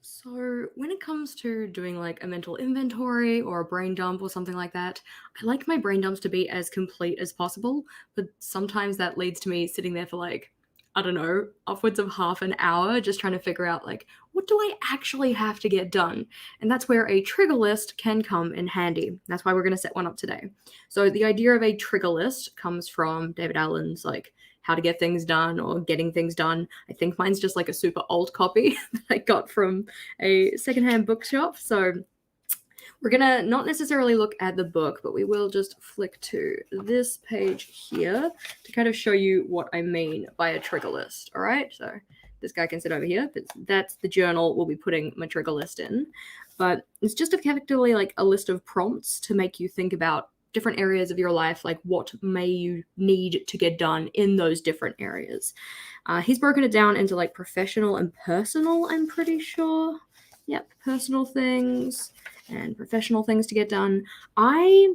So, when it comes to doing like a mental inventory or a brain dump or something like that, I like my brain dumps to be as complete as possible, but sometimes that leads to me sitting there for like, I don't know, upwards of half an hour just trying to figure out like, what do I actually have to get done? And that's where a trigger list can come in handy. That's why we're going to set one up today. So, the idea of a trigger list comes from David Allen's like how to get things done or getting things done. I think mine's just like a super old copy that I got from a secondhand bookshop. So we're gonna not necessarily look at the book, but we will just flick to this page here to kind of show you what I mean by a trigger list. All right, so this guy can sit over here, but that's the journal we'll be putting my trigger list in. But it's just effectively like a list of prompts to make you think about different areas of your life, like what may you need to get done in those different areas. He's broken it down into like professional and personal, I'm pretty sure. Yep, personal things and professional things to get done. I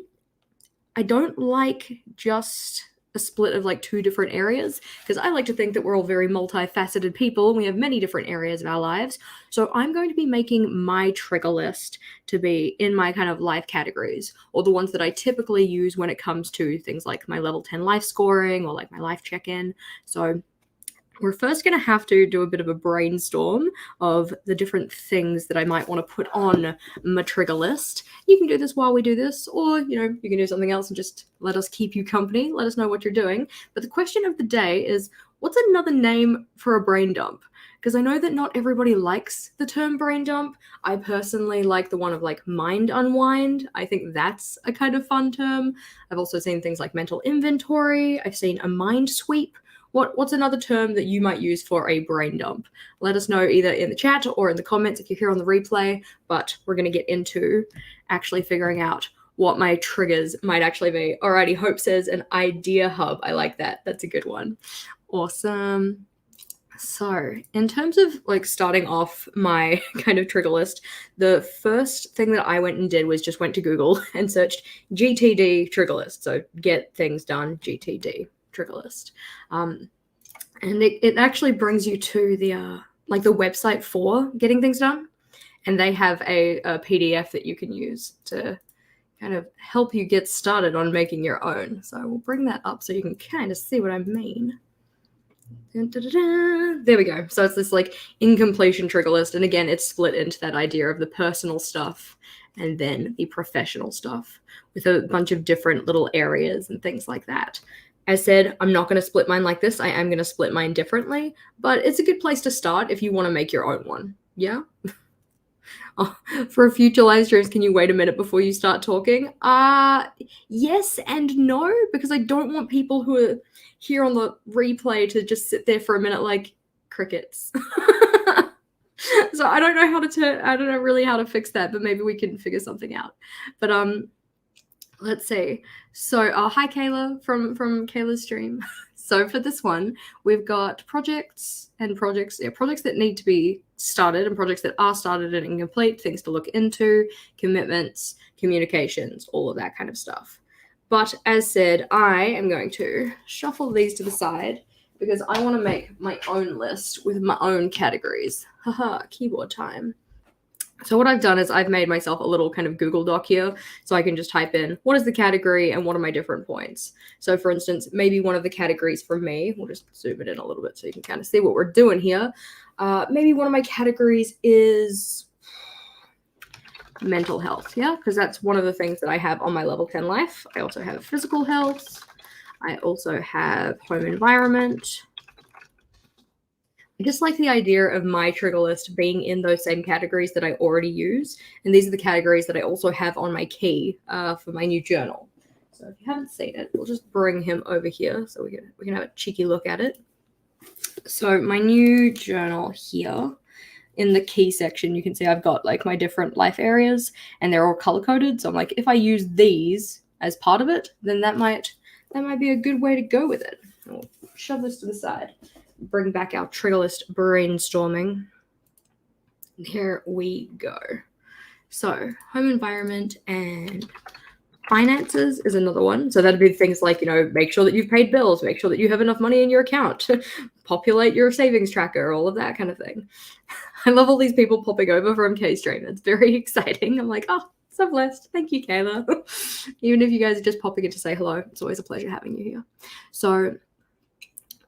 don't like just a split of like two different areas, because I like to think that we're all very multifaceted people and we have many different areas of our lives. So I'm going to be making my trigger list to be in my kind of life categories, or the ones that I typically use when it comes to things like my level 10 life scoring or like my life check-in. So we're first going to have to do a bit of a brainstorm of the different things that I might want to put on my trigger list. You can do this while we do this, or, you can do something else and just let us keep you company. Let us know what you're doing. But the question of the day is, what's another name for a brain dump? Because I know that not everybody likes the term brain dump. I personally like the one of like mind unwind. I think that's a kind of fun term. I've also seen things like mental inventory. I've seen a mind sweep. What's another term that you might use for a brain dump? Let us know either in the chat or in the comments if you're here on the replay, but we're going to get into actually figuring out what my triggers might actually be. Alrighty, Hope says an idea hub. I like that. That's a good one. Awesome. So in terms of like starting off my kind of trigger list, the first thing that I went and did was just went to Google and searched GTD Trigger List. So get things done, GTD trigger list. And it actually brings you to the like the website for getting things done. And they have a PDF that you can use to kind of help you get started on making your own. So we'll bring that up so you can kind of see what I mean. There we go. So it's this like incompletion trigger list. And again, it's split into that idea of the personal stuff and then the professional stuff with a bunch of different little areas and things like that. As said, I'm not going to split mine like this. I am going to split mine differently, but it's a good place to start if you want to make your own one. Yeah? For future live streams, can you wait a minute before you start talking? Yes and no, because I don't want people who are here on the replay to just sit there for a minute like crickets. So I don't know really how to fix that, but maybe we can figure something out. But let's see. So, hi Kayla from Kayla's stream. So for this one, we've got projects that need to be started and projects that are started and incomplete, things to look into, commitments, communications, all of that kind of stuff. But as said, I am going to shuffle these to the side because I want to make my own list with my own categories. Haha, keyboard time. So what I've done is I've made myself a little kind of Google Doc here, so I can just type in what is the category and what are my different points. So for instance, maybe one of the categories for me, we'll just zoom it in a little bit so you can kind of see what we're doing here. Maybe one of my categories is mental health, yeah, because that's one of the things that I have on my level 10 life. I also have physical health. I also have home environment. I just like the idea of my trigger list being in those same categories that I already use. And these are the categories that I also have on my key for my new journal. So if you haven't seen it, we'll just bring him over here so we can have a cheeky look at it. So my new journal here, in the key section, you can see I've got like my different life areas and they're all color coded. So I'm like, if I use these as part of it, then that might be a good way to go with it. We'll shove this to the side. Bring back our trigger list brainstorming. Here we go. So home environment and finances is another one. So that'd be things like, make sure that you've paid bills, make sure that you have enough money in your account, populate your savings tracker, all of that kind of thing. I love all these people popping over from K-Stream. It's very exciting. I'm like, oh, so blessed. Thank you, Kayla. Even if you guys are just popping in to say hello, it's always a pleasure having you here. So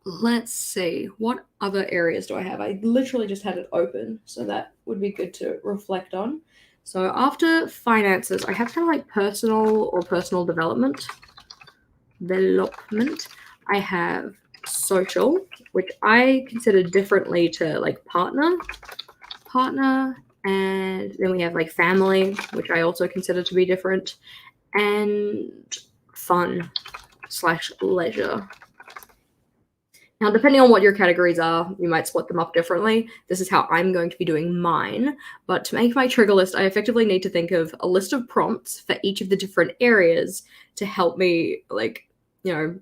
let's see, what other areas do I have? I literally just had it open, so that would be good to reflect on. So after finances, I have kind of like personal or personal development. I have social, which I consider differently to like partner, and then we have like family, which I also consider to be different, and fun/leisure. Now, depending on what your categories are, you might split them up differently. This is how I'm going to be doing mine. But to make my trigger list, I effectively need to think of a list of prompts for each of the different areas to help me, like,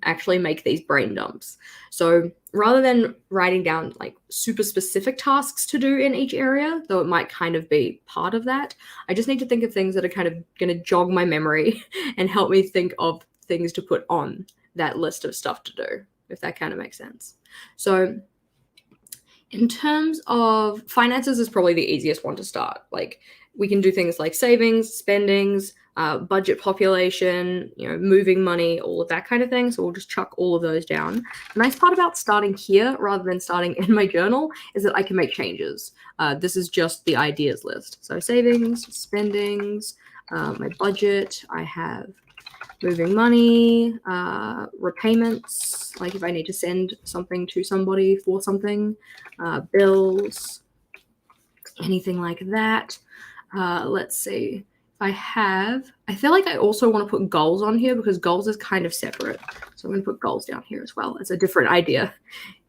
actually make these brain dumps. So rather than writing down like super specific tasks to do in each area, though it might kind of be part of that, I just need to think of things that are kind of going to jog my memory and help me think of things to put on that list of stuff to do, if that kind of makes sense. So in terms of finances is probably the easiest one to start. Like we can do things like savings, spendings, budget, population, moving money, all of that kind of thing. So we'll just chuck all of those down. The nice part about starting here rather than starting in my journal is that I can make changes. This is just the ideas list. So savings, spendings, my budget, I have moving money, repayments, like if I need to send something to somebody for something, bills, anything like that. Let's see. I feel like I also want to put goals on here because goals is kind of separate. So I'm going to put goals down here as well. It's a different idea.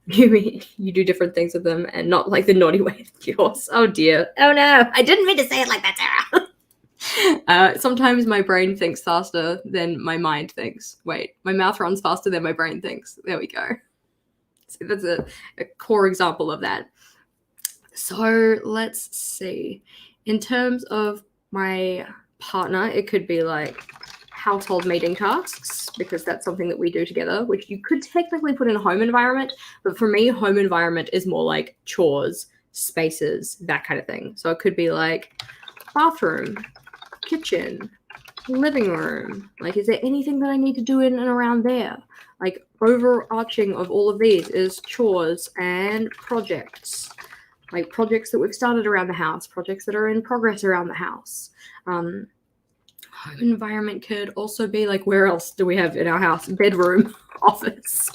You do different things with them and not like the naughty way of yours. Oh dear. Oh no. I didn't mean to say it like that, Sarah. Sometimes my brain thinks faster than my mind thinks. Wait, my mouth runs faster than my brain thinks. There we go. So that's a core example of that. So let's see. In terms of my partner, it could be like household meeting tasks, because that's something that we do together, which you could technically put in a home environment. But for me, home environment is more like chores, spaces, that kind of thing. So it could be like bathroom, kitchen, living room. Like, is there anything that I need to do in and around there? Like, overarching of all of these is chores and projects. Like projects that we've started around the house, projects that are in progress around the house. Home environment could also be like, where else do we have in our house? Bedroom, office.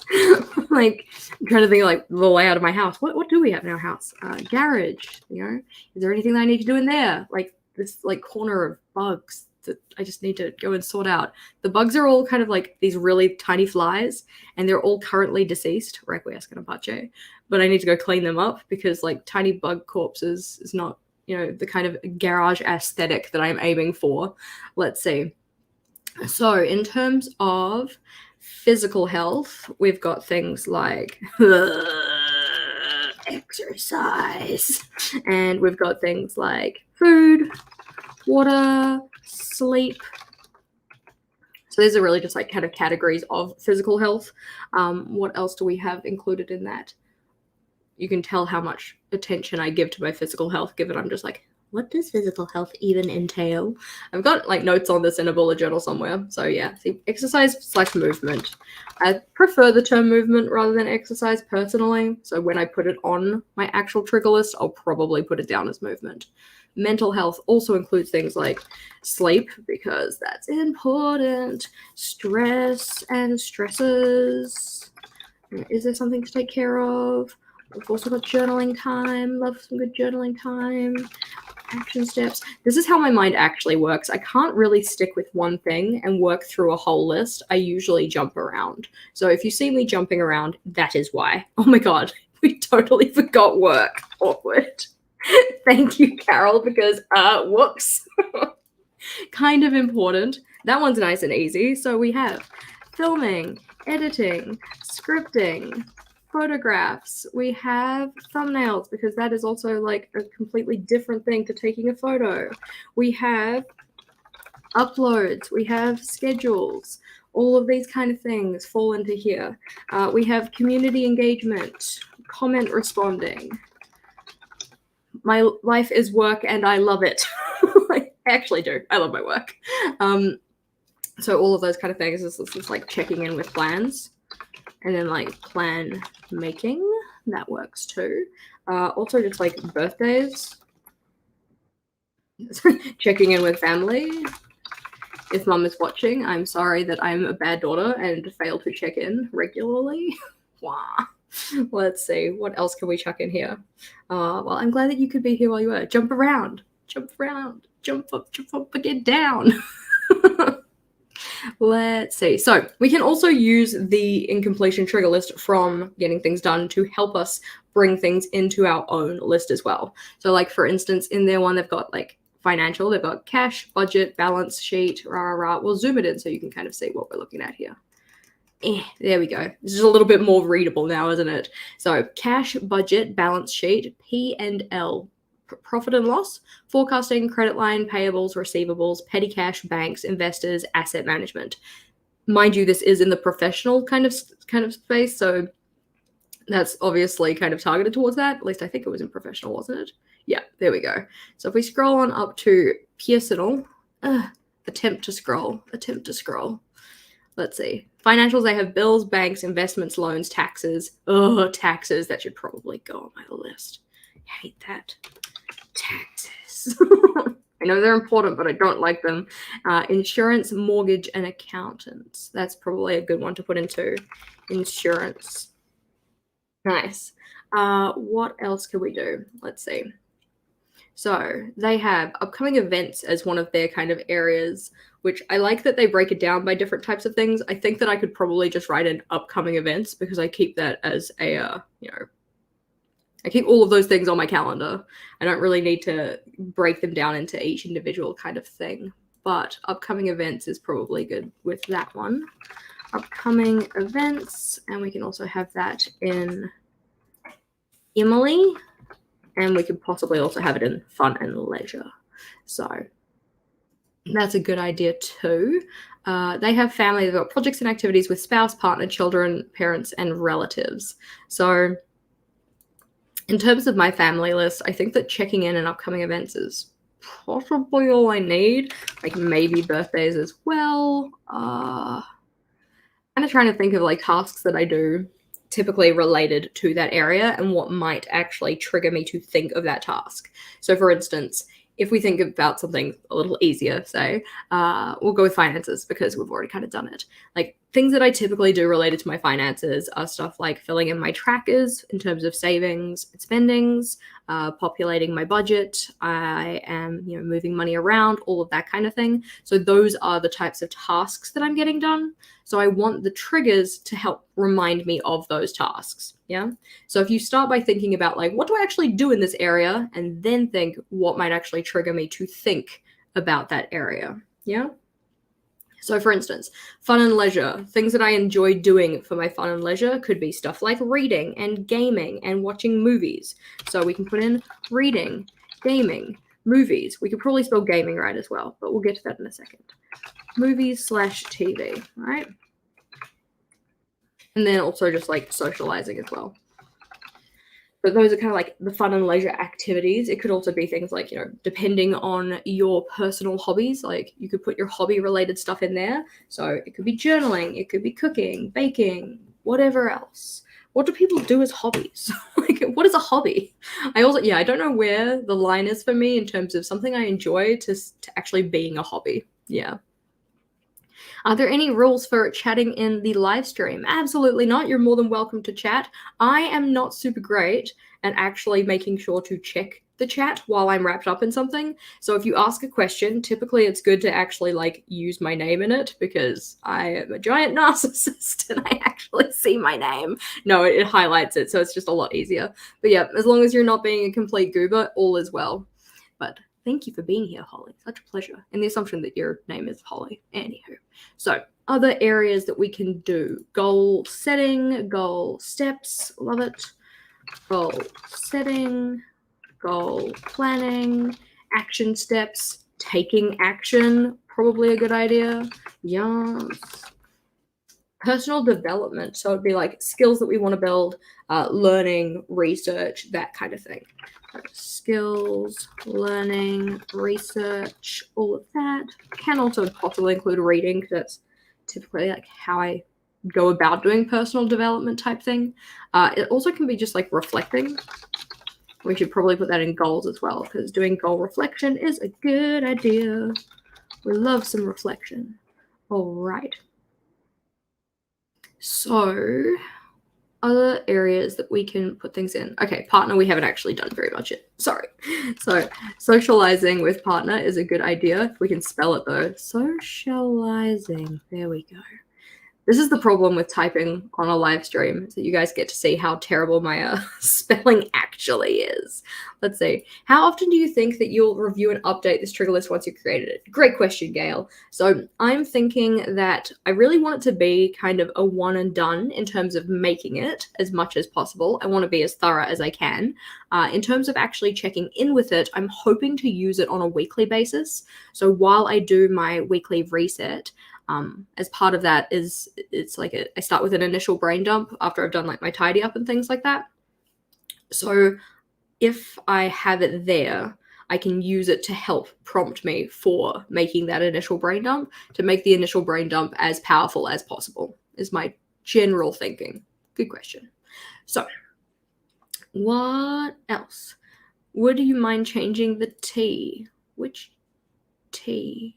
Like, I'm trying to think like the layout of my house. What do we have in our house? Garage, is there anything that I need to do in there? Like this like corner of bugs that I just need to go and sort out. The bugs are all kind of like these really tiny flies, and they're all currently deceased. Requiescant Apache. But I need to go clean them up because like tiny bug corpses is not, the kind of garage aesthetic that I'm aiming for. Let's see. So in terms of physical health, we've got things like exercise, and we've got things like food, water, sleep. So these are really just like kind of categories of physical health. What else do we have included in that? You can tell how much attention I give to my physical health, given I'm just like, what does physical health even entail? I've got like notes on this in a bullet journal somewhere. So yeah, see, exercise/movement. I prefer the term movement rather than exercise personally. So when I put it on my actual trigger list, I'll probably put it down as movement. Mental health also includes things like sleep, because that's important. Stress and stresses. Is there something to take care of? We've also got journaling time. Love some good journaling time. Action steps. This is how my mind actually works. I can't really stick with one thing and work through a whole list. I usually jump around. So if you see me jumping around, that is why. Oh my God, we totally forgot work. Awkward. Thank you, Carol, because whoops. Kind of important. That one's nice and easy. So we have filming, editing, scripting, photographs. We have thumbnails, because that is also like a completely different thing to taking a photo. We have uploads. We have schedules. All of these kind of things fall into here. We have community engagement, comment responding. my life is work and I love it. I actually do. I love my work. So all of those kind of things is like checking in with plans. And then like plan making, that works too. Also just like birthdays, checking in with family. If mum is watching, I'm sorry that I'm a bad daughter and fail to check in regularly. Wow. Let's see, what else can we chuck in here? Well, I'm glad that you could be here while you were. Jump around, jump up, and get down. Let's see. So we can also use the incompletion trigger list from getting things done to help us bring things into our own list as well. So like, for instance, in their one, they've got like financial, they've got cash, budget, balance sheet, We'll zoom it in so you can kind of see what we're looking at here. There we go. This is a little bit more readable now, isn't it? So cash, budget, balance sheet, P&L, profit and loss, forecasting, credit line, payables, receivables, petty cash, banks, investors, asset management. Mind you, this is in the professional kind of space, so that's obviously kind of targeted towards that. At least I think it was in professional, wasn't it? Yeah, there we go. So if we scroll on up to personal, attempt to scroll. Let's see. Financials, they have bills, banks, investments, loans, taxes. Oh, taxes. That should probably go on my list. I hate that. Taxes. I know they're important, but I don't like them. Insurance, mortgage, and accountants. That's probably a good one to put into insurance. Nice. What else can we do? Let's see. So they have upcoming events as one of their kind of areas, which I like that they break it down by different types of things. I think that I could probably just write in upcoming events because I keep that as a, I keep all of those things on my calendar. I don't really need to break them down into each individual kind of thing, but upcoming events is probably good with that one. Upcoming events, and we can also have that in Emily. And we could possibly also have it in fun and leisure. So that's a good idea too. They have family, they've got projects and activities with spouse, partner, children, parents, and relatives. So in terms of my family list, I think that checking in and upcoming events is possibly all I need. Like maybe birthdays as well. Kind of trying to think of like tasks that I do typically related to that area and what might actually trigger me to think of that task. So for instance, if we think about something a little easier, say, we'll go with finances because we've already kind of done it. Like things that I typically do related to my finances are stuff like filling in my trackers in terms of savings and spendings, populating my budget. I am, moving money around, all of that kind of thing. So those are the types of tasks that I'm getting done. So I want the triggers to help remind me of those tasks. Yeah. So if you start by thinking about like, what do I actually do in this area? And then think what might actually trigger me to think about that area. Yeah. So for instance, fun and leisure, things that I enjoy doing for my fun and leisure could be stuff like reading and gaming and watching movies. So we can put in reading, gaming, movies. We could probably spell gaming right as well, but we'll get to that in a second. Movies/TV, right? And then also just like socializing as well. But those are kind of like the fun and leisure activities. It could also be things like, depending on your personal hobbies, like you could put your hobby related stuff in there. So it could be journaling, it could be cooking, baking, whatever else. What do people do as hobbies? Like, what is a hobby? I don't know where the line is for me in terms of something I enjoy to actually being a hobby. Yeah. Are there any rules for chatting in the live stream? Absolutely not. You're more than welcome to chat. I am not super great at actually making sure to check the chat while I'm wrapped up in something. So if you ask a question, typically it's good to actually like use my name in it because I am a giant narcissist and I actually see my name. No, it highlights it, so it's just a lot easier. But yeah, as long as you're not being a complete goober, all is well. But thank you for being here, Holly. Such a pleasure. And the assumption that your name is Holly. Anywho. So other areas that we can do. Goal setting, goal steps. Love it. Goal setting, goal planning, action steps, taking action. Probably a good idea. Yes. Personal development. So it'd be like skills that we want to build, learning, research, that kind of thing. skills, learning, research, all of that. Can also possibly include reading, because that's typically like how I go about doing personal development type thing. It also can be just like reflecting. We should probably put that in goals as well, because doing goal reflection is a good idea. We love some reflection. All right. So other areas that we can put things in. Okay, partner, we haven't actually done very much yet. Sorry. So socializing with partner is a good idea. If we can spell it though. Socializing. There we go. This is the problem with typing on a live stream, so you guys get to see how terrible my spelling actually is. Let's see. How often do you think that you'll review and update this trigger list once you've created it? Great question, Gail. So I'm thinking that I really want it to be kind of a one and done in terms of making it as much as possible. I want to be as thorough as I can. In terms of actually checking in with it, I'm hoping to use it on a weekly basis. So while I do my weekly reset, as part of that it's like I start with an initial brain dump after I've done like my tidy up and things like that. So if I have it there, I can use it to help prompt me for making that initial brain dump, to make the initial brain dump as powerful as possible, is my general thinking. Good question. So what else? Would you mind changing the T? Which T?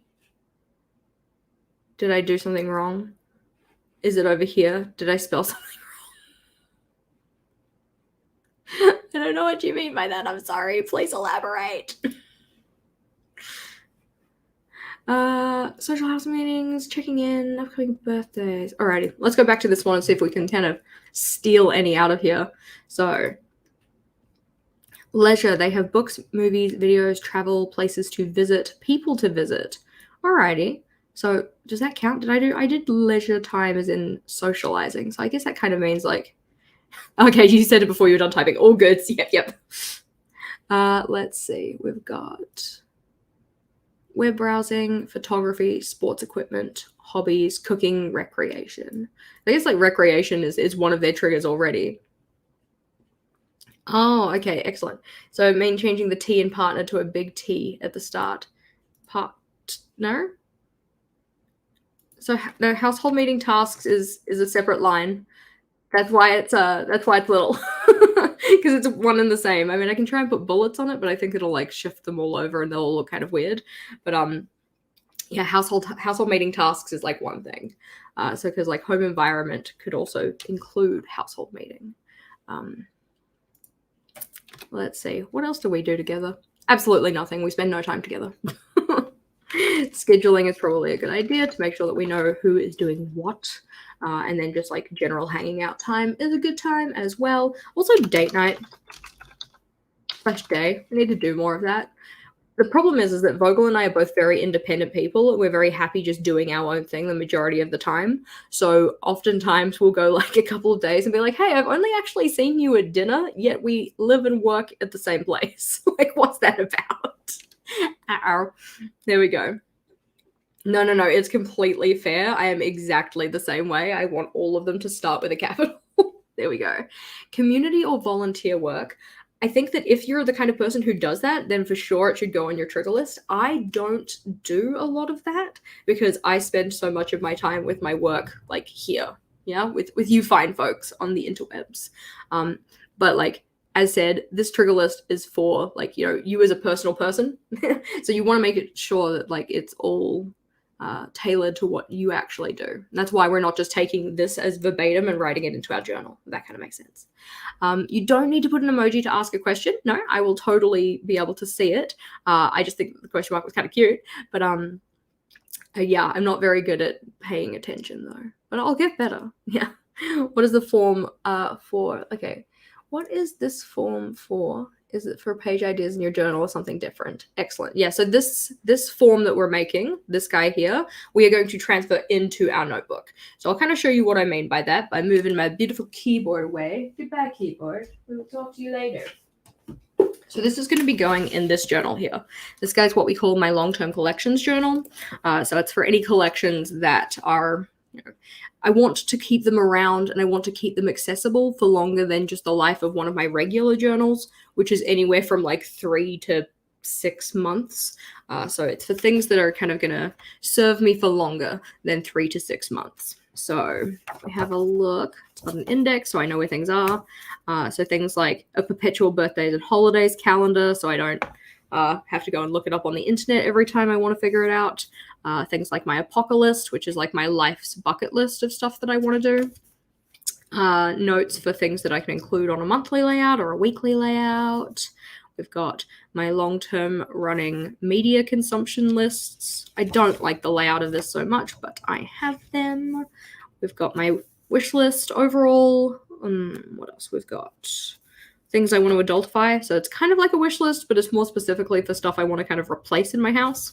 Did I do something wrong? Is it over here? Did I spell something wrong? I don't know what you mean by that. I'm sorry. Please elaborate. Social house meetings, checking in, upcoming birthdays. Alrighty, let's go back to this one and see if we can kind of steal any out of here. So, leisure. They have books, movies, videos, travel, places to visit, people to visit. Alrighty. So does that count? I did leisure time as in socializing. So I guess that kind of means like, okay, you said it before you were done typing. All good. Yep. Let's see. We've got web browsing, photography, sports equipment, hobbies, cooking, recreation. I guess like recreation is one of their triggers already. Oh, okay. Excellent. So changing the T in partner to a big T at the start. Partner? So no, household meeting tasks is a separate line. That's why it's little, because it's one and the same. I mean, I can try and put bullets on it, but I think it'll like shift them all over and they'll all look kind of weird. But yeah, household meeting tasks is like one thing. So because like home environment could also include household meeting. Let's see, what else do we do together? Absolutely nothing. We spend no time together. Scheduling is probably a good idea to make sure that we know who is doing what. And then just like general hanging out time is a good time as well. Also date night / day. We need to do more of that. The problem is that Vogel and I are both very independent people. We're very happy just doing our own thing the majority of the time. So oftentimes we'll go like a couple of days and be like, hey, I've only actually seen you at dinner, yet we live and work at the same place. Like, what's that about? There we go. No, it's completely fair. I am exactly the same way. I want all of them to start with a capital. There we go. Community or volunteer work. I think that if you're the kind of person who does that, then for sure it should go on your trigger list. I don't do a lot of that because I spend so much of my time with my work like here, yeah, with you fine folks on the interwebs. But like, as said, this trigger list is for like, you as a personal person. So you want to make it sure that like it's all tailored to what you actually do. And that's why we're not just taking this as verbatim and writing it into our journal. That kind of makes sense. You don't need to put an emoji to ask a question. No, I will totally be able to see it. I just think the question mark was kind of cute. But yeah, I'm not very good at paying attention though. But I'll get better. Yeah. What is the form for? Okay. What is this form for? Is it for page ideas in your journal or something different? Excellent. Yeah, so this form that we're making, this guy here, we are going to transfer into our notebook. So I'll kind of show you what I mean by that by moving my beautiful keyboard away. Goodbye, keyboard. We'll talk to you later. So this is going to be going in this journal here. This guy's what we call my long-term collections journal. So it's for any collections that are I want to keep them around and I want to keep them accessible for longer than just the life of one of my regular journals, which is anywhere from like 3 to 6 months. So it's for things that are kind of going to serve me for longer than 3 to 6 months. So we have a look. It's got an index, so I know where things are. So things like a perpetual birthdays and holidays calendar, so I don't have to go and look it up on the internet every time I want to figure it out. Things like my apocalypse, which is like my life's bucket list of stuff that I want to do. Notes for things that I can include on a monthly layout or a weekly layout. We've got my long-term running media consumption lists. I don't like the layout of this so much, but I have them. We've got my wish list overall. What else we've got? Things I want to adultify. So it's kind of like a wish list, but it's more specifically for stuff I want to kind of replace in my house.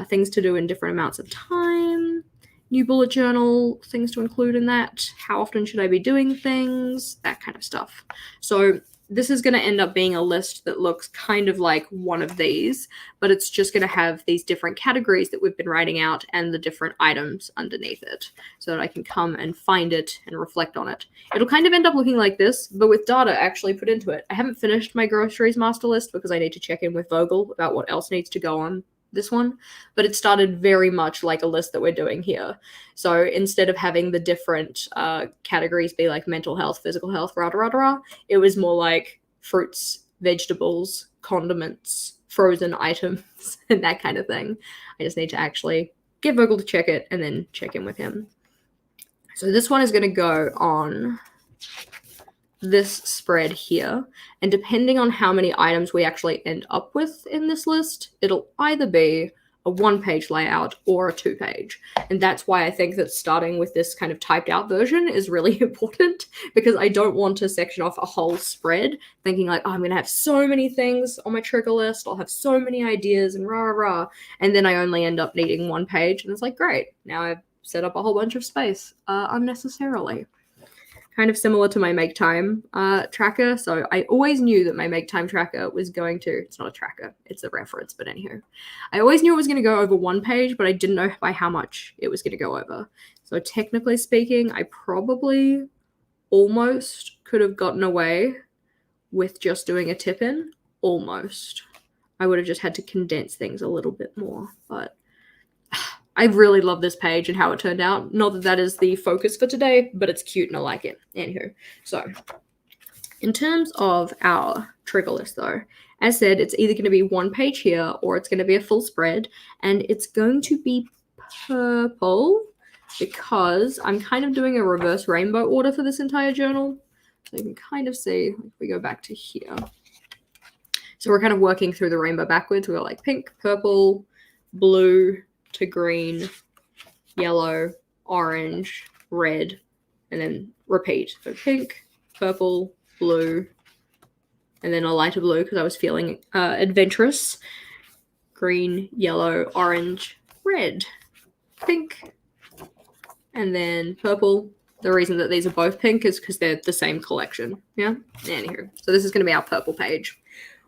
Things to do in different amounts of time. New bullet journal, things to include in that. How often should I be doing things? That kind of stuff. So this is going to end up being a list that looks kind of like one of these, but it's just going to have these different categories that we've been writing out and the different items underneath it so that I can come and find it and reflect on it. It'll kind of end up looking like this, but with data actually put into it. I haven't finished my groceries master list because I need to check in with Vogel about what else needs to go on this one, but it started very much like a list that we're doing here. So instead of having the different categories be like mental health, physical health, it was more like fruits, vegetables, condiments, frozen items, and that kind of thing. I just need to actually get Vogel to check it and then check in with him. So this one is going to go on this spread here, and depending on how many items we actually end up with in this list, it'll either be a 1-page layout or a 2-page. And that's why I think that starting with this kind of typed out version is really important, because I don't want to section off a whole spread thinking like, oh, I'm gonna have so many things on my trigger list, I'll have so many ideas and and then I only end up needing 1 page, and it's like, great, now I've set up a whole bunch of space unnecessarily. Kind of similar to my make time tracker. So I always knew that my make time tracker was going to, it's not a tracker, it's a reference, but anywho. I always knew it was going to go over 1 page, but I didn't know by how much it was going to go over. So technically speaking, I probably almost could have gotten away with just doing a tip in. Almost. I would have just had to condense things a little bit more, but I really love this page and how it turned out. Not that that is the focus for today, but it's cute and I like it. Anywho, so in terms of our trigger list though, as said, it's either going to be 1 page here or it's going to be a full spread, and it's going to be purple because I'm kind of doing a reverse rainbow order for this entire journal. So you can kind of see, if we go back to here. So we're kind of working through the rainbow backwards. We're like pink, purple, blue, to green, yellow, orange, red, and then repeat. So pink, purple, blue, and then a lighter blue because I was feeling adventurous. Green, yellow, orange, red, pink, and then purple. The reason that these are both pink is because they're the same collection. Yeah? Anywho, so this is going to be our purple page,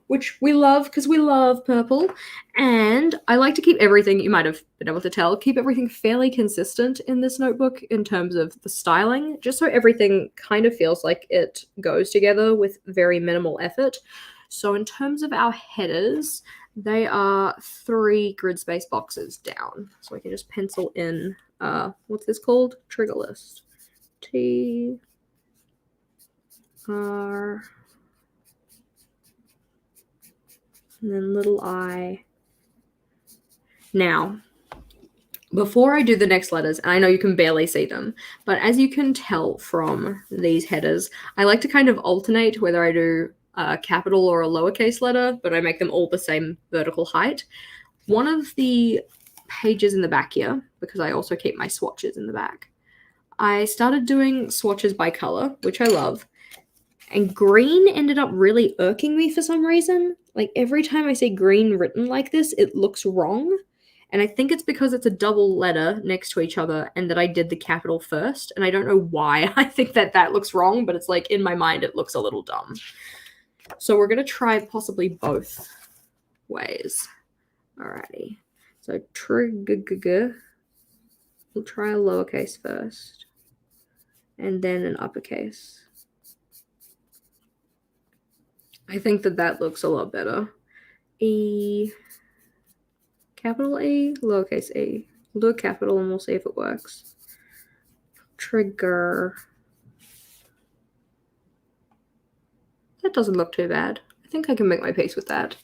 which we love because we love purple. And I like to keep everything, you might have been able to tell, keep everything fairly consistent in this notebook in terms of the styling, just so everything kind of feels like it goes together with very minimal effort. So in terms of our headers, they are 3 grid space boxes down. So I can just pencil in, what's this called? Trigger list. T R and then little I. Now, before I do the next letters, and I know you can barely see them, but as you can tell from these headers, I like to kind of alternate whether I do a capital or a lowercase letter, but I make them all the same vertical height. One of the pages in the back here, because I also keep my swatches in the back, I started doing swatches by color, which I love. And green ended up really irking me for some reason. Like every time I see green written like this, it looks wrong. And I think it's because it's a double letter next to each other and that I did the capital first. And I don't know why I think that that looks wrong, but it's like in my mind, it looks a little dumb. So we're going to try possibly both ways. Alrighty. So trigger We'll try a lowercase first, and then an uppercase. I think that looks a lot better. E, capital E, lowercase e. We'll do a capital and we'll see if it works. Trigger. That doesn't look too bad. I think I can make my peace with that.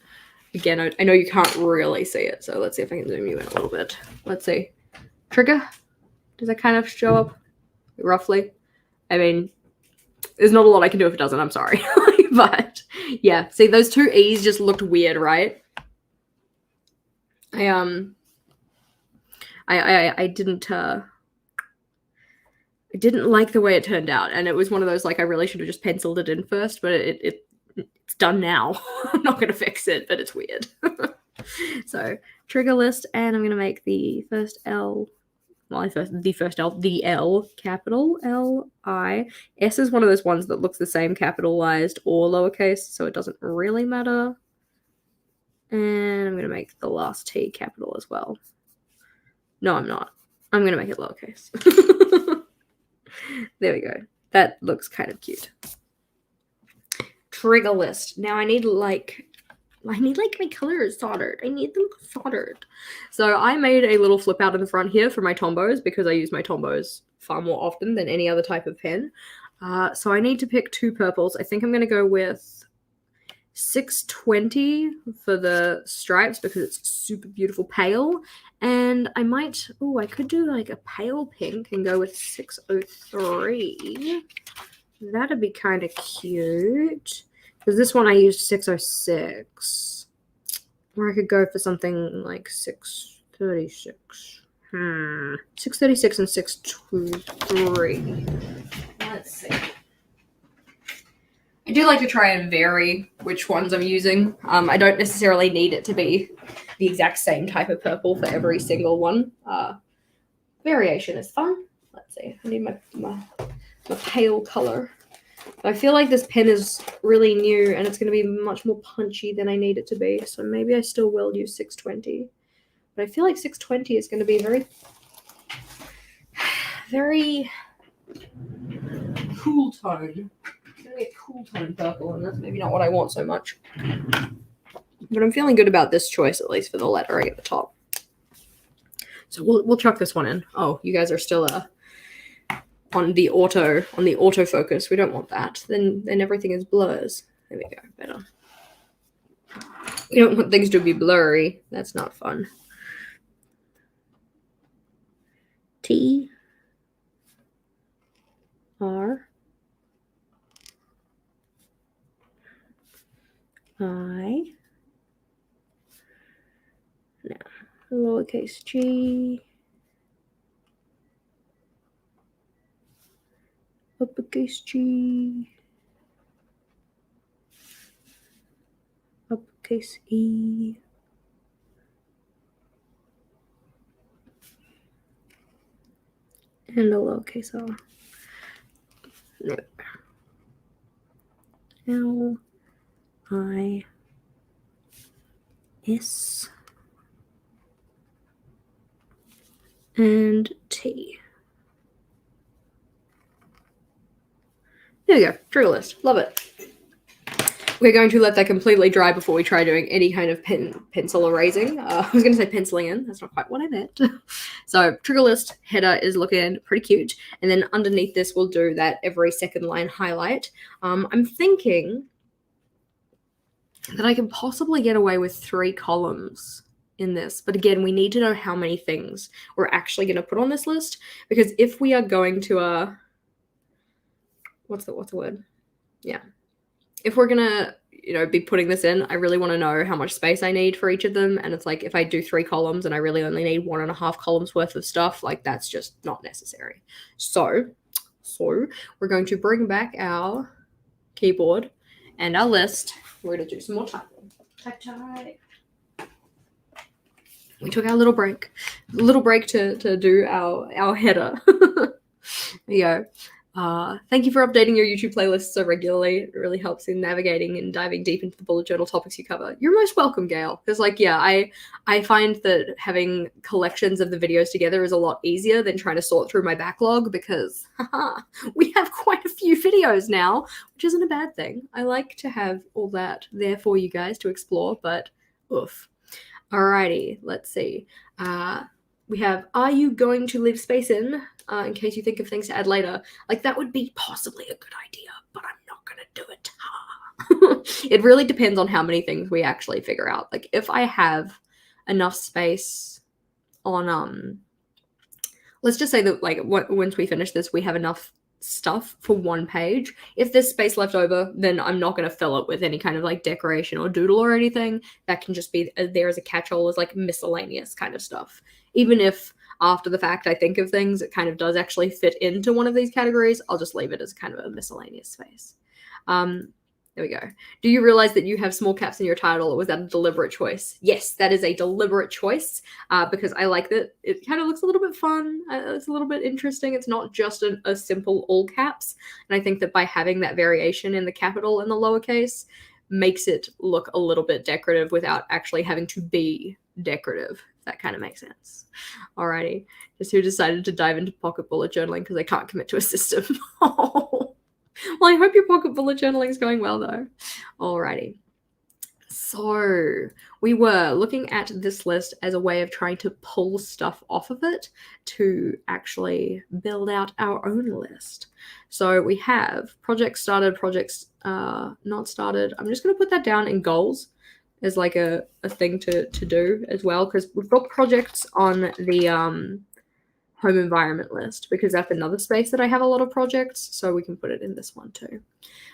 Again, I know you can't really see it, so let's see if I can zoom you in a little bit. Let's see. Trigger. Does that kind of show up roughly? I mean, there's not a lot I can do if it doesn't, I'm sorry. But yeah, see, those two E's just looked weird, right? I didn't like the way it turned out, and it was one of those, like, I really should have just penciled it in first, but it's done now. I'm not going to fix it, but it's weird. So, trigger list, and I'm going to make the first L, well, the L, capital L-I. S is one of those ones that looks the same capitalized or lowercase, so it doesn't really matter. And I'm going to make the last T capital as well. No, I'm not. I'm going to make it lowercase. There we go. That looks kind of cute. Trigger list. Now I need like my colors soldered. I need them soldered. So I made a little flip out in the front here for my Tombos because I use my Tombos far more often than any other type of pen. So I need to pick two purples. I think I'm going to go with 620 for the stripes because it's super beautiful pale. And I might, I could do like a pale pink and go with 603. That'd be kind of cute. Because this one I used 606. Or I could go for something like 636. 636 and 623. Let's see. I do like to try and vary which ones I'm using. I don't necessarily need it to be the exact same type of purple for every single one. Variation is fun. Let's see. I need my pale color. I feel like this pen is really new and it's going to be much more punchy than I need it to be. So maybe I still will use 620. But I feel like 620 is going to be very, very cool tone. It's going to be a cool tone purple, and that's maybe not what I want so much. But I'm feeling good about this choice, at least for the lettering at the top. So we'll chuck this one in. Oh, you guys are still on the autofocus. We don't want that. Then everything is blurs. There we go. Better. We don't want things to be blurry. That's not fun. T R I. Now, lowercase g. Uppercase G, uppercase E, and a lowercase r. L, I, S, and T. There we go. Trigger list. Love it. We're going to let that completely dry before we try doing any kind of pencil erasing. I was going to say penciling in. That's not quite what I meant. So trigger list header is looking pretty cute. And then underneath this, we'll do that every second line highlight. I'm thinking that I can possibly get away with 3 columns in this. But again, we need to know how many things we're actually going to put on this list. Because if we are going to what's the word? Yeah. If we're gonna, be putting this in, I really want to know how much space I need for each of them. And it's like, if I do 3 columns and I really only need 1.5 columns worth of stuff, like that's just not necessary. So we're going to bring back our keyboard and our list. We're gonna do some more typing. Type. We took our little break to do our header. There you go. Thank you for updating your YouTube playlists so regularly. It really helps in navigating and diving deep into the bullet journal topics you cover. You're most welcome, Gail. Because, like, yeah, I find that having collections of the videos together is a lot easier than trying to sort through my backlog because we have quite a few videos now, which isn't a bad thing. I like to have all that there for you guys to explore, but oof. Alrighty, let's see. We have, are you going to leave space in case you think of things to add later? Like, that would be possibly a good idea, but I'm not going to do it. It really depends on how many things we actually figure out. Like, if I have enough space on, let's just say that, like, once we finish this, we have enough stuff for one page. If there's space left over, then I'm not going to fill it with any kind of, like, decoration or doodle or anything. That can just be there as a catch-all, as, like, miscellaneous kind of stuff. Even if after the fact I think of things, it kind of does actually fit into one of these categories, I'll just leave it as kind of a miscellaneous space. There we go. Do you realize that you have small caps in your title, or was that a deliberate choice? Yes, that is a deliberate choice because I like that it kind of looks a little bit fun. It's a little bit interesting. It's not just a simple all caps. And I think that by having that variation in the capital and the lowercase makes it look a little bit decorative without actually having to be decorative. That kind of makes sense. Alrighty. Just who decided to dive into pocket bullet journaling because they can't commit to a system. Well, I hope your pocket bullet journaling is going well, though. Alrighty. So we were looking at this list as a way of trying to pull stuff off of it to actually build out our own list. So we have projects started, projects not started. I'm just going to put that down in goals as like a thing to do as well, because we've got projects on the home environment list because that's another space that I have a lot of projects, so we can put it in this one too.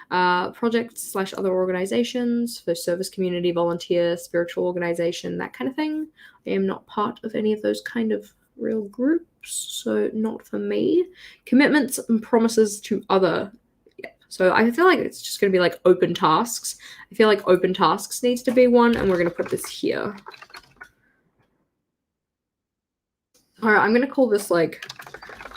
Projects / other organizations for service, community, volunteer, spiritual organization, that kind of thing. I am not part of any of those kind of real groups, so not for me. Commitments and promises to other. So I feel like it's just going to be like open tasks. I feel like open tasks needs to be one, and we're going to put this here. All right, I'm going to call this like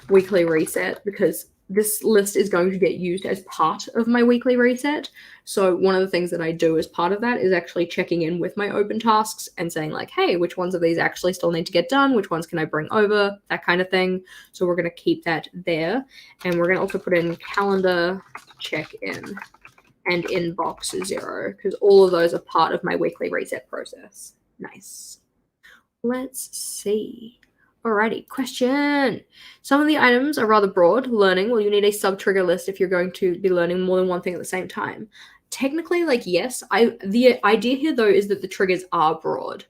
weekly reset because this list is going to get used as part of my weekly reset. So one of the things that I do as part of that is actually checking in with my open tasks and saying like, hey, which ones of these actually still need to get done? Which ones can I bring over? That kind of thing. So we're going to keep that there. And we're going to also put in calendar check-in and inbox 0 because all of those are part of my weekly reset process. Nice. Let's see. Alrighty, question. Some of the items are rather broad. Learning, well, you need a sub-trigger list if you're going to be learning more than one thing at the same time. Technically, like, yes. The idea here, though, is that the triggers are broad.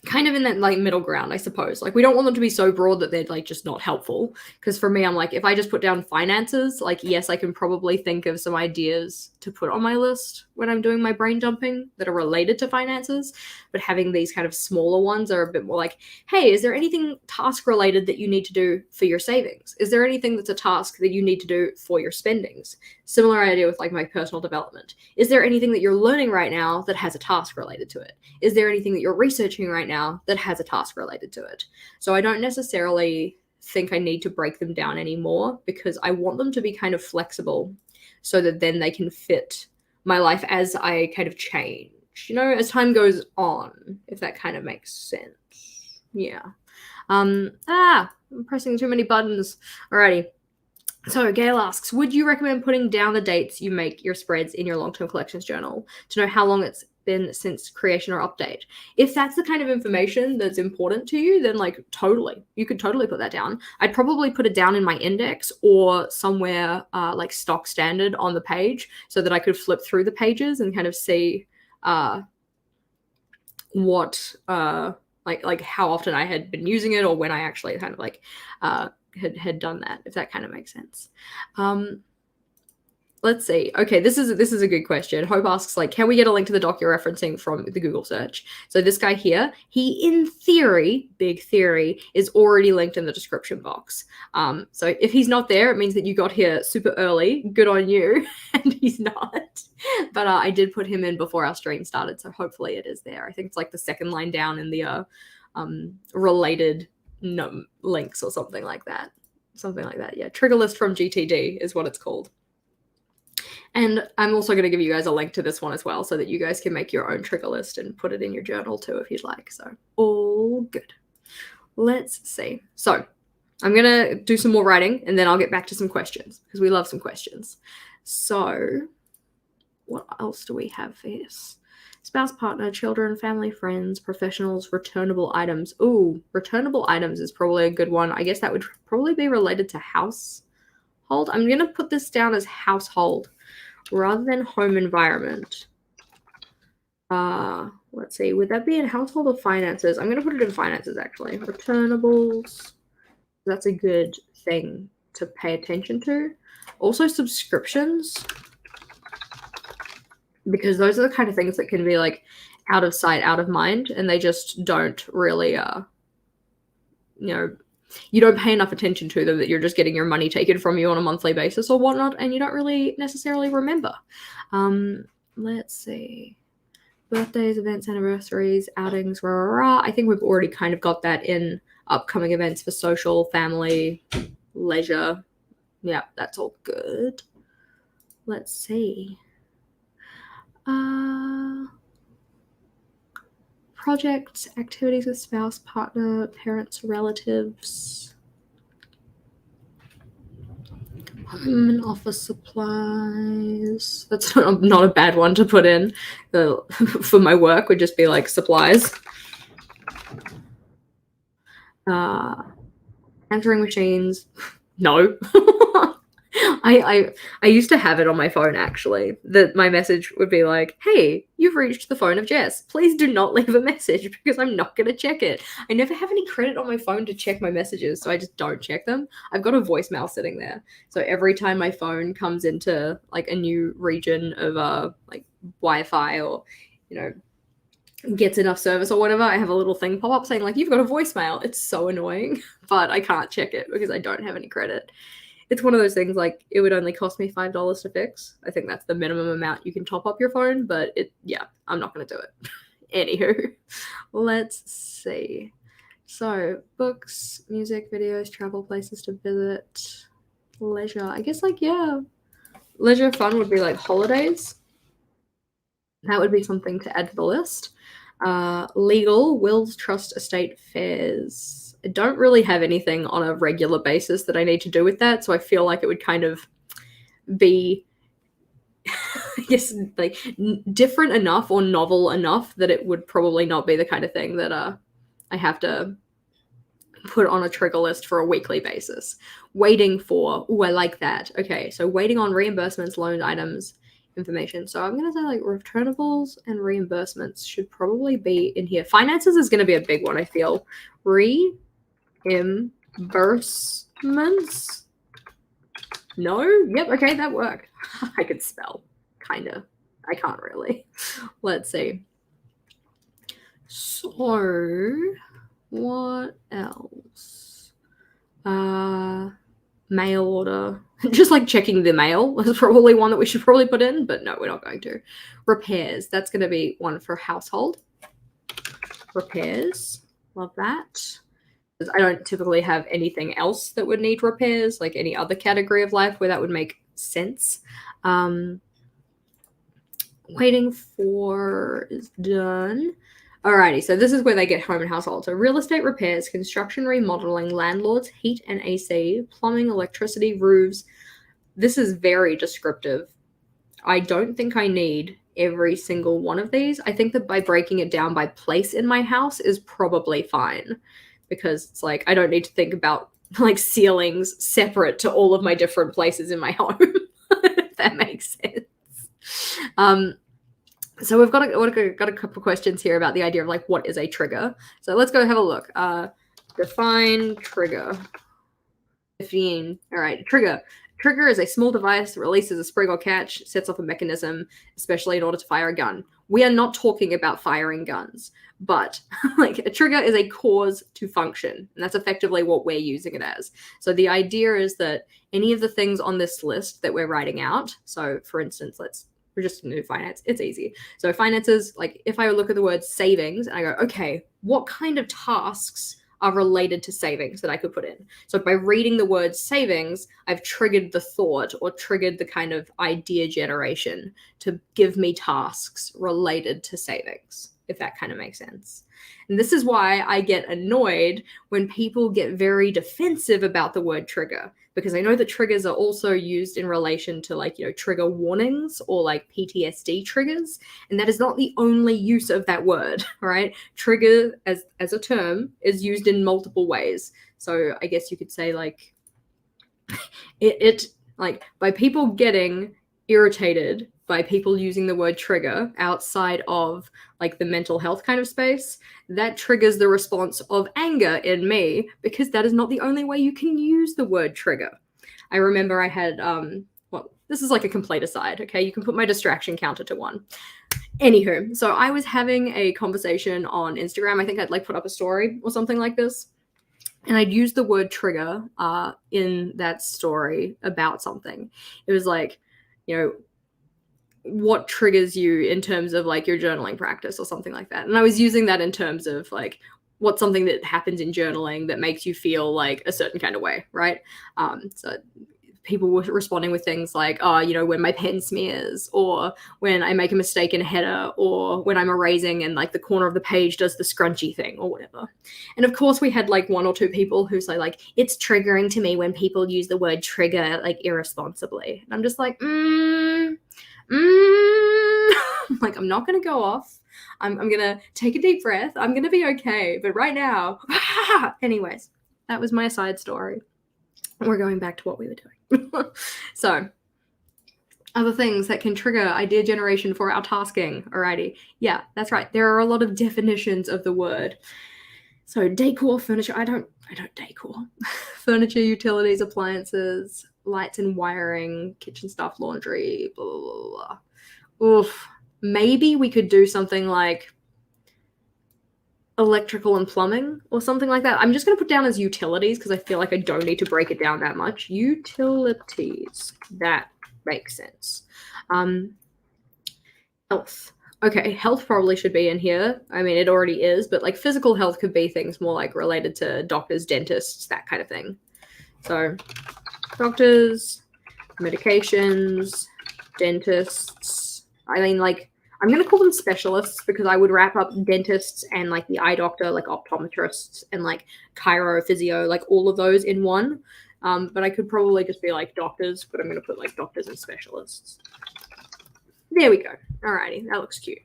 Kind of in that like middle ground, I suppose. Like we don't want them to be so broad that they're like just not helpful. Because for me, I'm like, if I just put down finances, like yes, I can probably think of some ideas to put on my list when I'm doing my brain dumping that are related to finances. But having these kind of smaller ones are a bit more like, hey, is there anything task related that you need to do for your savings? Is there anything that's a task that you need to do for your spendings? Similar idea with like my personal development. Is there anything that you're learning right now that has a task related to it? Is there anything that you're researching right now that has a task related to it? So I don't necessarily think I need to break them down anymore because I want them to be kind of flexible so that then they can fit my life as I kind of change, you know, as time goes on, if that kind of makes sense. Yeah. I'm pressing too many buttons. Alrighty. So Gail asks, would you recommend putting down the dates you make your spreads in your long-term collections journal to know how long it's been since creation or update? If that's the kind of information that's important to you, then like totally, you could totally put that down. I'd probably put it down in my index or somewhere like stock standard on the page so that I could flip through the pages and kind of see what like how often I had been using it or when I actually kind of like had done that, if that kind of makes sense. Let's see. Okay, this is a good question. Hope asks, like, can we get a link to the doc you're referencing from the Google search? So this guy here, he in theory, big theory, is already linked in the description box. So if he's not there, it means that you got here super early. Good on you. And he's not. But I did put him in before our stream started, so hopefully it is there. I think it's like the second line down in the related links or something like that. something like that. Yeah, trigger list from GTD is what it's called. And I'm also going to give you guys a link to this one as well so that you guys can make your own trigger list and put it in your journal too if you'd like. So all good. Let's see. So I'm going to do some more writing and then I'll get back to some questions because we love some questions. So what else do we have for this? Spouse, partner, children, family, friends, professionals, returnable items. Ooh, returnable items is probably a good one. I guess that would probably be related to household. I'm going to put this down as household rather than home environment. Let's see. Would that be in household or finances? I'm going to put it in finances, actually. Returnables. That's a good thing to pay attention to. Also, subscriptions. Because those are the kind of things that can be like out of sight, out of mind, and they just don't really, you don't pay enough attention to them that you're just getting your money taken from you on a monthly basis or whatnot, and you don't really necessarily remember. Let's see. Birthdays, events, anniversaries, outings, rah, rah, rah. I think we've already kind of got that in upcoming events for social, family, leisure. Yeah, that's all good. Let's see. Projects, activities with spouse, partner, parents, relatives, home and office supplies. That's not a bad one to put in. For my work would just be like supplies. Answering machines. No. I used to have it on my phone, actually, that my message would be like, hey, you've reached the phone of Jess. Please do not leave a message because I'm not going to check it. I never have any credit on my phone to check my messages, so I just don't check them. I've got a voicemail sitting there. So every time my phone comes into like a new region of like Wi-Fi or, gets enough service or whatever, I have a little thing pop up saying like, you've got a voicemail. It's so annoying, but I can't check it because I don't have any credit. It's one of those things like it would only cost me $5 to fix. I think that's the minimum amount you can top up your phone, but I'm not going to do it. Anywho, let's see. So books, music, videos, travel, places to visit, leisure. I guess leisure fun would be like holidays. That would be something to add to the list. Legal, wills, trust, estate, fairs. I don't really have anything on a regular basis that I need to do with that, so I feel like it would kind of be, I guess, like different enough or novel enough that it would probably not be the kind of thing that I have to put on a trigger list for a weekly basis. Waiting for, I like that. Okay, so waiting on reimbursements, loan items, information. So I'm going to say like returnables and reimbursements should probably be in here. Finances is going to be a big one, I feel. Reimbursements? No? Yep, okay, that worked. I could spell, kind of. I can't really. Let's see. So, what else? Mail order. Just like checking the mail is probably one that we should probably put in, but no, we're not going to. Repairs. That's going to be one for household. Repairs. Love that. I don't typically have anything else that would need repairs, like any other category of life where that would make sense. Waiting for is done. Alrighty, so this is where they get home and household. So real estate repairs, construction remodeling, landlords, heat and AC, plumbing, electricity, roofs. This is very descriptive. I don't think I need every single one of these. I think that by breaking it down by place in my house is probably fine because it's like I don't need to think about like ceilings separate to all of my different places in my home, if that makes sense. So we've got a couple of questions here about the idea of like what is a trigger. So let's go have a look. Define trigger. All right, trigger. Trigger is a small device that releases a spring or catch, sets off a mechanism, especially in order to fire a gun. We are not talking about firing guns, but like a trigger is a cause to function, and that's effectively what we're using it as. So the idea is that any of the things on this list that we're writing out, so for instance, we're just going to do finance. It's easy. So finances, like if I look at the word savings and I go, okay, what kind of tasks are related to savings that I could put in. So by reading the word savings, I've triggered the thought or triggered the kind of idea generation to give me tasks related to savings, if that kind of makes sense. And this is why I get annoyed when people get very defensive about the word trigger, because I know that triggers are also used in relation to like, trigger warnings or like PTSD triggers. And that is not the only use of that word, right? Trigger as a term is used in multiple ways. So I guess you could say like it like by people getting irritated by people using the word trigger outside of like the mental health kind of space, that triggers the response of anger in me, because that is not the only way you can use the word trigger. I remember I had well, this is like a complete aside, okay? You can put my distraction counter to 1. Anywho, so I was having a conversation on Instagram. I think I'd like put up a story or something like this. And I'd used the word trigger in that story about something. It was like, what triggers you in terms of like your journaling practice or something like that. And I was using that in terms of like what's something that happens in journaling that makes you feel like a certain kind of way, right? So people were responding with things like, when my pen smears, or when I make a mistake in a header, or when I'm erasing and like the corner of the page does the scrunchy thing or whatever. And of course we had like 1 or 2 people who say like, it's triggering to me when people use the word trigger like irresponsibly. And I'm just like, like, I'm not going to go off. I'm going to take a deep breath. I'm going to be okay. But right now, anyways, that was my side story. We're going back to what we were doing. So, other things that can trigger idea generation for our tasking. Alrighty. Yeah, that's right. There are a lot of definitions of the word. So, decor, furniture. I don't decor. Furniture, utilities, appliances, lights and wiring, kitchen stuff, laundry, blah, blah, blah, blah. Oof. Maybe we could do something like electrical and plumbing or something like that. I'm just going to put down as utilities because I feel like I don't need to break it down that much. Utilities. That makes sense. Health. Okay, health probably should be in here. I mean, it already is, but like physical health could be things more like related to doctors, dentists, that kind of thing. So doctors, medications, dentists. I mean, like, I'm going to call them specialists because I would wrap up dentists and like the eye doctor, like optometrists and like chiro, physio, like all of those in one. But I could probably just be like doctors, but I'm going to put like doctors and specialists. There we go. Alrighty, that looks cute.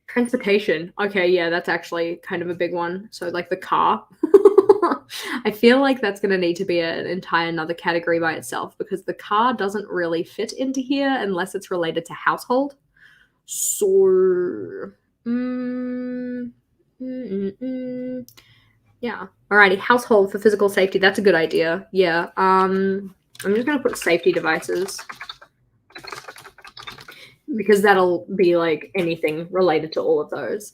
Transportation. Okay, yeah, that's actually kind of a big one. So like the car. I feel like that's going to need to be an entire another category by itself because the car doesn't really fit into here unless it's related to household. So, yeah. Alrighty, household for physical safety. That's a good idea. Yeah. I'm just going to put safety devices because that'll be like anything related to all of those.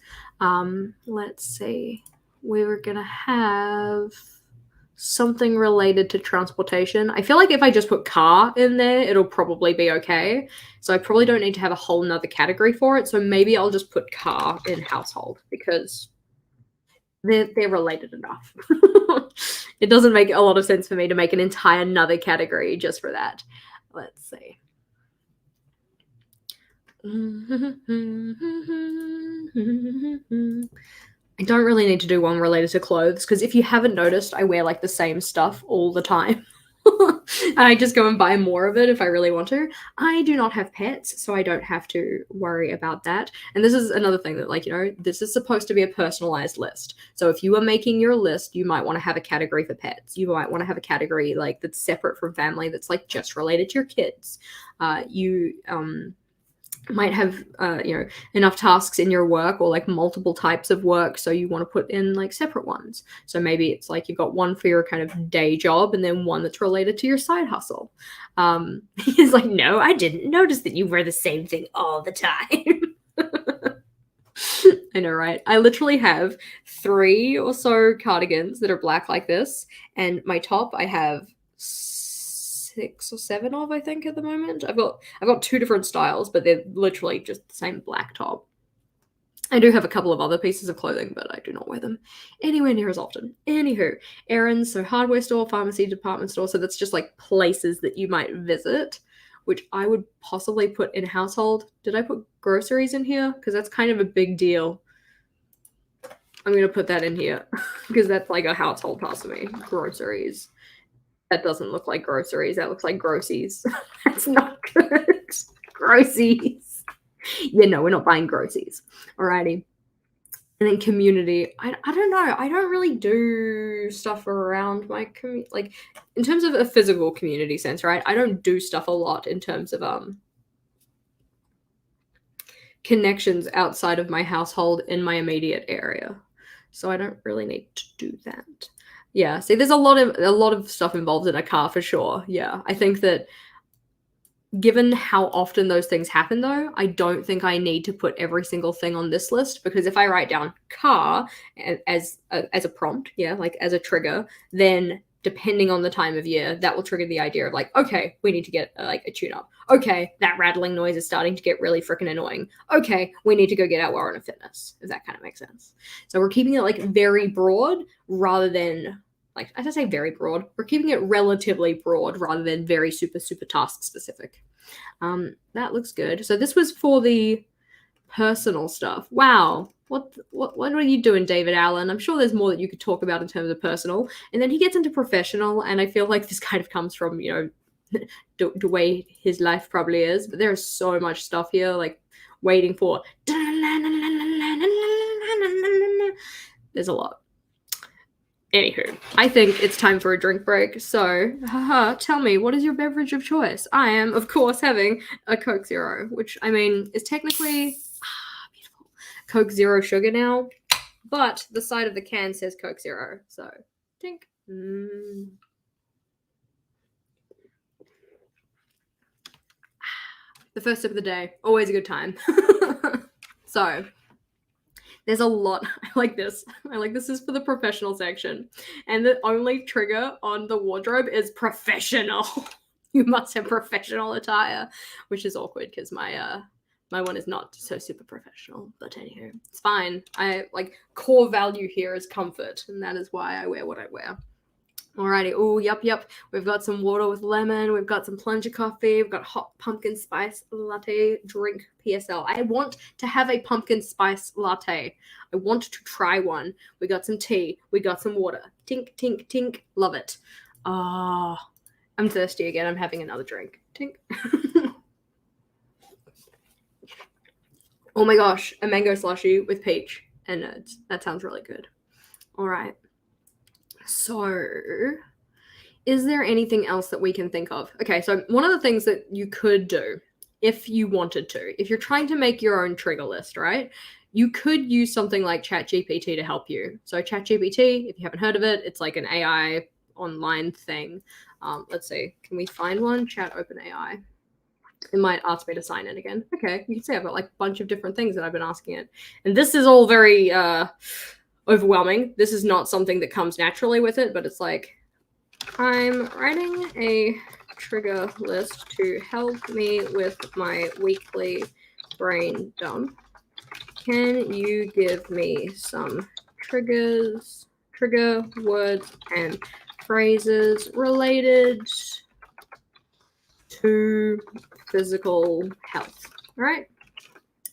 Let's see. We were going to have something related to transportation. I feel like if I just put car in there, it'll probably be okay. So I probably don't need to have a whole nother category for it. So maybe I'll just put car in household because they're related enough. It doesn't make a lot of sense for me to make an entire another category just for that. Let's see. I don't really need to do one related to clothes because if you haven't noticed, I wear like the same stuff all the time. And I just go and buy more of it if I really want to. I do not have pets, so I don't have to worry about that. And this is another thing that, like, this is supposed to be a personalized list. So if you are making your list, you might want to have a category for pets. You might want to have a category like that's separate from family that's like just related to your kids. You might have enough tasks in your work or like multiple types of work, so you want to put in like separate ones. So maybe it's like you've got one for your kind of day job and then one that's related to your side hustle. He's like, no, I didn't notice that you wear the same thing all the time. I know, right? I literally have 3 or so cardigans that are black like this, and my top I have 6 or 7 of, I think, at the moment. I've got 2 different styles, but they're literally just the same black top. I do have a couple of other pieces of clothing, but I do not wear them anywhere near as often. Anywho, errands, so hardware store, pharmacy, department store. So that's just like places that you might visit, which I would possibly put in household. Did I put groceries in here? Because that's kind of a big deal. I'm going to put that in here because that's like a household task for me. Groceries. That doesn't look like groceries. That looks like grossies. That's not good. Grossies. Yeah, no, we're not buying groceries. Alrighty. And then community. I don't know. I don't really do stuff around my community. Like, in terms of a physical community sense, right? I don't do stuff a lot in terms of connections outside of my household in my immediate area. So I don't really need to do that. Yeah, see, there's a lot of stuff involved in a car for sure. Yeah, I think that given how often those things happen, though, I don't think I need to put every single thing on this list, because if I write down car as a prompt, yeah, like as a trigger, then depending on the time of year, that will trigger the idea of like, okay, we need to get like a tune-up. Okay, that rattling noise is starting to get really freaking annoying. Okay, we need to go get our Warren of Fitness, if that kind of makes sense. So we're keeping it like very broad rather than, like, as I say very broad, we're keeping it relatively broad rather than very super task specific. That looks good. So this was for the personal stuff. Wow. What are you doing, David Allen? I'm sure there's more that you could talk about in terms of personal. And then he gets into professional, and I feel like this kind of comes from, you know, the way his life probably is. But there is so much stuff here, like waiting for. There's a lot. Anywho, I think it's time for a drink break. So, tell me, what is your beverage of choice? I am, of course, having a Coke Zero, which, I mean, is technically beautiful Coke Zero sugar now, but the side of the can says Coke Zero. So, tink. The first sip of the day, always a good time. So, there's a lot. I like this. This is for the professional section. And the only trigger on the wardrobe is professional. You must have professional attire, which is awkward because my one is not so super professional. But anyway, it's fine. I like core value here is comfort, and that is why I wear what I wear. Alrighty. Oh, yep. We've got some water with lemon. We've got some plunger coffee. We've got hot pumpkin spice latte drink PSL. I want to have a pumpkin spice latte. I want to try one. We got some tea. We got some water. Tink, tink, tink. Love it. Ah, I'm thirsty again. I'm having another drink. Tink. Oh my gosh. A mango slushie with peach and nuts. That sounds really good. All right. So, is there anything else that we can think of? Okay, so one of the things that you could do if you wanted to, if you're trying to make your own trigger list, right? You could use something like ChatGPT to help you. So ChatGPT, if you haven't heard of it, it's like an AI online thing. Let's see, can we find one? Chat OpenAI. It might ask me to sign in again. Okay, you can see I've got like a bunch of different things that I've been asking it. And this is all very overwhelming. This is not something that comes naturally with it, but it's like, I'm writing a trigger list to help me with my weekly brain dump. Can you give me some trigger words and phrases related to physical health? All right.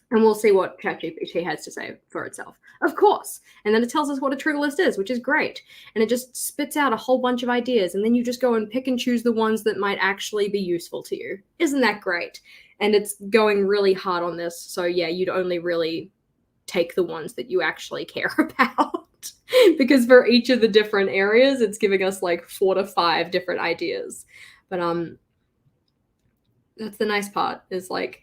And we'll see what ChatGPT has to say for itself. Of course. And then it tells us what a trigger list is, which is great. And it just spits out a whole bunch of ideas. And then you just go and pick and choose the ones that might actually be useful to you. Isn't that great? And it's going really hard on this. So yeah, you'd only really take the ones that you actually care about. Because for each of the different areas, it's giving us like 4 to 5 different ideas. But that's the nice part, is like,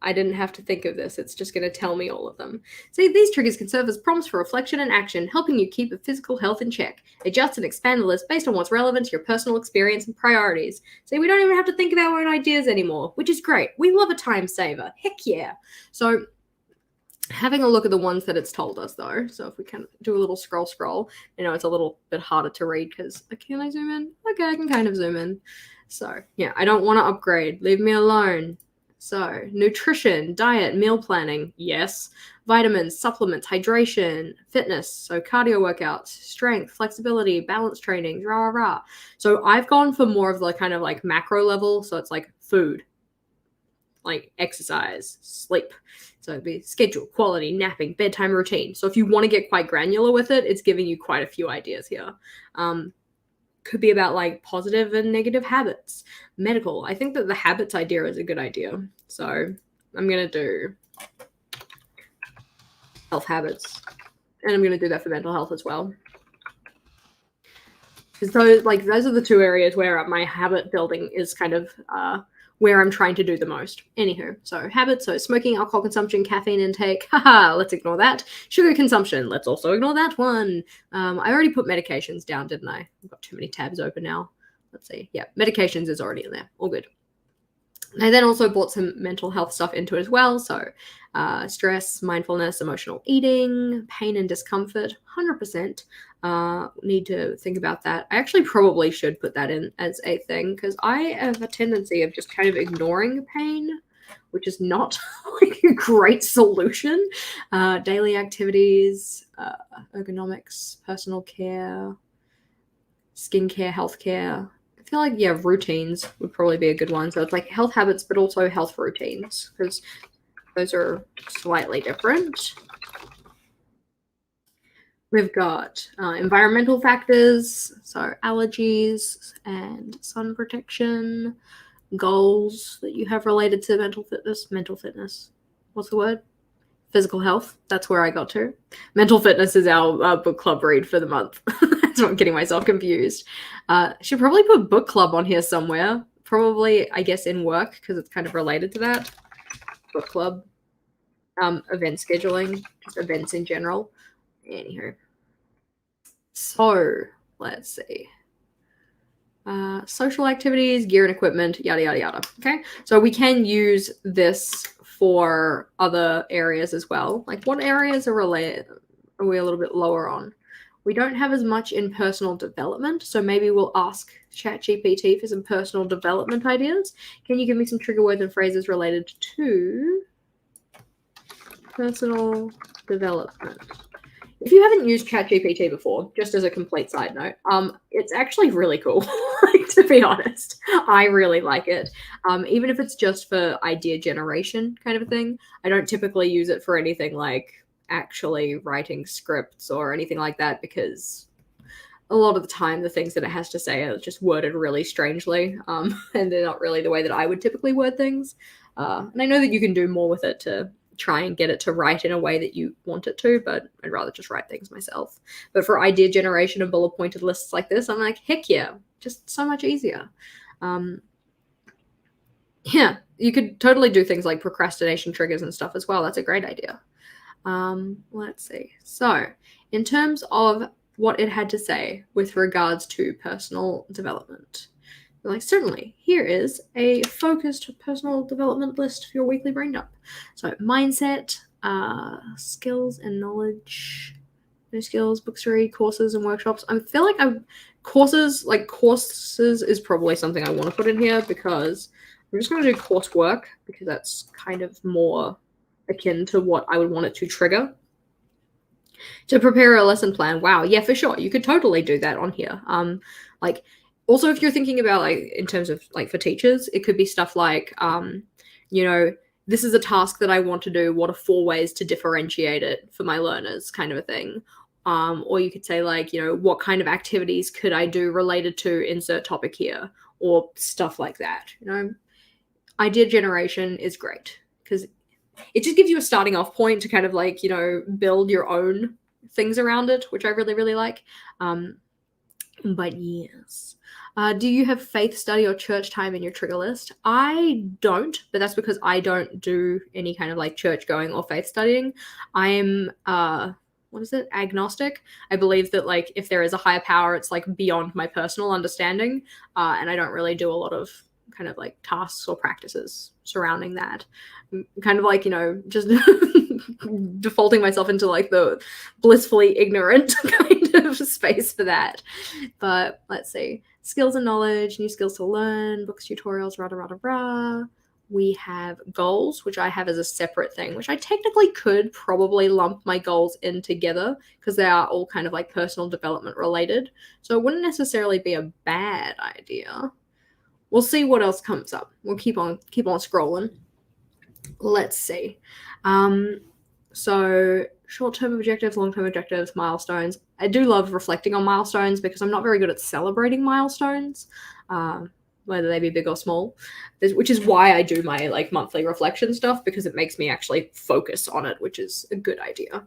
I didn't have to think of this. It's just going to tell me all of them. See, these triggers can serve as prompts for reflection and action, helping you keep your physical health in check. Adjust and expand the list based on what's relevant to your personal experience and priorities. See, we don't even have to think of our own ideas anymore, which is great. We love a time saver. Heck yeah. So having a look at the ones that it's told us, though. So if we can do a little scroll, you know, it's a little bit harder to read because, can I zoom in? Okay, I can kind of zoom in. So yeah, I don't want to upgrade. Leave me alone. So, nutrition, diet, meal planning, yes. Vitamins, supplements, hydration, fitness, so cardio workouts, strength, flexibility, balance training, rah, rah, rah. So, I've gone for more of the kind of like macro level. So, it's like food, like exercise, sleep. So, it'd be schedule, quality, napping, bedtime routine. So, if you want to get quite granular with it, it's giving you quite a few ideas here. Could be about like positive and negative habits. Medical. I think that the habits idea is a good idea. So I'm going to do health habits. And I'm going to do that for mental health as well. So like those are the two areas where my habit building is kind of where I'm trying to do the most. Anywho, so habits, so smoking, alcohol consumption, caffeine intake. Haha, let's ignore that. Sugar consumption, let's also ignore that one. I already put medications down, didn't I? I've got too many tabs open now. Let's see. Yeah, medications is already in there. All good. I then also brought some mental health stuff into it as well. So stress, mindfulness, emotional eating, pain and discomfort, 100%. Need to think about that. I actually probably should put that in as a thing because I have a tendency of just kind of ignoring pain, which is not like a great solution. Daily activities, ergonomics, personal care, skincare, healthcare. I feel like, yeah, routines would probably be a good one. So it's like health habits, but also health routines because those are slightly different. We've got environmental factors, so allergies and sun protection, goals that you have related to mental fitness. What's the word? Physical health. That's where I got to. Mental fitness is our book club read for the month. That's why I'm getting myself confused. Should probably put book club on here somewhere. Probably, I guess, in work because it's kind of related to that. Book club. Event scheduling. Just events in general. Anywho. So, let's see. Social activities, gear and equipment, yada, yada, yada. Okay. So we can use this for other areas as well. Like what areas are we a little bit lower on? We don't have as much in personal development. So maybe we'll ask ChatGPT for some personal development ideas. Can you give me some trigger words and phrases related to personal development? If you haven't used ChatGPT before, just as a complete side note, it's actually really cool, to be honest. I really like it. Even if it's just for idea generation kind of a thing. I don't typically use it for anything like actually writing scripts or anything like that because a lot of the time the things that it has to say are just worded really strangely, and they're not really the way that I would typically word things. And I know that you can do more with it to try and get it to write in a way that you want it to, but I'd rather just write things myself. But for idea generation and bullet pointed lists like this, I'm like, heck yeah, just so much easier. Yeah, you could totally do things like procrastination triggers and stuff as well. That's a great idea. Let's see. So in terms of what it had to say with regards to personal development, like, certainly, here is a focused personal development list for your weekly brain dump. So, mindset, skills and knowledge, new skills, books to read, courses and workshops. I feel like courses is probably something I want to put in here because I'm just going to do coursework because that's kind of more akin to what I would want it to trigger. To prepare a lesson plan. Wow, yeah, for sure. You could totally do that on here. Like, also, if you're thinking about like in terms of like for teachers, it could be stuff like, this is a task that I want to do. What are 4 ways to differentiate it for my learners, kind of a thing. Or you could say like, what kind of activities could I do related to insert topic here, or stuff like that. Idea generation is great because it just gives you a starting off point to kind of like, build your own things around it, which I really, really like. But yes. Do you have faith study or church time in your trigger list? I don't, but that's because I don't do any kind of like church going or faith studying. I am, agnostic. I believe that like if there is a higher power, it's like beyond my personal understanding. And I don't really do a lot of kind of like tasks or practices surrounding that. Kind of like, just defaulting myself into like the blissfully ignorant kind of space for that. But let's see. Skills and knowledge, new skills to learn, books, tutorials, rah, rah, rah, rah. we have goals, which I have as a separate thing, which I technically could probably lump my goals in together because they are all kind of like personal development related. So it wouldn't necessarily be a bad idea. We'll see what else comes up. We'll keep on scrolling. Let's see. So short-term objectives, long-term objectives, milestones. I do love reflecting on milestones because I'm not very good at celebrating milestones, whether they be big or small, which is why I do my like monthly reflection stuff, because it makes me actually focus on it, which is a good idea.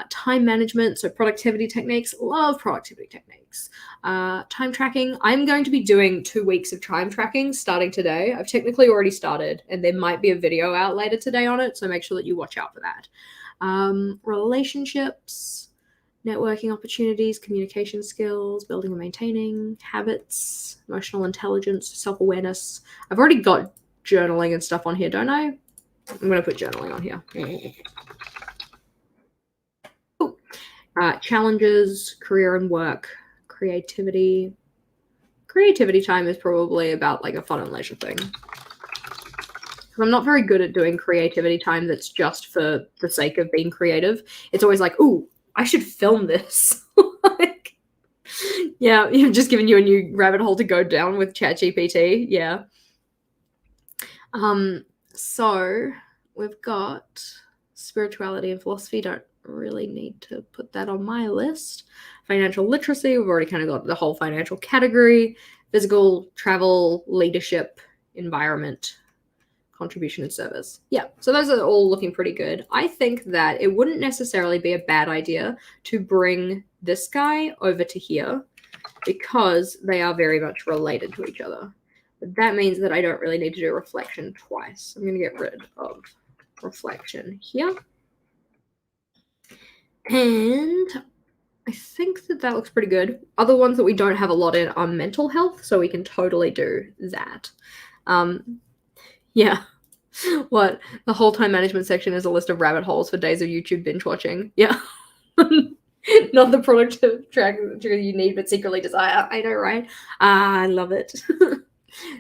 Time management, so productivity techniques, love productivity techniques. Time tracking, I'm going to be doing 2 weeks of time tracking starting today. I've technically already started, and there might be a video out later today on it, so make sure that you watch out for that. Relationships, networking opportunities, communication skills, building and maintaining, habits, emotional intelligence, self-awareness. I've already got journaling and stuff on here, don't I? I'm going to put journaling on here. Challenges, career and work, creativity. Creativity time is probably about like a fun and leisure thing. I'm not very good at doing creativity time that's just for the sake of being creative. It's always like, ooh, I should film this. Like, yeah, you've just given you a new rabbit hole to go down with ChatGPT. Yeah. So we've got spirituality and philosophy. Don't really need to put that on my list. Financial literacy, we've already kind of got the whole financial category. Physical, travel, leadership, environment, contribution and service. Yeah, so those are all looking pretty good. I think that it wouldn't necessarily be a bad idea to bring this guy over to here because they are very much related to each other. But that means that I don't really need to do reflection twice. I'm going to get rid of reflection here. And I think that that looks pretty good. Other ones that we don't have a lot in are mental health, so we can totally do that. Yeah. What? The whole time management section is a list of rabbit holes for days of YouTube binge watching. Yeah. Not the productive track you need but secretly desire. I know, right? I love it.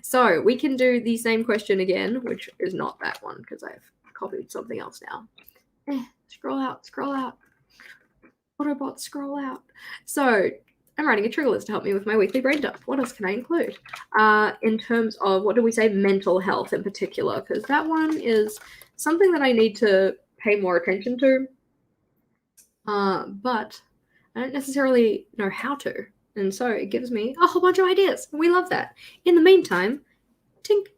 So we can do the same question again, which is not that one because I've copied something else now. Scroll out. Autobot, scroll out. So I'm writing a trigger list to help me with my weekly brain dump. What else can I include? In terms of, what do we say, mental health in particular, because that one is something that I need to pay more attention to, but I don't necessarily know how to. And so it gives me a whole bunch of ideas. We love that. In the meantime, tink.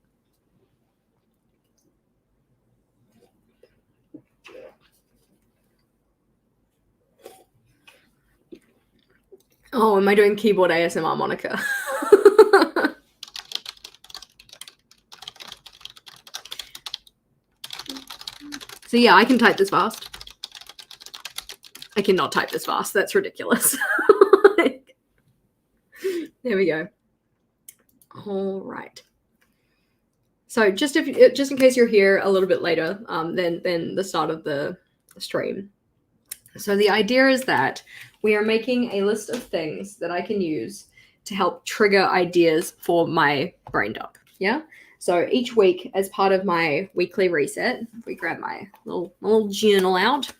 Oh, am I doing keyboard ASMR, Monica? So yeah, I can type this fast. I cannot type this fast. That's ridiculous. There we go. All right. So just in case you're here a little bit later than the start of the stream. So the idea is that we are making a list of things that I can use to help trigger ideas for my brain dump. Yeah. So each week, as part of my weekly reset, we grab my little journal out.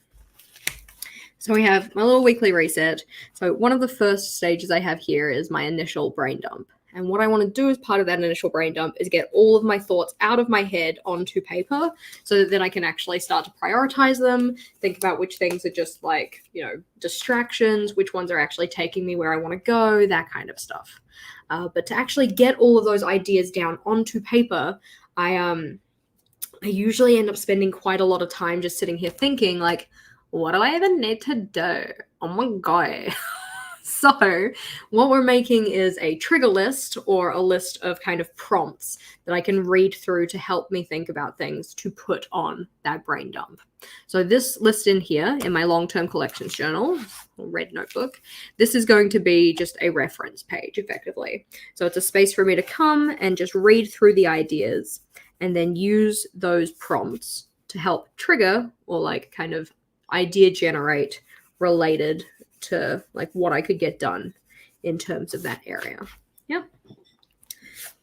So we have my little weekly reset. So one of the first stages I have here is my initial brain dump. And what I want to do as part of that initial brain dump is get all of my thoughts out of my head onto paper so that then I can actually start to prioritize them, think about which things are just like, distractions, which ones are actually taking me where I want to go, that kind of stuff. But to actually get all of those ideas down onto paper, I usually end up spending quite a lot of time just sitting here thinking like, what do I even need to do? Oh my God. So what we're making is a trigger list, or a list of kind of prompts that I can read through to help me think about things to put on that brain dump. So this list in here in my long-term collections journal, or red notebook, this is going to be just a reference page effectively. So it's a space for me to come and just read through the ideas and then use those prompts to help trigger or like kind of idea generate related to like what I could get done in terms of that area. Yep.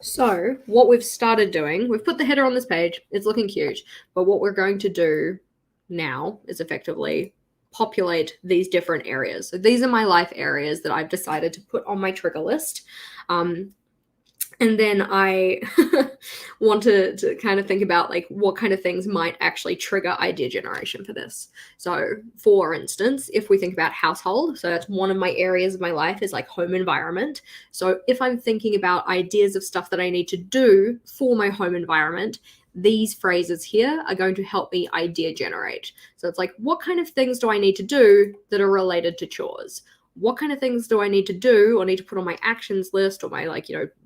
So what we've started doing, we've put the header on this page. It's looking cute. But what we're going to do now is effectively populate these different areas. So these are my life areas that I've decided to put on my trigger list. And then I want to kind of think about like what kind of things might actually trigger idea generation for this. So for instance, if we think about household, so that's one of my areas of my life is like home environment. So if I'm thinking about ideas of stuff that I need to do for my home environment, these phrases here are going to help me idea generate. So it's like, what kind of things do I need to do that are related to chores? What kind of things do I need to do or need to put on my actions list or my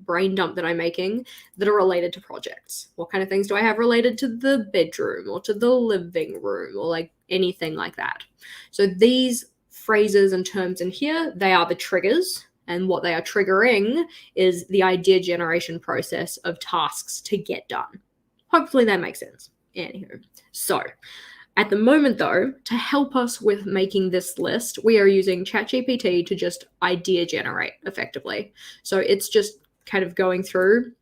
brain dump that I'm making that are related to projects? What kind of things do I have related to the bedroom or to the living room or like anything like that? So these phrases and terms in here, they are the triggers, and what they are triggering is the idea generation process of tasks to get done. Hopefully that makes sense. Anywho, so at the moment, though, to help us with making this list, we are using ChatGPT to just idea generate effectively. So it's just kind of going through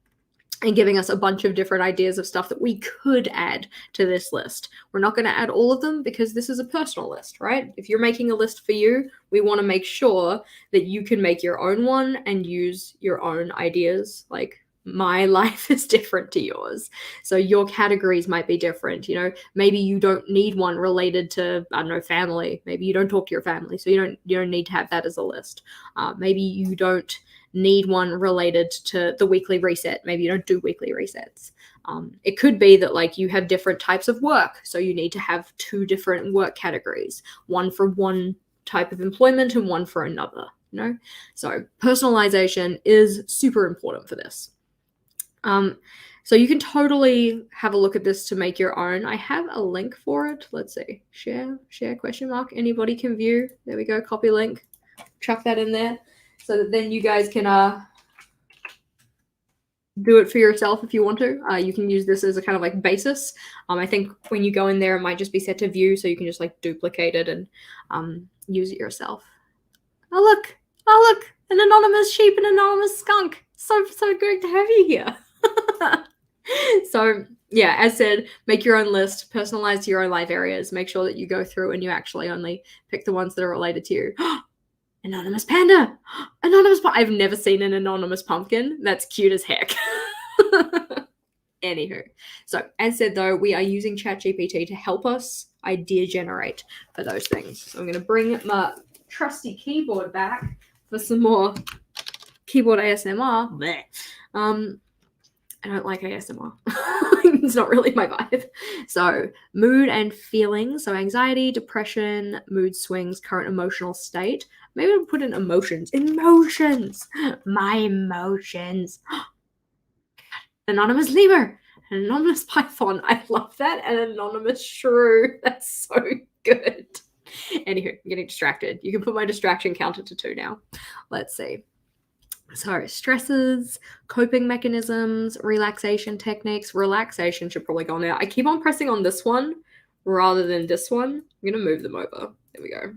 and giving us a bunch of different ideas of stuff that we could add to this list. We're not going to add all of them because this is a personal list, right? If you're making a list for you, we want to make sure that you can make your own one and use your own ideas. Like, my life is different to yours. So your categories might be different. Maybe you don't need one related to, I don't know, family. Maybe you don't talk to your family, so you don't need to have that as a list. Maybe you don't need one related to the weekly reset. Maybe you don't do weekly resets. It could be that like you have different types of work. So you need to have 2 different work categories, one for one type of employment and one for another, So personalization is super important for this. So you can totally have a look at this to make your own. I have a link for it. Let's see. Share question mark. Anybody can view. There we go. Copy link. Chuck that in there so that then you guys can do it for yourself if you want to. You can use this as a kind of like basis. I think when you go in there, it might just be set to view, so you can just like duplicate it and use it yourself. Oh look, an anonymous sheep, an anonymous skunk. So great to have you here. So yeah, as said, make your own list, personalize your own life areas, make sure that you go through and you actually only pick the ones that are related to you. Anonymous panda, I've never seen an anonymous pumpkin. That's cute as heck. Anywho, so as said though, we are using ChatGPT to help us idea generate for those things. So I'm going to bring my trusty keyboard back for some more keyboard ASMR. Blech. I don't like ASMR. It's not really my vibe. So mood and feelings. So anxiety, depression, mood swings, current emotional state. Maybe I'll put in emotions. Emotions. My emotions. Anonymous lemur. An anonymous python. I love that. An anonymous shrew. That's so good. Anywho, I'm getting distracted. You can put my distraction counter to 2 now. Let's see. So stresses, coping mechanisms, relaxation techniques. Relaxation should probably go on there. I keep on pressing on this one rather than this one. I'm going to move them over. There we go.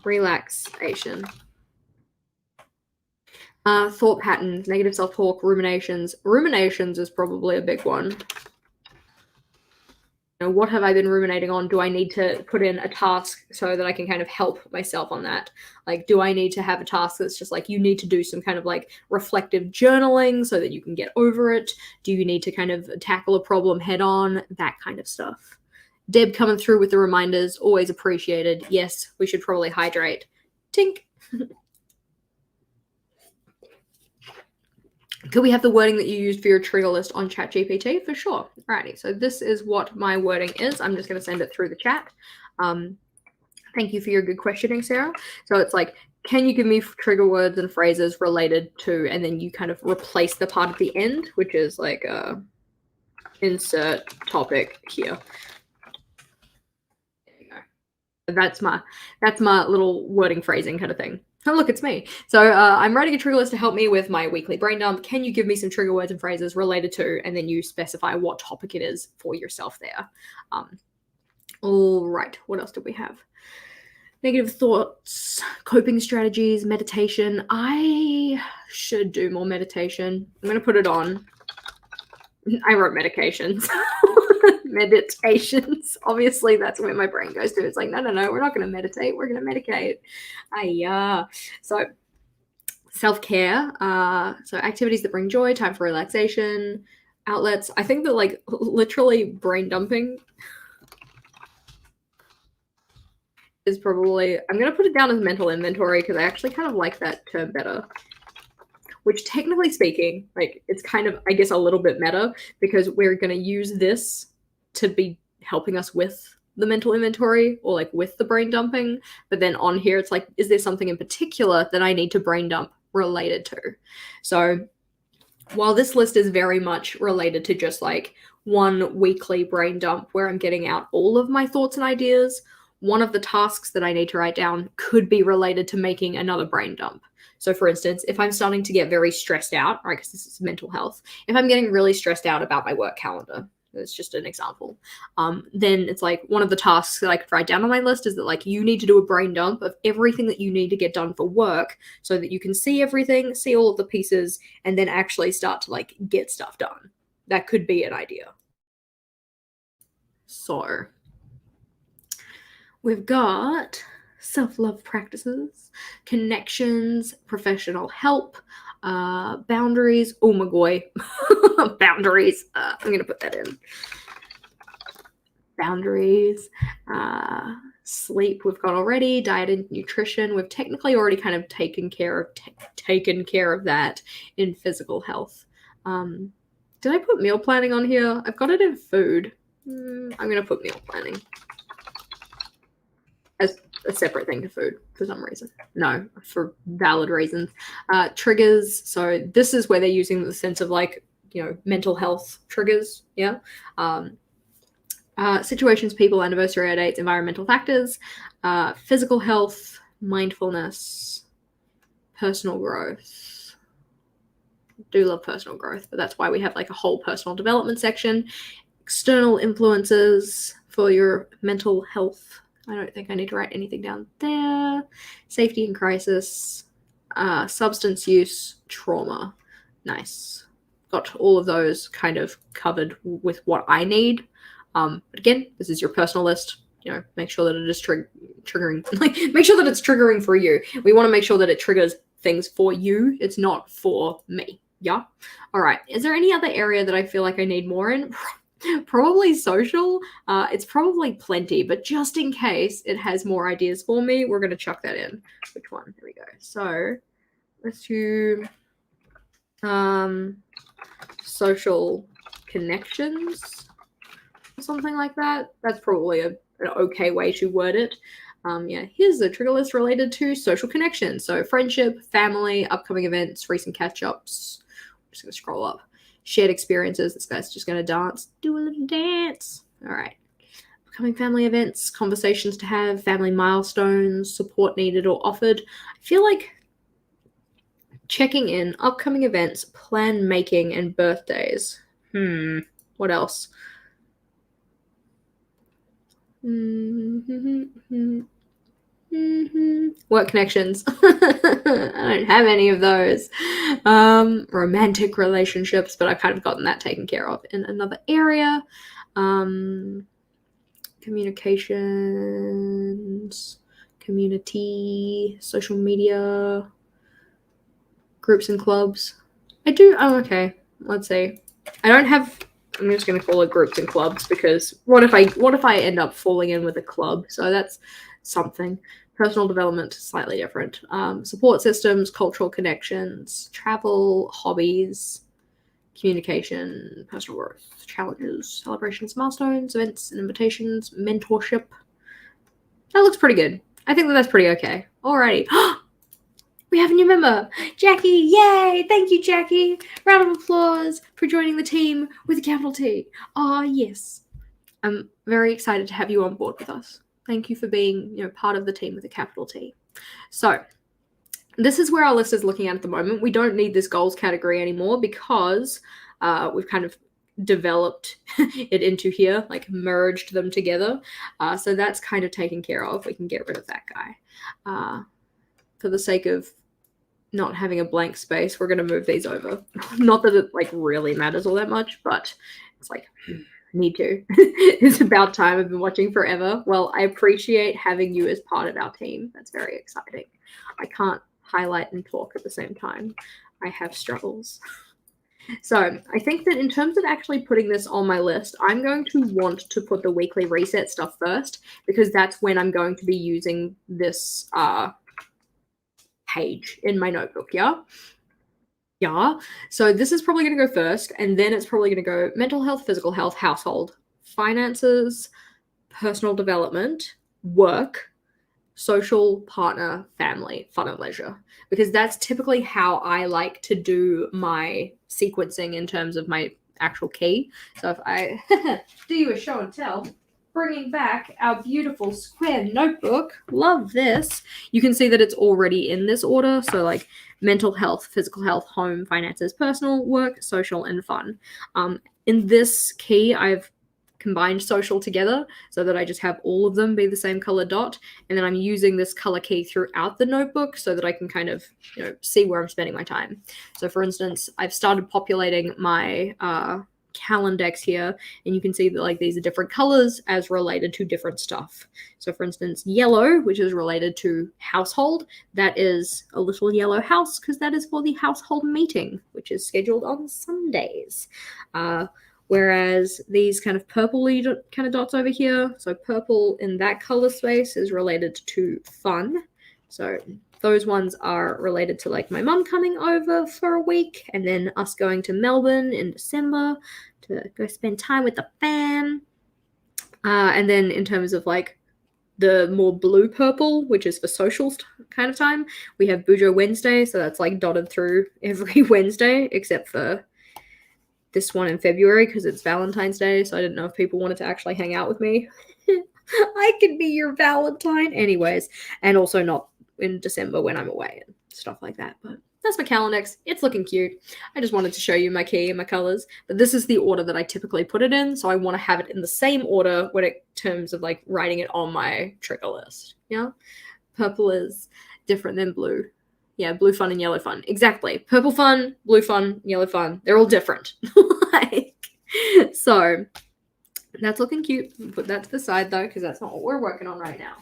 Relaxation. Thought patterns, negative self-talk, ruminations. Ruminations is probably a big one. What have I been ruminating on? Do I need to put in a task so that I can kind of help myself on that? Like, do I need to have a task that's just like, you need to do some kind of like reflective journaling so that you can get over it? Do you need to kind of tackle a problem head on? That kind of stuff. Deb coming through with the reminders, always appreciated. Yes, we should probably hydrate. Tink. Could we have the wording that you used for your trigger list on ChatGPT? For sure. Alrighty, so this is what my wording is. I'm just going to send it through the chat. Thank you for your good questioning, Sarah. So it's like, can you give me trigger words and phrases related to, and then you kind of replace the part at the end, which is like insert topic here. There you go. That's my little wording phrasing kind of thing. Oh, look, it's me. So I'm writing a trigger list to help me with my weekly brain dump. Can you give me some trigger words and phrases related to, and then you specify what topic it is for yourself there. All right. What else do we have? Negative thoughts, coping strategies, meditation. I should do more meditation. I'm going to put it on. I wrote medications. Meditations. Obviously, that's where my brain goes to. It's like, no, we're not going to meditate. We're going to medicate. So self-care. So activities that bring joy, time for relaxation, outlets. I think that like literally brain dumping is probably, I'm going to put it down as mental inventory because I actually kind of like that term better. Which technically speaking, like it's kind of, I guess, a little bit meta because we're going to use this to be helping us with the mental inventory or like with the brain dumping. But then on here, it's like, is there something in particular that I need to brain dump related to? So while this list is very much related to just like one weekly brain dump where I'm getting out all of my thoughts and ideas, one of the tasks that I need to write down could be related to making another brain dump. So for instance, if I'm starting to get very stressed out, right, because this is mental health, if I'm getting really stressed out about my work calendar, that's just an example, then it's like one of the tasks that I could write down on my list is that like you need to do a brain dump of everything that you need to get done for work so that you can see everything, see all of the pieces, and then actually start to like get stuff done. That could be an idea. So we've got self-love practices, connections, professional help, boundaries. Oh my boy, boundaries. I'm going to put that in. Boundaries, sleep we've got already, diet and nutrition. We've technically already kind of taken care of that in physical health. Did I put meal planning on here? I've got it in food. I'm going to put meal planning as a separate thing to food for some reason. No, for valid reasons. Triggers. So this is where they're using the sense of like, mental health triggers. Yeah. Situations, people, anniversary dates, environmental factors, physical health, mindfulness, personal growth. Do love personal growth, but that's why we have like a whole personal development section. External influences for your mental health. I don't think I need to write anything down there. Safety and crisis, substance use, trauma. Nice. Got all of those kind of covered with what I need. But again, this is your personal list. Make sure that it is triggering. Like, make sure that it's triggering for you. We want to make sure that it triggers things for you. It's not for me. Yeah. All right. Is there any other area that I feel like I need more in? Probably social. It's probably plenty, but just in case it has more ideas for me, we're going to chuck that in. Which one? There we go. So let's do social connections, something like that. That's probably an okay way to word it. Here's a trigger list related to social connections. So friendship, family, upcoming events, recent catch-ups. I'm just going to scroll up. Shared experiences. This guy's just going to dance. Do a little dance. All right. Upcoming family events, conversations to have, family milestones, support needed or offered. I feel like checking in, upcoming events, plan making, and birthdays. What else? Work connections. I don't have any of those. Romantic relationships, but I've kind of gotten that taken care of in another area. Communications, community, social media, groups and clubs. I do. Oh, okay. Let's see. I don't have. I'm just going to call it groups and clubs because what if I end up falling in with a club? So that's something. Personal development, slightly different. Support systems, cultural connections, travel, hobbies, communication, personal growth, challenges, celebrations, milestones, events and invitations, mentorship. That looks pretty good. I think that's pretty okay. Alrighty. We have a new member, Jackie. Yay! Thank you, Jackie. Round of applause for joining the team with a capital T. Yes. I'm very excited to have you on board with us. Thank you for being, part of the team with a capital T. So this is where our list is looking at the moment. We don't need this goals category anymore because we've kind of developed it into here, like merged them together. So that's kind of taken care of. We can get rid of that guy. For the sake of not having a blank space, we're going to move these over. Not that it like really matters all that much, but it's like, need to. It's about time. I've been watching forever. Well, I appreciate having you as part of our team. That's very exciting. I can't highlight and talk at the same time. I have struggles. So I think that in terms of actually putting this on my list, I'm going to want to put the weekly reset stuff first, because that's when I'm going to be using this page in my notebook. Yeah. So this is probably going to go first, and then it's probably going to go mental health, physical health, household, finances, personal development, work, social, partner, family, fun and leisure, because that's typically how I like to do my sequencing in terms of my actual key. So if I do you a show and tell, bringing back our beautiful square notebook, love this, you can see that it's already in this order. So like mental health, physical health, home, finances, personal, work, social, and fun. In this key, I've combined social together so that I just have all of them be the same color dot, and then I'm using this color key throughout the notebook so that I can kind of, see where I'm spending my time. So for instance, I've started populating my Calendex here, and you can see that like these are different colors as related to different stuff. So for instance, yellow, which is related to household, that is a little yellow house because that is for the household meeting, which is scheduled on Sundays. Whereas these kind of purpley kind of dots over here, so purple in that color space is related to fun. So those ones are related to like my mum coming over for a week, and then us going to Melbourne in December to go spend time with the fam. And then in terms of like the more blue purple, which is for social kind of time, we have Bujo Wednesday. So that's like dotted through every Wednesday except for this one in February because it's Valentine's Day. So I didn't know if people wanted to actually hang out with me. I could be your Valentine. Anyways, and also not in December when I'm away and stuff like that. But that's my Calendex. It's looking cute. I just wanted to show you my key and my colors. But this is the order that I typically put it in. So I want to have it in the same order when it terms of like writing it on my trigger list. Yeah. Purple is different than blue. Yeah, blue fun and yellow fun. Exactly. Purple fun, blue fun, yellow fun. They're all different. So that's looking cute. Put that to the side though, because that's not what we're working on right now.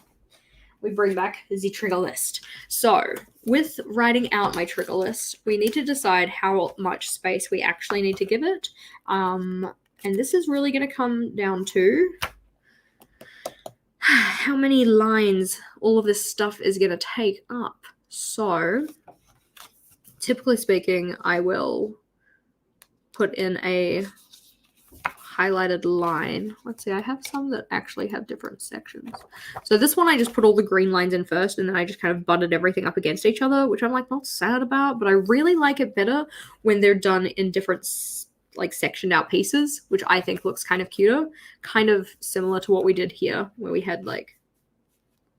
We bring back the trigger list. So with writing out my trigger list, we need to decide how much space we actually need to give it. And this is really going to come down to how many lines all of this stuff is going to take up. So typically speaking, I will put in a highlighted line. Let's see, I have some that actually have different sections. So this one I just put all the green lines in first, and then I just kind of butted everything up against each other, which I'm like not sad about, but I really like it better when they're done in different like sectioned out pieces, which I think looks kind of cuter, kind of similar to what we did here where we had like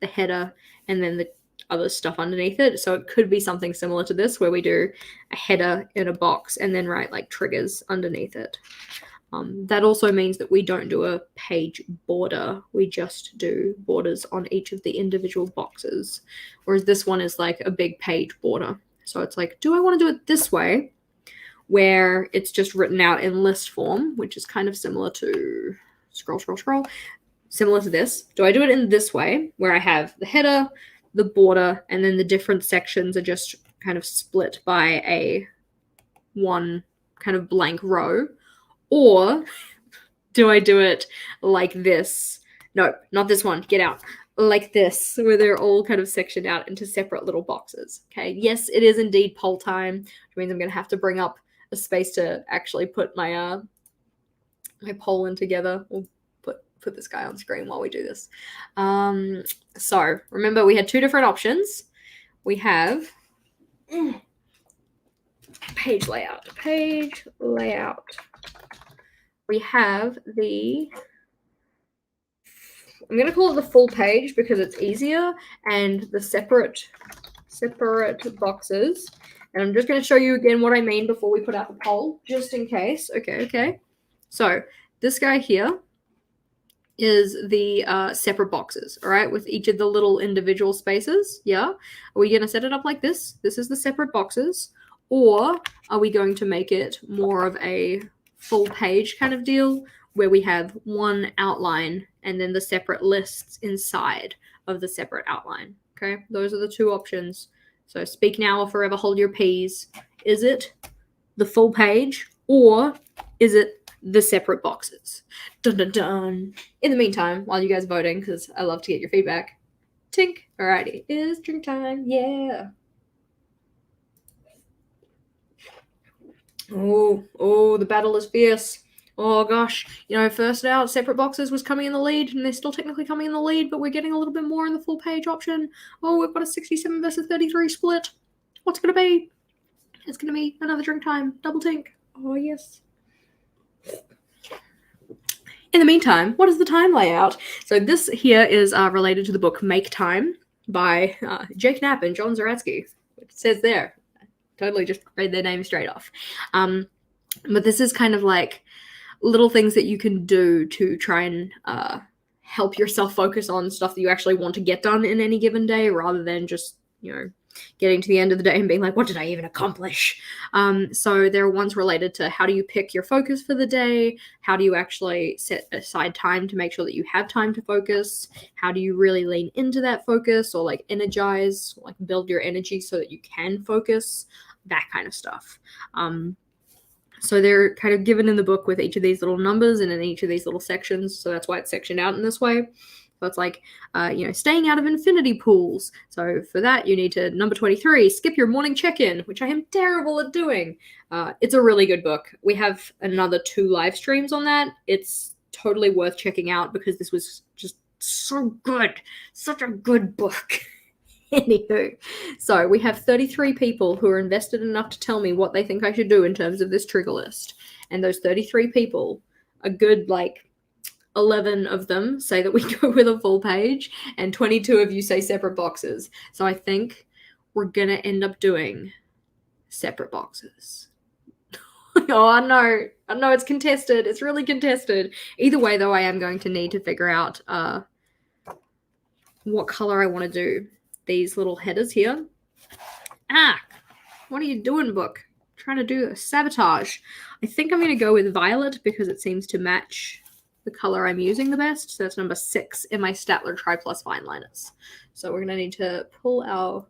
the header and then the other stuff underneath it. So it could be something similar to this where we do a header in a box and then write like triggers underneath it. That also means that we don't do a page border. We just do borders on each of the individual boxes. Whereas this one is like a big page border. So it's like, do I want to do it this way where it's just written out in list form, which is kind of similar to scroll, similar to this. Do I do it in this way where I have the header, the border, and then the different sections are just kind of split by a one kind of blank row? Or do I do it like this? No, not this one. Get out. Like this, where they're all kind of sectioned out into separate little boxes. Okay, yes, it is indeed poll time, which means I'm going to have to bring up a space to actually put my my poll in together. We'll put this guy on screen while we do this. So remember, we had two different options. We have page layout. We have the, I'm going to call it the full page because it's easier, and the separate boxes. And I'm just going to show you again what I mean before we put out the poll, just in case. Okay. So this guy here is the separate boxes, all right, with each of the little individual spaces. Yeah. Are we going to set it up like this? This is the separate boxes. Or are we going to make it more of a full page kind of deal where we have one outline and then the separate lists inside of the separate outline? Okay. Those are the two options. So speak now or forever hold your peas. Is it the full page or is it the separate boxes? Dun dun dun. In the meantime, while you guys are voting, because I love to get your feedback, tink. Alrighty, it's drink time. Yeah. Oh, the battle is fierce. Oh gosh, first out, separate boxes was coming in the lead, and they're still technically coming in the lead, but we're getting a little bit more in the full page option. Oh, we've got a 67 versus 33 split. What's it gonna be? It's gonna be another drink time. Double tink. Oh yes. In the meantime, what is the time layout? So this here is related to the book Make Time by Jake Knapp and John Zaratsky. It says there. Totally just read their name straight off. But this is kind of like little things that you can do to try and help yourself focus on stuff that you actually want to get done in any given day rather than just, getting to the end of the day and being like, what did I even accomplish? So there are ones related to how do you pick your focus for the day? How do you actually set aside time to make sure that you have time to focus? How do you really lean into that focus or like energize, like build your energy so that you can focus? That kind of stuff. So they're kind of given in the book with each of these little numbers and in each of these little sections. So that's why it's sectioned out in this way. So it's like, staying out of infinity pools. So for that, you need to, number 23, skip your morning check-in, which I am terrible at doing. It's a really good book. We have another 2 live streams on that. It's totally worth checking out because this was just so good. Such a good book. Anywho, so we have 33 people who are invested enough to tell me what they think I should do in terms of this trigger list. And those 33 people, a good 11 of them say that we go with a full page and 22 of you say separate boxes. So I think we're going to end up doing separate boxes. Oh, I know it's contested. It's really contested. Either way, though, I am going to need to figure out what color I want to do. These little headers here. What are you doing, book? I'm trying to do a sabotage. I think I'm going to go with violet because it seems to match the color I'm using the best. So that's number 6 in my Staedtler Tri-Plus fine liners. So we're going to need to pull our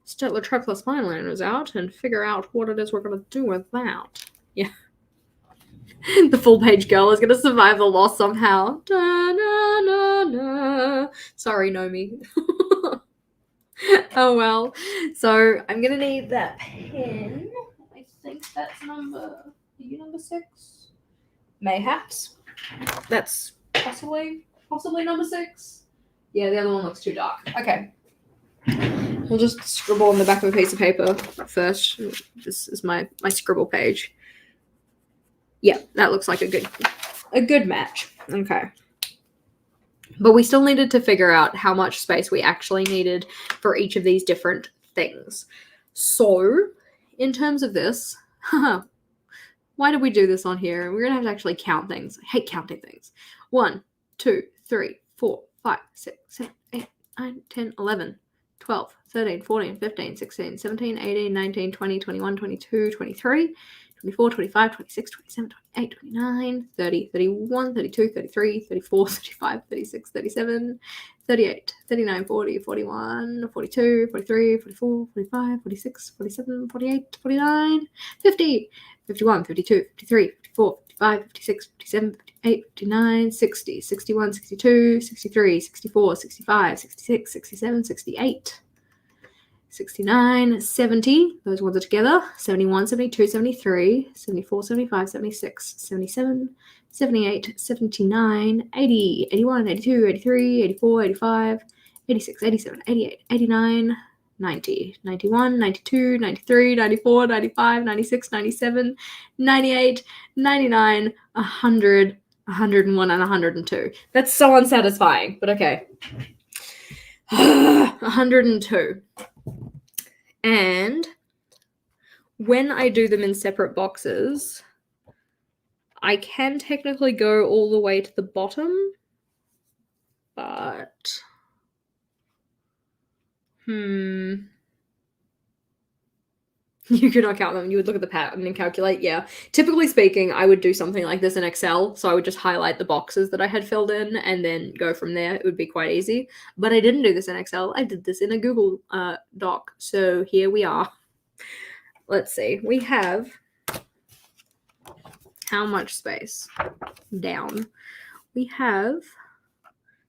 Staedtler Tri-Plus fine liners out and figure out what it is we're going to do with that. Yeah. The full page girl is going to survive the loss somehow. Da, na, na, na. Sorry, Nomi. Oh well. So I'm going to need that pen. I think that's number 6? Mayhaps. That's possibly number 6. Yeah, the other one looks too dark. Okay. We'll just scribble on the back of a piece of paper first. This is my scribble page. Yeah, that looks like a good match. Okay. But we still needed to figure out how much space we actually needed for each of these different things. So, in terms of this, why did we do this on here? We're going to have to actually count things. I hate counting things. 1, 2, 3, 4, 5, 6, 7, 8, 9, 10, 11, 12, 13, 14, 15, 16, 17, 18, 19, 20, 21, 22, 23, 24, 25, 26, 27, 28, 29, 30, 31, 32, 33, 34, 35, 36, 37, 38, 39, 40, 41, 42, 43, 44, 45, 46, 47, 48, 49, 50, 51, 52, 53, 54, 55, 56, 57, 58, 59, 60, 61, 62, 63, 64, 65, 66, 67, 68. 69, 70, those ones are together, 71, 72, 73, 74, 75, 76, 77, 78, 79, 80, 81, 82, 83, 84, 85, 86, 87, 88, 89, 90, 91, 92, 93, 94, 95, 96, 97, 98, 99, 100, 101, and 102. That's so unsatisfying, but okay. 102. And when I do them in separate boxes, I can technically go all the way to the bottom, but you could not count them. You would look at the pattern and calculate. Yeah. Typically speaking, I would do something like this in Excel. So I would just highlight the boxes that I had filled in and then go from there. It would be quite easy. But I didn't do this in Excel. I did this in a Google Doc. So here we are. Let's see. We have how much space? Down. We have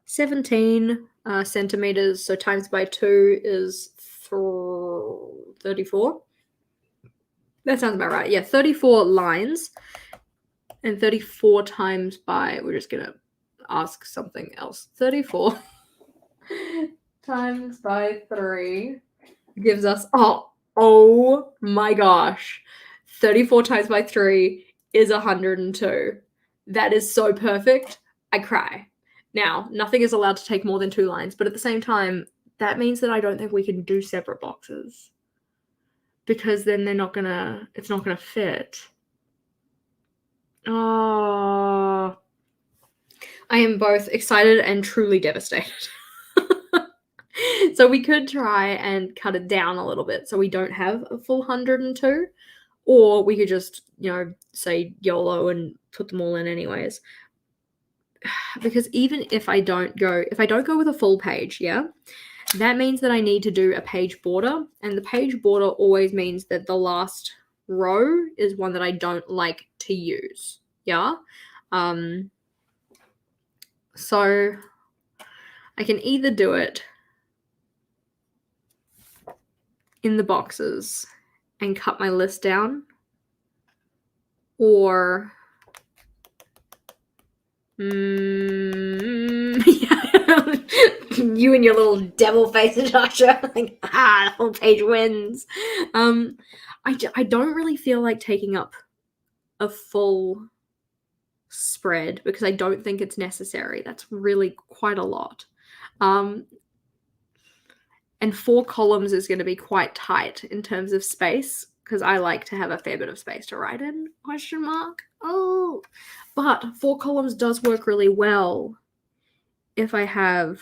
17 centimeters. So times by 2 is 34. That sounds about right. Yeah, 34 lines. And 34 times by, we're just going to ask something else. 34 times by 3 gives us, oh my gosh. 34 times by 3 is 102. That is so perfect. I cry. Now, nothing is allowed to take more than 2 lines, but at the same time, that means that I don't think we can do separate boxes. Because then it's not gonna fit. Oh, I am both excited and truly devastated. So we could try and cut it down a little bit so we don't have a full 102, or we could just, say YOLO and put them all in anyways. Because even if I don't go with a full page, yeah, that means that I need to do a page border, and the page border always means that the last row is one that I don't like to use. Yeah. So I can either do it in the boxes and cut my list down, or you and your little devil face, Joshua. Like, the whole page wins. I don't really feel like taking up a full spread because I don't think it's necessary. That's really quite a lot. And 4 columns is going to be quite tight in terms of space because I like to have a fair bit of space to write in, ? Oh, but 4 columns does work really well if I have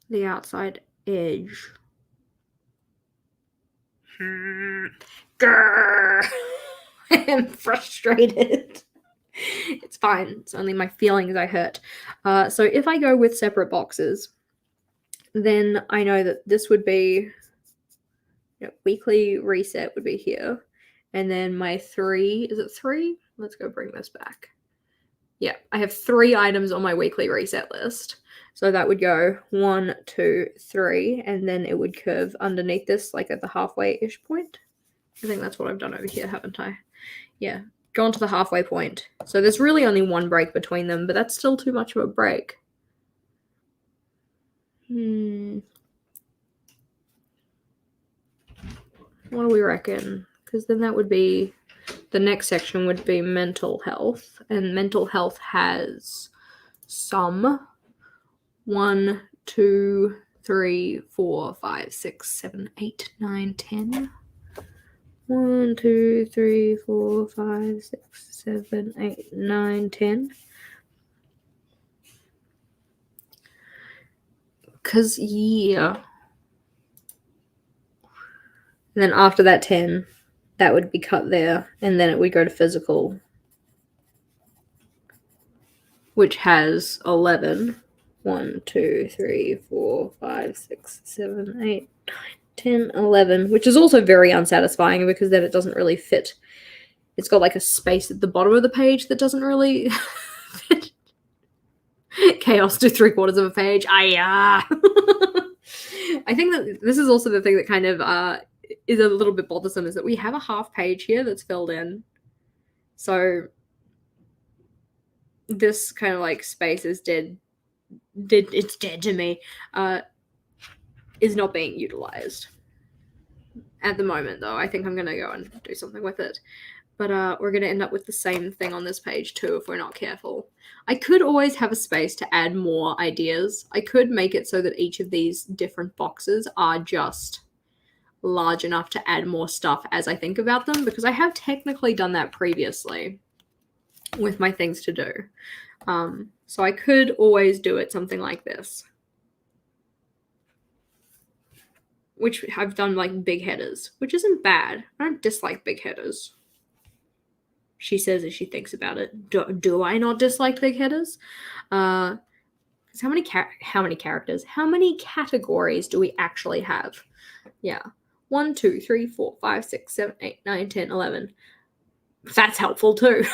the outside edge. Grr. I am frustrated. It's fine. It's only my feelings I hurt. So if I go with separate boxes, then I know that this would be, weekly reset would be here. And then my 3, is it 3? Let's go bring this back. Yeah, I have 3 items on my weekly reset list. So that would go 1, 2, 3, and then it would curve underneath this, like at the halfway-ish point. I think that's what I've done over here, haven't I? Yeah, gone to the halfway point. So there's really only 1 break between them, but that's still too much of a break. What do we reckon? Because then that would be, the next section would be mental health, and mental health has some 1, 2, 3, 4, 5, 6, 7, 8, 9, 10. 1, 2, 3, 4, 5, 6, 7, 8, 9, 10. Because, yeah. And then after that 10, that would be cut there, and then it would go to physical, which has 11. 1, 2, 3, 4, 5, 6, 7, 8, 9, 10, 11, which is also very unsatisfying because then it doesn't really fit. It's got like a space at the bottom of the page that doesn't really fit. Chaos to 3/4 of a page. I think that this is also the thing that kind of is a little bit bothersome, is that we have a half page here that's filled in. So this kind of like space is dead. It's dead to me. Is not being utilized at the moment, though. I think I'm going to go and do something with it. But we're going to end up with the same thing on this page too if we're not careful. I could always have a space to add more ideas. I could make it so that each of these different boxes are just large enough to add more stuff as I think about them, because I have technically done that previously with my things to do. So I could always do it something like this, which I've done like big headers, which isn't bad. I don't dislike big headers. She says as she thinks about it. Do I not dislike big headers? How many characters? How many categories do we actually have? Yeah. 1, 2, 3, 4, 5, 6, 7, 8, 9, 10, 11. That's helpful too.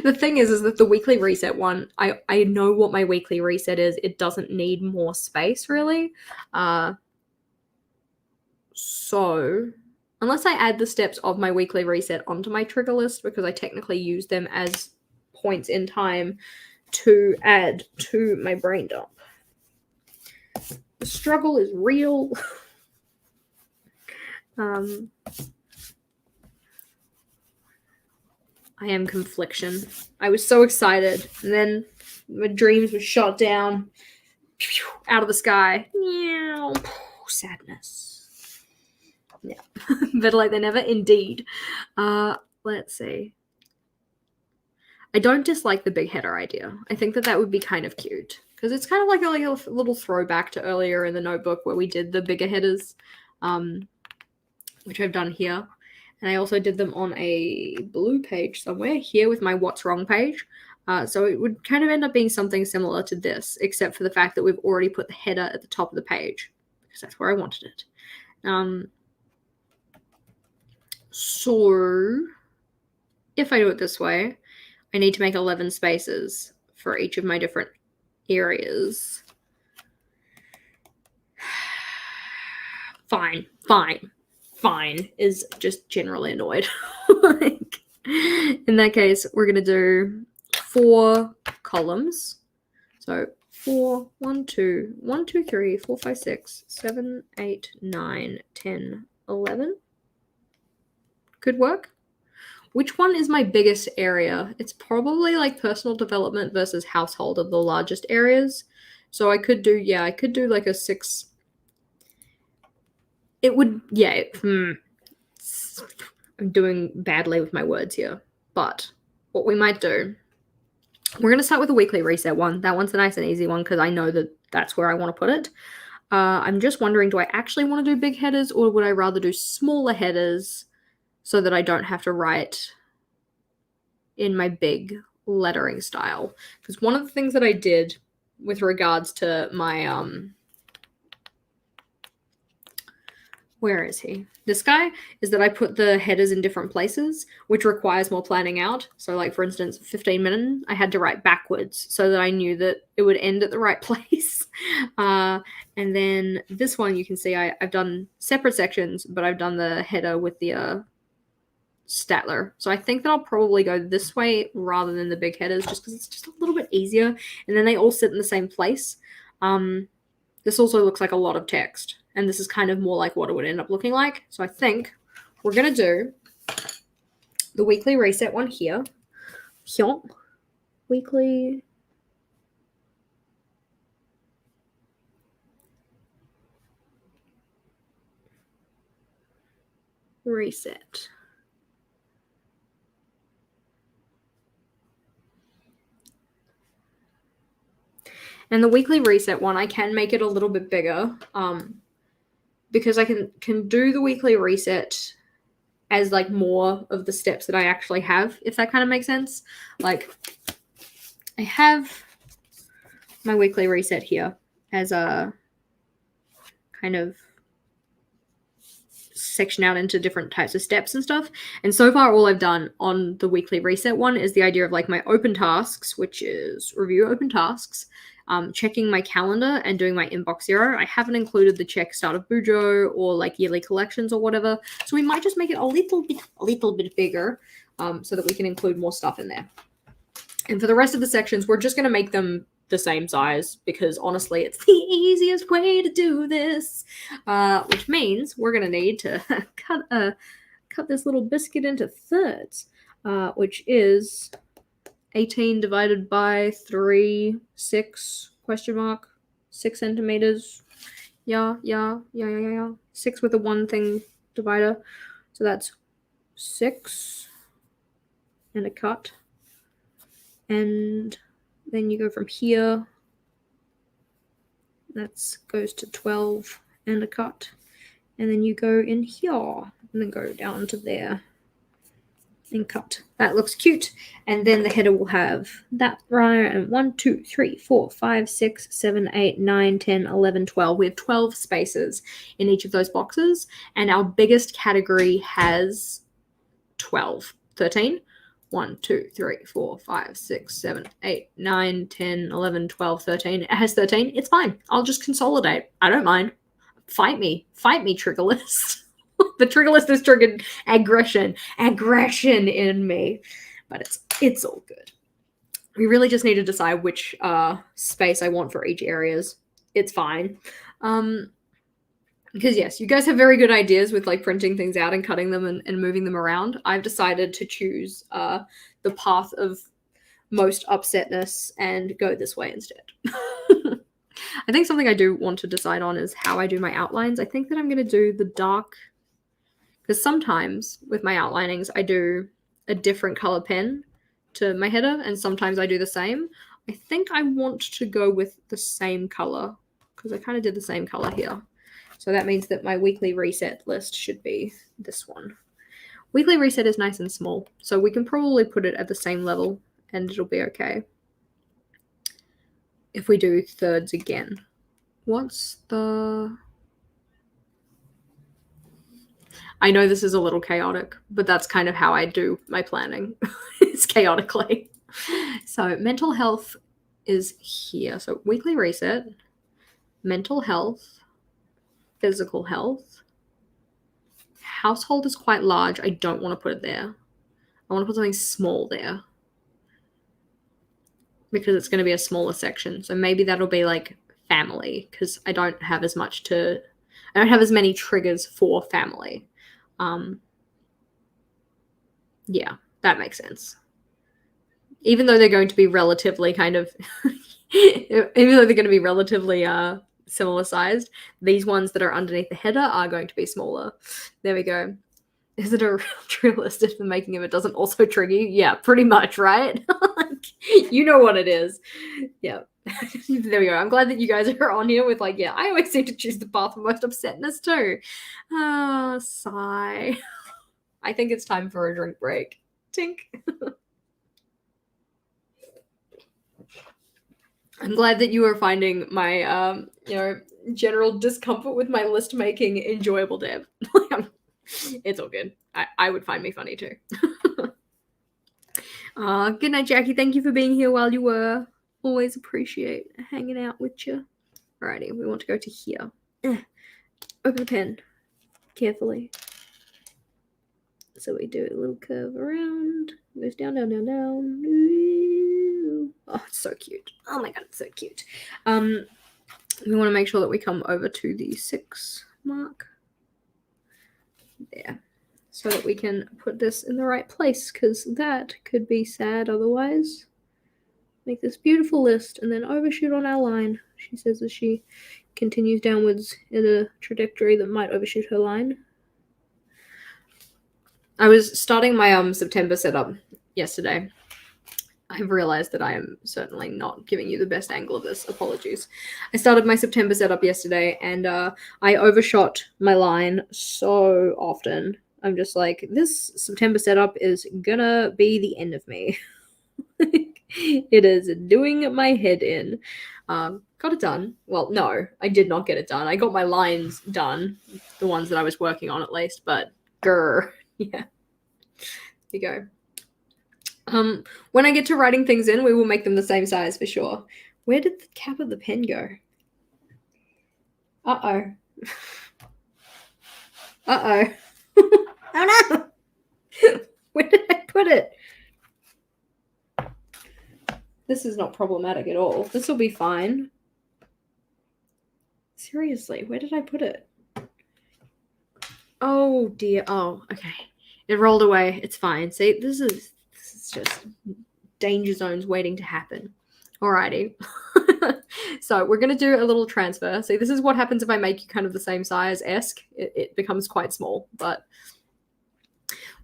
The thing is that the weekly reset one, I know what my weekly reset is. It doesn't need more space really. So unless I add the steps of my weekly reset onto my trigger list, because I technically use them as points in time to add to my brain dump. The struggle is real. I am confliction. I was so excited, and then my dreams were shot down out of the sky. Meow. Sadness. Yeah. Better late than never, indeed. Let's see. I don't dislike the big header idea. I think that would be kind of cute, because it's kind of like a little throwback to earlier in the notebook where we did the bigger headers, which I've done here. And I also did them on a blue page somewhere here with my What's Wrong page. So it would kind of end up being something similar to this, except for the fact that we've already put the header at the top of the page, because that's where I wanted it. So if I do it this way, I need to make 11 spaces for each of my different areas. Fine is just generally annoyed. Like, in that case, we're going to do 4 columns. So 4, 1, 2, 1, 2, 3, 4, 5, 6, 7, 8, 9, 10, 11. Could work. Which one is my biggest area? It's probably like personal development versus household are the largest areas. So I could do like a 6. It would, yeah. I'm doing badly with my words here. But what we might do, we're going to start with the weekly reset one. That one's a nice and easy one because I know that that's where I want to put it. I'm just wondering, do I actually want to do big headers, or would I rather do smaller headers so that I don't have to write in my big lettering style? Because one of the things that I did with regards to my where is he? This guy, is that I put the headers in different places, which requires more planning out. So like, for instance, 15 minutes, I had to write backwards so that I knew that it would end at the right place. And then this one, you can see I've done separate sections, but I've done the header with the Statler. So I think that I'll probably go this way rather than the big headers, just because it's just a little bit easier. And then they all sit in the same place. This also looks like a lot of text, and this is kind of more like what it would end up looking like. So I think we're going to do the weekly reset one here. Weekly reset. And the weekly reset one, I can make it a little bit bigger because I can do the weekly reset as like more of the steps that I actually have, if that kind of makes sense. Like, I have my weekly reset here as a kind of section out into different types of steps and stuff. And so far, all I've done on the weekly reset one is the idea of like my open tasks, which is review open tasks, checking my calendar and doing my inbox 0. I haven't included the check start of Bujo or like yearly collections or whatever. So we might just make it a little bit bigger so that we can include more stuff in there. And for the rest of the sections, we're just going to make them the same size because honestly, it's the easiest way to do this, which means we're going to need to cut this little biscuit into thirds, which is 18 divided by 3, 6, 6 centimeters. Yeah. 6 with a 1 thing divider. So that's 6 and a cut. And then you go from here. That goes to 12 and a cut. And then you go in here and then go down to there and cut. That looks cute. And then the header will have that right. And 1, 2, 3, 4, 5, 6, 7, 8, 9, 10, 11, 12. We have 12 spaces in each of those boxes. And our biggest category has 12, 13. 1, 2, 3, 4, 5, 6, 7, 8, 9, 10, 11, 12, 13. It has 13. It's fine. I'll just consolidate. I don't mind. Fight me, trigger list. The trigger list has triggered aggression in me, but it's all good. We really just need to decide which space I want for each areas. It's fine. Because yes, you guys have very good ideas with like printing things out and cutting them and moving them around. I've decided to choose the path of most upsetness and go this way instead. I think something I do want to decide on is how I do my outlines. I think that I'm going to do the dark, because sometimes with my outlinings, I do a different color pen to my header, and sometimes I do the same. I think I want to go with the same color, because I kind of did the same color here. So that means that my weekly reset list should be this one. Weekly reset is nice and small, so we can probably put it at the same level and it'll be okay. If we do thirds again. What's the... I know this is a little chaotic, but that's kind of how I do my planning. It's chaotically. So mental health is here. So weekly reset, mental health, physical health. Household is quite large. I don't want to put it there. I want to put something small there, because it's going to be a smaller section. So maybe that'll be like family, because I don't have as many triggers for family. Yeah, that makes sense. Even though they're going to be relatively similar sized, these ones that are underneath the header are going to be smaller. There we go. Is it a real trigger list if the making of it doesn't also trigger you? Yeah, pretty much, right? You know what it is. Yeah. There we go. I'm glad that you guys are on here with like, yeah, I always seem to choose the path of most upsetness too. Sigh. I think it's time for a drink break. Tink. I'm glad that you are finding my, general discomfort with my list making enjoyable, Deb. It's all good. I would find me funny too. Good night, Jackie. Thank you for being here while you were. Always appreciate hanging out with you. Alrighty, we want to go to here. Open the pen carefully. So we do a little curve around. Goes down. Oh, it's so cute. Oh my god, it's so cute. We want to make sure that we come over to the 6 mark. There. So that we can put this in the right place, because that could be sad otherwise. Make this beautiful list and then overshoot on our line. She says as she continues downwards in a trajectory that might overshoot her line. I was starting my September setup yesterday. I've realized that I am certainly not giving you the best angle of this. Apologies. I started my September setup yesterday, and I overshot my line so often. I'm just like, this September setup is gonna be the end of me. It is doing my head in. Got it done. Well, no, I did not get it done. I got my lines done, the ones that I was working on at least, but grr. Yeah. Here you go. When I get to writing things in, we will make them the same size for sure. Where did the cap of the pen go? Uh-oh. Uh-oh. Oh no! Where did I put it? This is not problematic at all. This will be fine. Seriously, where did I put it? Oh dear. Oh, okay. It rolled away. It's fine. See, this is just danger zones waiting to happen. Alrighty. So we're going to do a little transfer. See, this is what happens if I make you kind of the same size-esque. It becomes quite small, but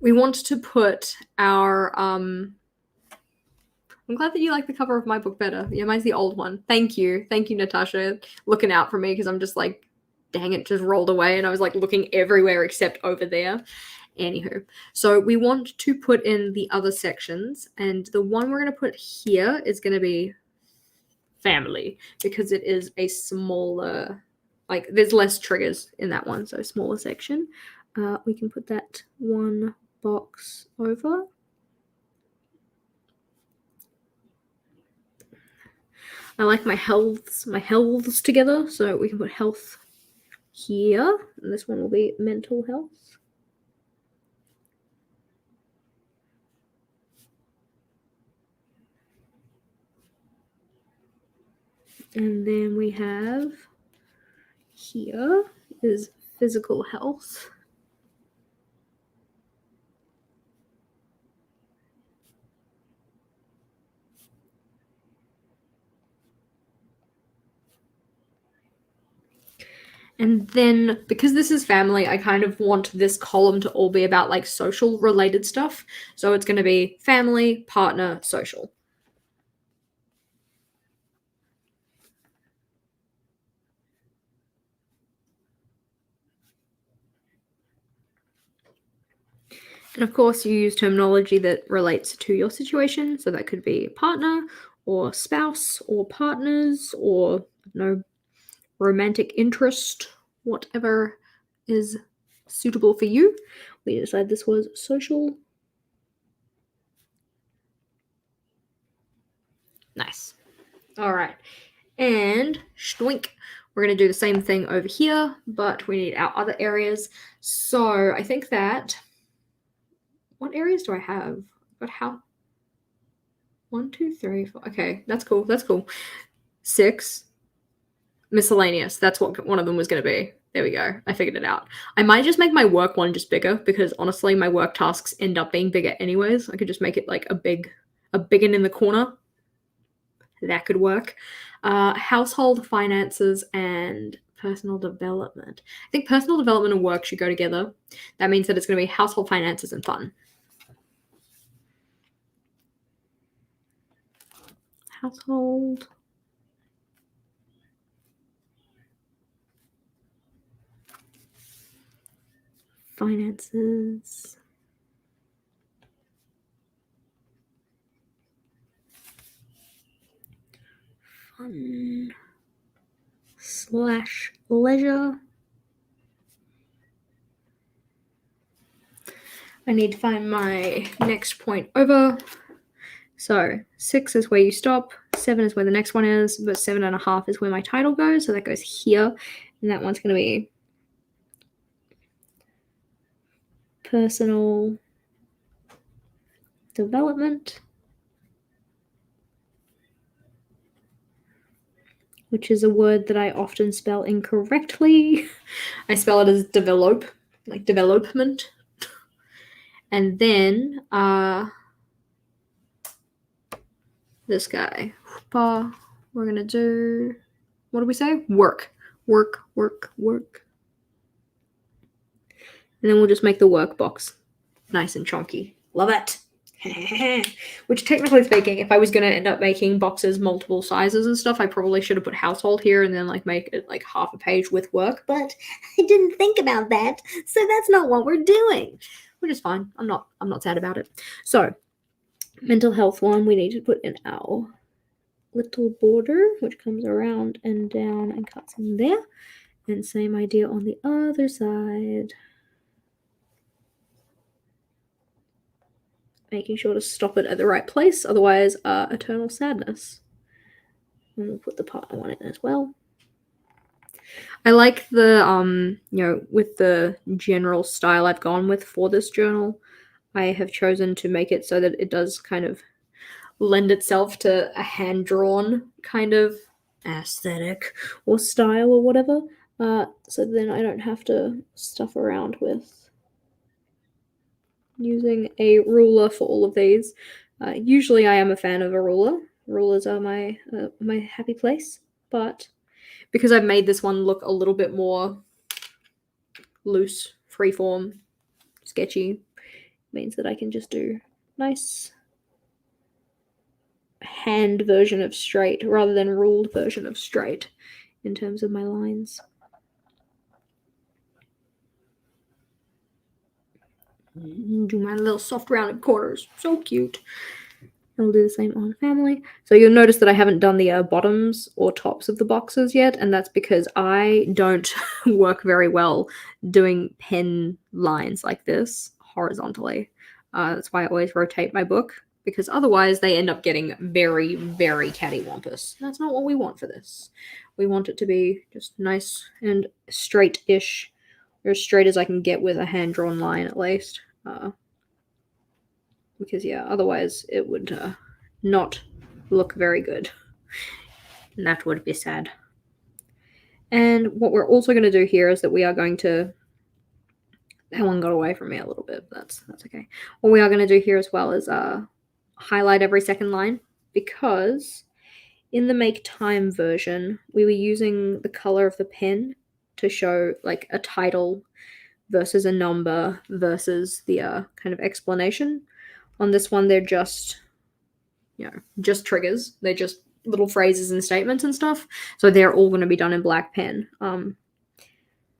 we want to put our, I'm glad that you like the cover of my book better. Yeah, mine's the old one. Thank you. Thank you, Natasha, looking out for me, because I'm just like, dang, it just rolled away and I was like looking everywhere except over there. Anywho, so we want to put in the other sections, and the one we're going to put here is going to be family, because it is a smaller, like there's less triggers in that one, so smaller section. We can put that one box over. I like my healths together, so we can put health here, and this one will be mental health. And then we have here is physical health. And then, because this is family, I kind of want this column to all be about like social related stuff. So it's going to be family, partner, social. And of course, you use terminology that relates to your situation. So that could be partner or spouse or partners or romantic interest, whatever is suitable for you. We decided this was social. Nice. All right. And shtoink. We're going to do the same thing over here, but we need our other areas. So I think that, what areas do I have? But how? 1, 2, 3, 4. Okay, that's cool. That's cool. 6. Miscellaneous. That's what one of them was going to be. There we go. I figured it out. I might just make my work one just bigger, because honestly, my work tasks end up being bigger anyways. I could just make it like a big one in the corner. That could work. Household finances and personal development. I think personal development and work should go together. That means that it's going to be household finances and fun. Household finances fun / leisure. I need to find my next point over. So 6 is where you stop, 7 is where the next one is, but 7.5 is where my title goes, so that goes here, and that one's going to be personal development, which is a word that I often spell incorrectly. I spell it as develop, like development. And then this guy, we're going to do, what do we say? Work. And then we'll just make the work box nice and chunky. Love it. Which, technically speaking, if I was going to end up making boxes multiple sizes and stuff, I probably should have put household here and then like make it like half a page with work, but I didn't think about that, so that's not what we're doing, which is fine. I'm not sad about it. So mental health one, we need to put in our little border, which comes around and down and cuts in there, and same idea on the other side. Making sure to stop it at the right place, otherwise eternal sadness. And we'll put the partner one in as well. I like the with the general style I've gone with for this journal. I have chosen to make it so that it does kind of lend itself to a hand-drawn kind of aesthetic or style or whatever, so then I don't have to stuff around with using a ruler for all of these. Usually I am a fan of a ruler. Rulers are my happy place, but because I've made this one look a little bit more loose, freeform, sketchy, means that I can just do nice hand version of straight rather than ruled version of straight in terms of my lines. Do my little soft rounded corners. So cute. I'll do the same on family. So you'll notice that I haven't done the bottoms or tops of the boxes yet, and that's because I don't work very well doing pen lines like this horizontally. That's why I always rotate my book, because otherwise they end up getting very, very cattywampus. That's not what we want for this. We want it to be just nice and straight-ish, or as straight as I can get with a hand-drawn line at least. Because yeah, otherwise it would not look very good, and that would be sad. And what we're also going to do here is that we are going to, that one got away from me a little bit, but that's okay. What we are going to do here as well is highlight every second line, because in the make time version we were using the color of the pen to show like a title versus a number versus the kind of explanation. On this one, they're just, just triggers. They're just little phrases and statements and stuff. So they're all going to be done in black pen.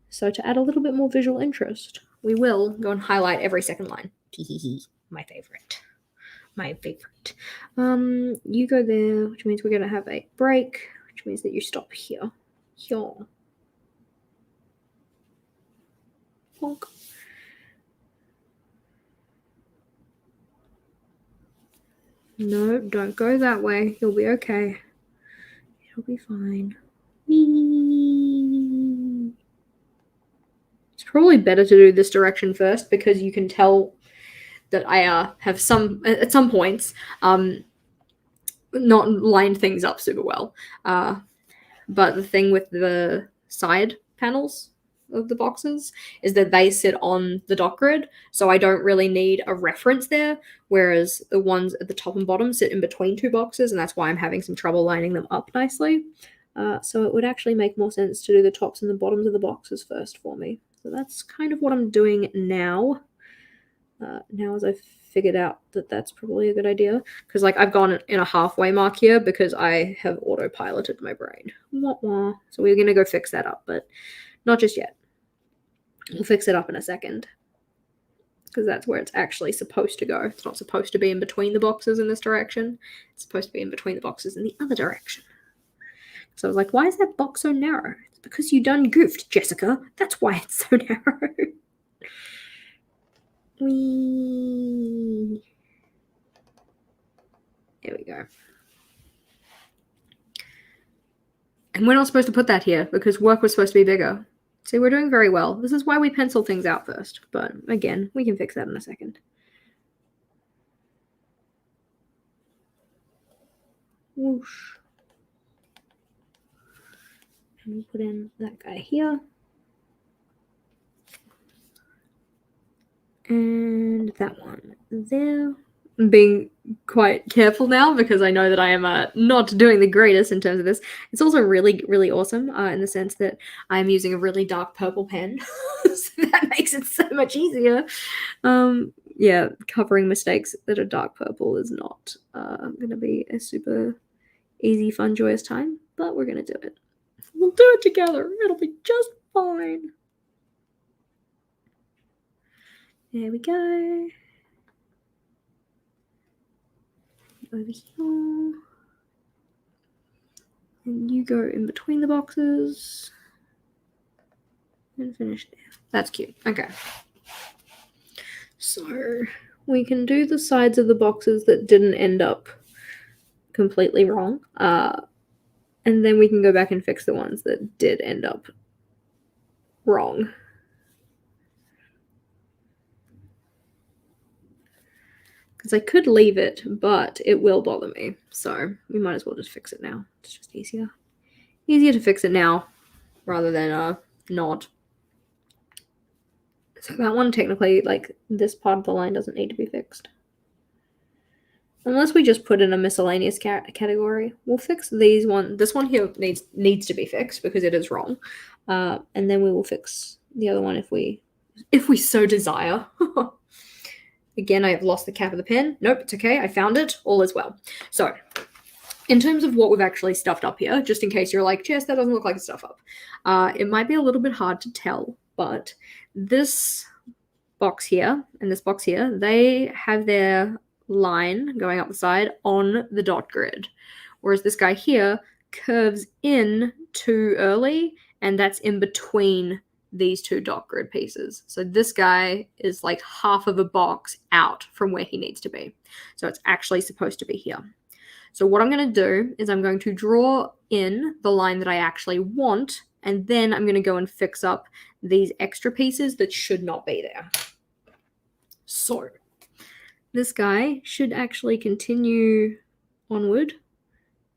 So to add a little bit more visual interest, we will go and highlight every second line. My favorite. My favorite. You go there, which means we're going to have a break, which means that you stop here. Here. Bonk. No, don't go that way. You'll be okay. It'll be fine. It's probably better to do this direction first, because you can tell that I have at some points not lined things up super well. But the thing with the side panels of the boxes is that they sit on the dot grid, so I don't really need a reference there, whereas the ones at the top and bottom sit in between two boxes, and that's why I'm having some trouble lining them up nicely. So it would actually make more sense to do the tops and the bottoms of the boxes first for me. So that's kind of what I'm doing now. Now as I've figured out that that's probably a good idea, because like I've gone in a halfway mark here because I have autopiloted my brain. So we're going to go fix that up, but not just yet. We'll fix it up in a second, because that's where it's actually supposed to go. It's not supposed to be in between the boxes in this direction. It's supposed to be in between the boxes in the other direction. So I was like, why is that box so narrow? It's because you done goofed, Jessica. That's why it's so narrow. Whee. There we go. And we're not supposed to put that here, because work was supposed to be bigger. See, we're doing very well. This is why we pencil things out first. But again, we can fix that in a second. Whoosh. And we'll put in that guy here. And that one there. I'm being quite careful now, because I know that I am not doing the greatest in terms of this. It's also really, really awesome in the sense that I'm using a really dark purple pen. So that makes it so much easier. Yeah, covering mistakes that are dark purple is not going to be a super easy, fun, joyous time, but we're going to do it. We'll do it together. It'll be just fine. There we go. Over here. And you go in between the boxes. And finish there. That's cute. Okay. So we can do the sides of the boxes that didn't end up completely wrong. And then we can go back and fix the ones that did end up wrong. Because I could leave it, but it will bother me. So we might as well just fix it now. It's just easier. Easier to fix it now rather than not. So that one technically, like, this part of the line doesn't need to be fixed. unless we just put in a miscellaneous category, we'll fix these one. This one here needs to be fixed because it is wrong, and then we will fix the other one if we so desire. Again, I have lost the cap of the pen. Nope, it's okay. I found it. All is well. So, in terms of what we've actually stuffed up here, just in case you're like, Jess, that doesn't look like a stuff up. It might be a little bit hard to tell, but this box here and this box here, they have their line going up the side on the dot grid. Whereas this guy here curves in too early, and that's in between these two dot grid pieces. So this guy is like half of a box out from where he needs to be. So it's actually supposed to be here. So what I'm going to do is I'm going to draw in the line that I actually want, and then I'm going to go and fix up these extra pieces that should not be there. So this guy should actually continue onward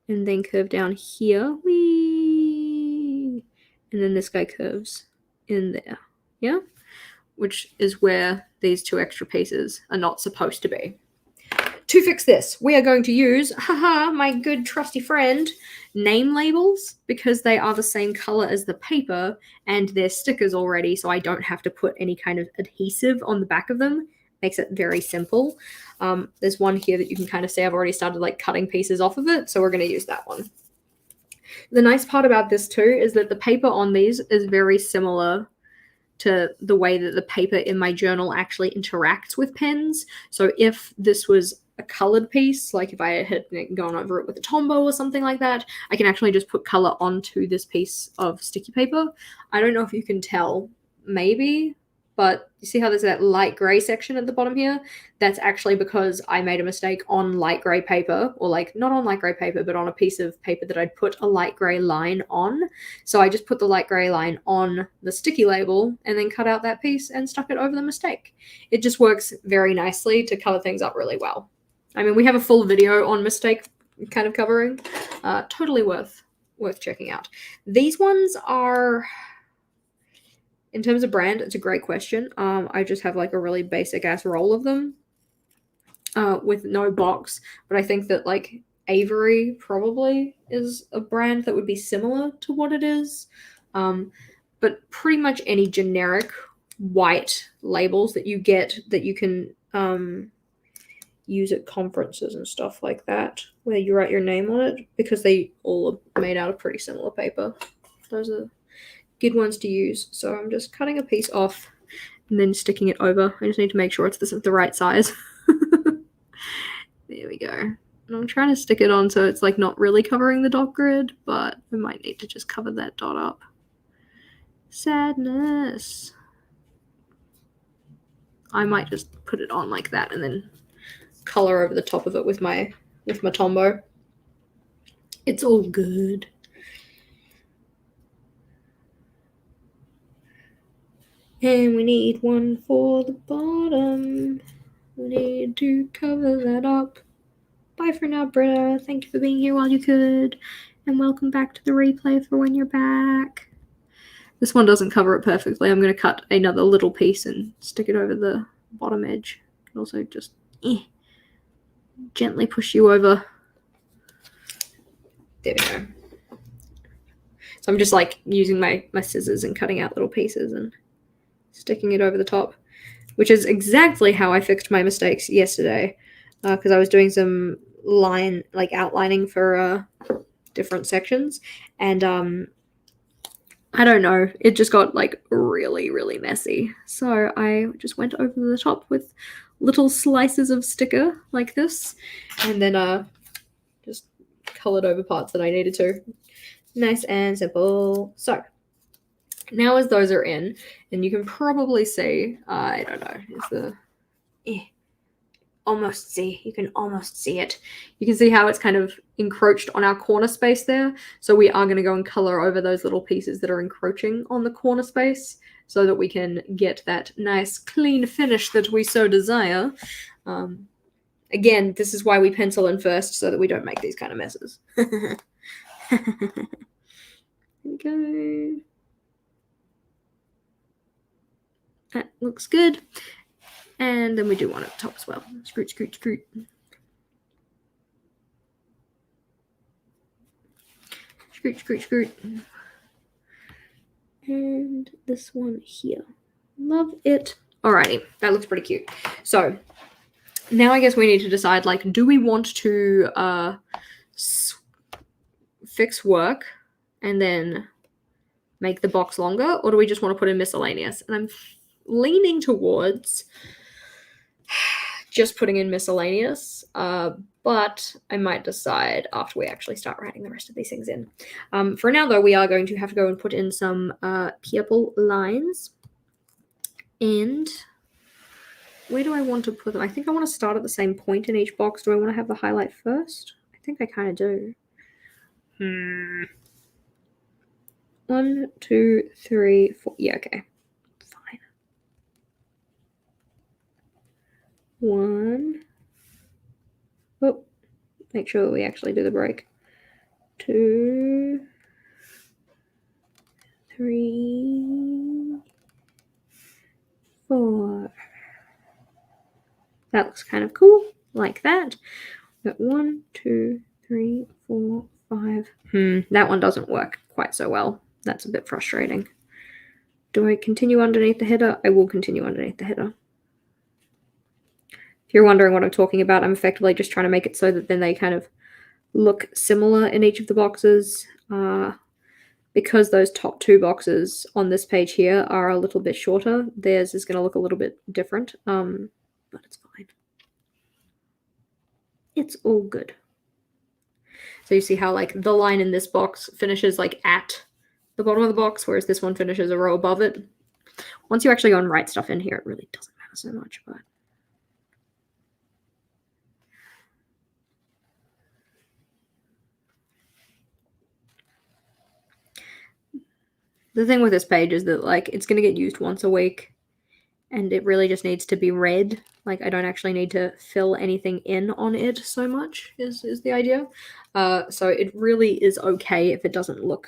and then curve down here. Whee! And then this guy curves in there. Yeah? Which is where these two extra pieces are not supposed to be. To fix this, we are going to use, my good trusty friend, name labels, because they are the same color as the paper and they're stickers already, so I don't have to put any kind of adhesive on the back of them. Makes it very simple. There's one here that you can kind of see I've already started like cutting pieces off of it, so we're going to use that one. The nice part about this too is that the paper on these is very similar to the way that the paper in my journal actually interacts with pens. So if this was a colored piece, like if I had gone over it with a Tombow or something like that, I can actually just put color onto this piece of sticky paper. I don't know if you can tell, maybe, but you see how there's that light gray section at the bottom here? That's actually because I made a mistake on light gray paper, or like not on light gray paper, but on a piece of paper that I'd put a light gray line on. So I just put the light gray line on the sticky label and then cut out that piece and stuck it over the mistake. It just works very nicely to cover things up really well. I mean, we have a full video on mistake kind of covering. Totally worth checking out. These ones are... In terms of brand, it's a great question. I just have like a really basic ass roll of them with no box. But I think that like Avery probably is a brand that would be similar to what it is. But pretty much any generic white labels that you get that you can use at conferences and stuff like that, where you write your name on it, because they all are made out of pretty similar paper. Those are good ones to use. So I'm just cutting a piece off and then sticking it over. I just need to make sure it's the right size. There we go. And I'm trying to stick it on so it's like not really covering the dot grid, but I might need to just cover that dot up. Sadness. I might just put it on like that and then color over the top of it with my Tombow. It's all good. And we need one for the bottom. We need to cover that up. Bye for now, Britta. Thank you for being here while you could. And welcome back to the replay for when you're back. This one doesn't cover it perfectly. I'm going to cut another little piece and stick it over the bottom edge. And also just gently push you over. There we go. So I'm just like using my scissors and cutting out little pieces and sticking it over the top, which is exactly how I fixed my mistakes yesterday, because I was doing some outlining for different sections, and I don't know, it just got like really, really messy. So I just went over the top with little slices of sticker like this, and then just colored over parts that I needed to. Nice and simple. So now as those are in, and you can probably see, I don't know, is the almost see, you can almost see it. You can see how it's kind of encroached on our corner space there. So we are going to go and color over those little pieces that are encroaching on the corner space so that we can get that nice clean finish that we so desire. Again, this is why we pencil in first, so that we don't make these kind of messes. Here we go. That looks good. And then we do one at the top as well. Scroot, scroot, scroot. Scroot. And this one here. Love it. Alrighty, that looks pretty cute. So now I guess we need to decide, like, do we want to fix work and then make the box longer, or do we just want to put in miscellaneous? And I'm leaning towards just putting in miscellaneous, but I might decide after we actually start writing the rest of these things in. For now, though, we are going to have to go and put in some purple lines. And where do I want to put them? I think I want to start at the same point in each box. Do I want to have the highlight first? I think I kind of do. 1, 2, 3, 4. Yeah, okay. Fine. 1. Oh, make sure we actually do the break. 2, 3, 4. That looks kind of cool, like that. Got 1, 2, 3, 4, 5. That one doesn't work quite so well. That's a bit frustrating. Do I continue underneath the header? I will continue underneath the header. If you're wondering what I'm talking about, I'm effectively just trying to make it so that then they kind of look similar in each of the boxes. Because those top 2 boxes on this page here are a little bit shorter, theirs is going to look a little bit different, but it's fine. It's all good. So you see how, like, the line in this box finishes like at the bottom of the box, whereas this one finishes a row above it. Once you actually go and write stuff in here, it really doesn't matter so much, but the thing with this page is that, like, it's going to get used once a week, and it really just needs to be read. Like, I don't actually need to fill anything in on it so much, is the idea. So it really is okay if it doesn't look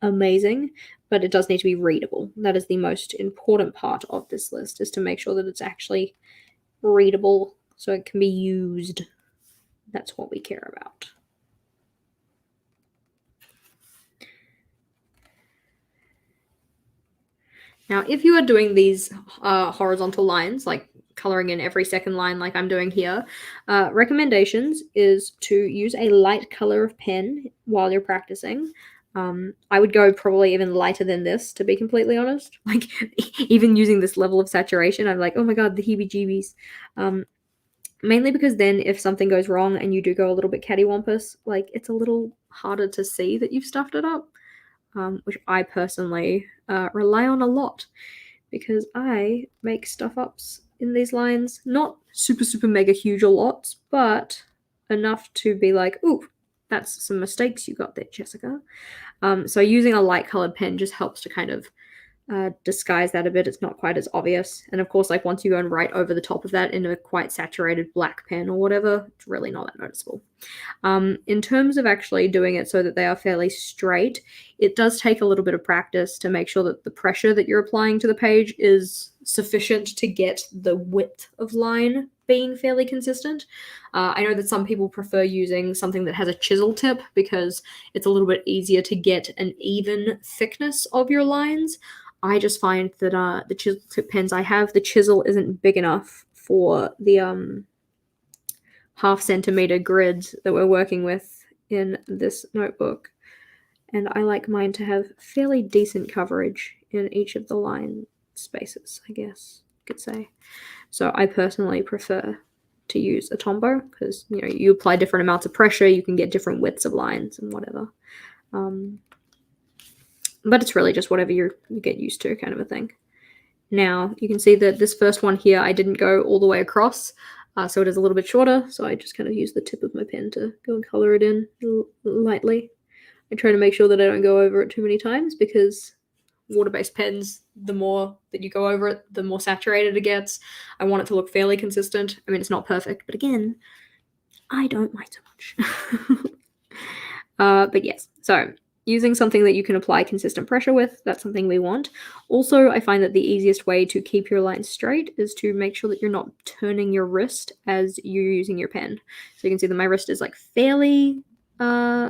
amazing, but it does need to be readable. That is the most important part of this list, is to make sure that it's actually readable so it can be used. That's what we care about. Now, if you are doing these horizontal lines, like coloring in every second line like I'm doing here, recommendations is to use a light color of pen while you're practicing. I would go probably even lighter than this, to be completely honest. Like, even using this level of saturation, I'm like, oh my god, the heebie-jeebies. Mainly because then if something goes wrong and you do go a little bit cattywampus, like, it's a little harder to see that you've stuffed it up, which I personally rely on a lot, because I make stuff-ups in these lines. Not super mega huge a lot, but enough to be like, ooh, that's some mistakes you got there, Jessica. So using a light colored pen just helps to kind of disguise that a bit. It's not quite as obvious. And of course, like, once you go and write over the top of that in a quite saturated black pen or whatever, it's really not that noticeable. In terms of actually doing it so that they are fairly straight, it does take a little bit of practice to make sure that the pressure that you're applying to the page is sufficient to get the width of line being fairly consistent. I know that some people prefer using something that has a chisel tip because it's a little bit easier to get an even thickness of your lines. I just find that the chisel tip pens I have, the chisel isn't big enough for the 0.5 centimeter grids that we're working with in this notebook. And I like mine to have fairly decent coverage in each of the line spaces, I guess you could say. So I personally prefer to use a Tombow because, you know, you apply different amounts of pressure, you can get different widths of lines and whatever. But it's really just whatever you get used to, kind of a thing. Now, you can see that this first one here, I didn't go all the way across, so it is a little bit shorter, so I just kind of use the tip of my pen to go and color it in lightly. I try to make sure that I don't go over it too many times, because water-based pens, the more that you go over it, the more saturated it gets. I want it to look fairly consistent. I mean, it's not perfect, but again, I don't mind so much. But yes, so using something that you can apply consistent pressure with, that's something we want. Also, I find that the easiest way to keep your lines straight is to make sure that you're not turning your wrist as you're using your pen. So you can see that my wrist is like fairly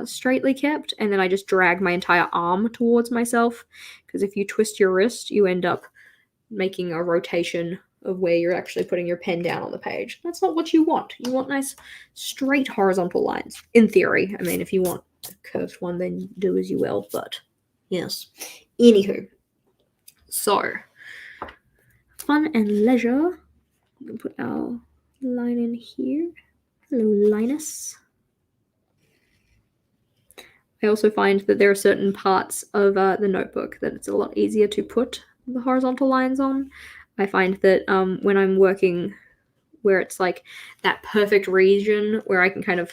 straightly kept, and then I just drag my entire arm towards myself, because if you twist your wrist, you end up making a rotation of where you're actually putting your pen down on the page. That's not what you want. You want nice straight horizontal lines, in theory. I mean, if you want a curved one, then do as you will, but yes. Anywho, so fun and leisure. I'm gonna put our line in here. Hello, Linus. I also find that there are certain parts of the notebook that it's a lot easier to put the horizontal lines on. I find that when I'm working where it's like that perfect region where I can kind of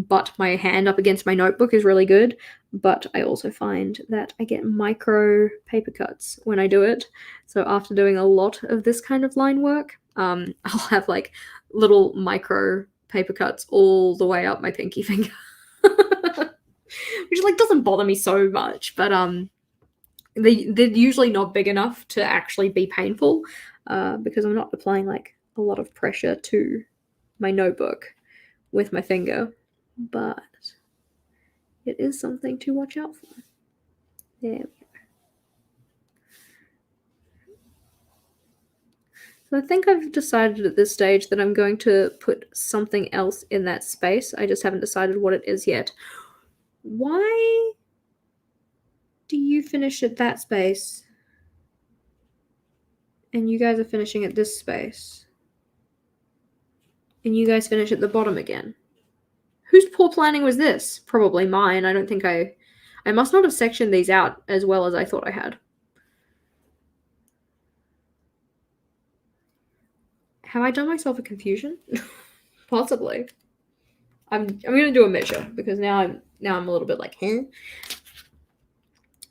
butt my hand up against my notebook is really good, but I also find that I get micro paper cuts when I do it. So after doing a lot of this kind of line work, I'll have like little micro paper cuts all the way up my pinky finger. Which like doesn't bother me so much, but they're usually not big enough to actually be painful, because I'm not applying like a lot of pressure to my notebook with my finger, but it is something to watch out for. There we go. So I think I've decided at this stage that I'm going to put something else in that space. I just haven't decided what it is yet. Why do you finish at that space and you guys are finishing at this space? And you guys finish at the bottom again? Whose poor planning was this? Probably mine. I don't think I must not have sectioned these out as well as I thought I had. Have I done myself a confusion? Possibly. I'm gonna do a measure because now I'm a little bit like, huh?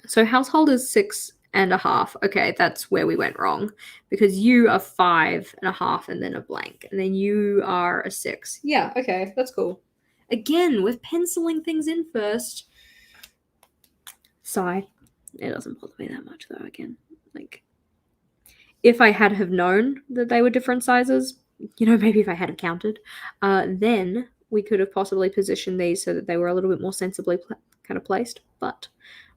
So household is 6.5. Okay, that's where we went wrong, because you are 5.5 and then a blank, and then you are a 6. Yeah, okay, that's cool. Again, with penciling things in first. Sigh. It doesn't bother me that much though. Again, like if I had have known that they were different sizes, you know, maybe if I had have counted, then we could have possibly positioned these so that they were a little bit more sensibly kind of placed. But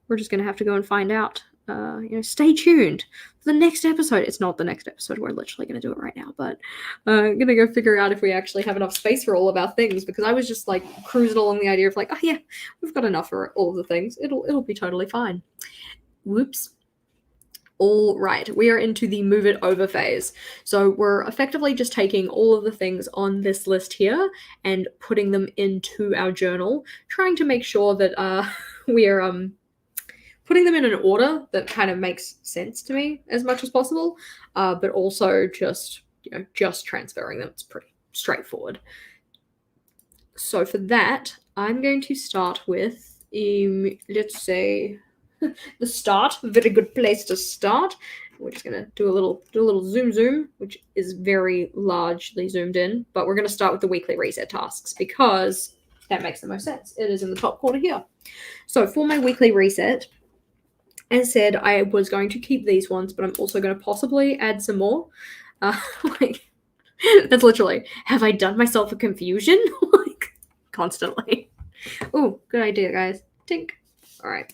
we're just going to have to go and find out. You know, stay tuned for the next episode. It's not the next episode. We're literally going to do it right now. But I'm going to go figure out if we actually have enough space for all of our things, because I was just like cruising along the idea of like, oh yeah, we've got enough for all of the things. It'll be totally fine. Whoops. All right, we are into the move it over phase. So we're effectively just taking all of the things on this list here and putting them into our journal, trying to make sure that we are putting them in an order that kind of makes sense to me as much as possible, but also just, you know, just transferring them. It's pretty straightforward. So for that, I'm going to start with, let's say, the start. Very good place to start. We're just gonna do a little zoom, which is very largely zoomed in. But we're gonna start with the weekly reset tasks because that makes the most sense. It is in the top corner here. So for my weekly reset, as said, I was going to keep these ones, but I'm also going to possibly add some more. Like that's literally, have I done myself a confusion? Like constantly. Oh, good idea, guys. Tink. All right.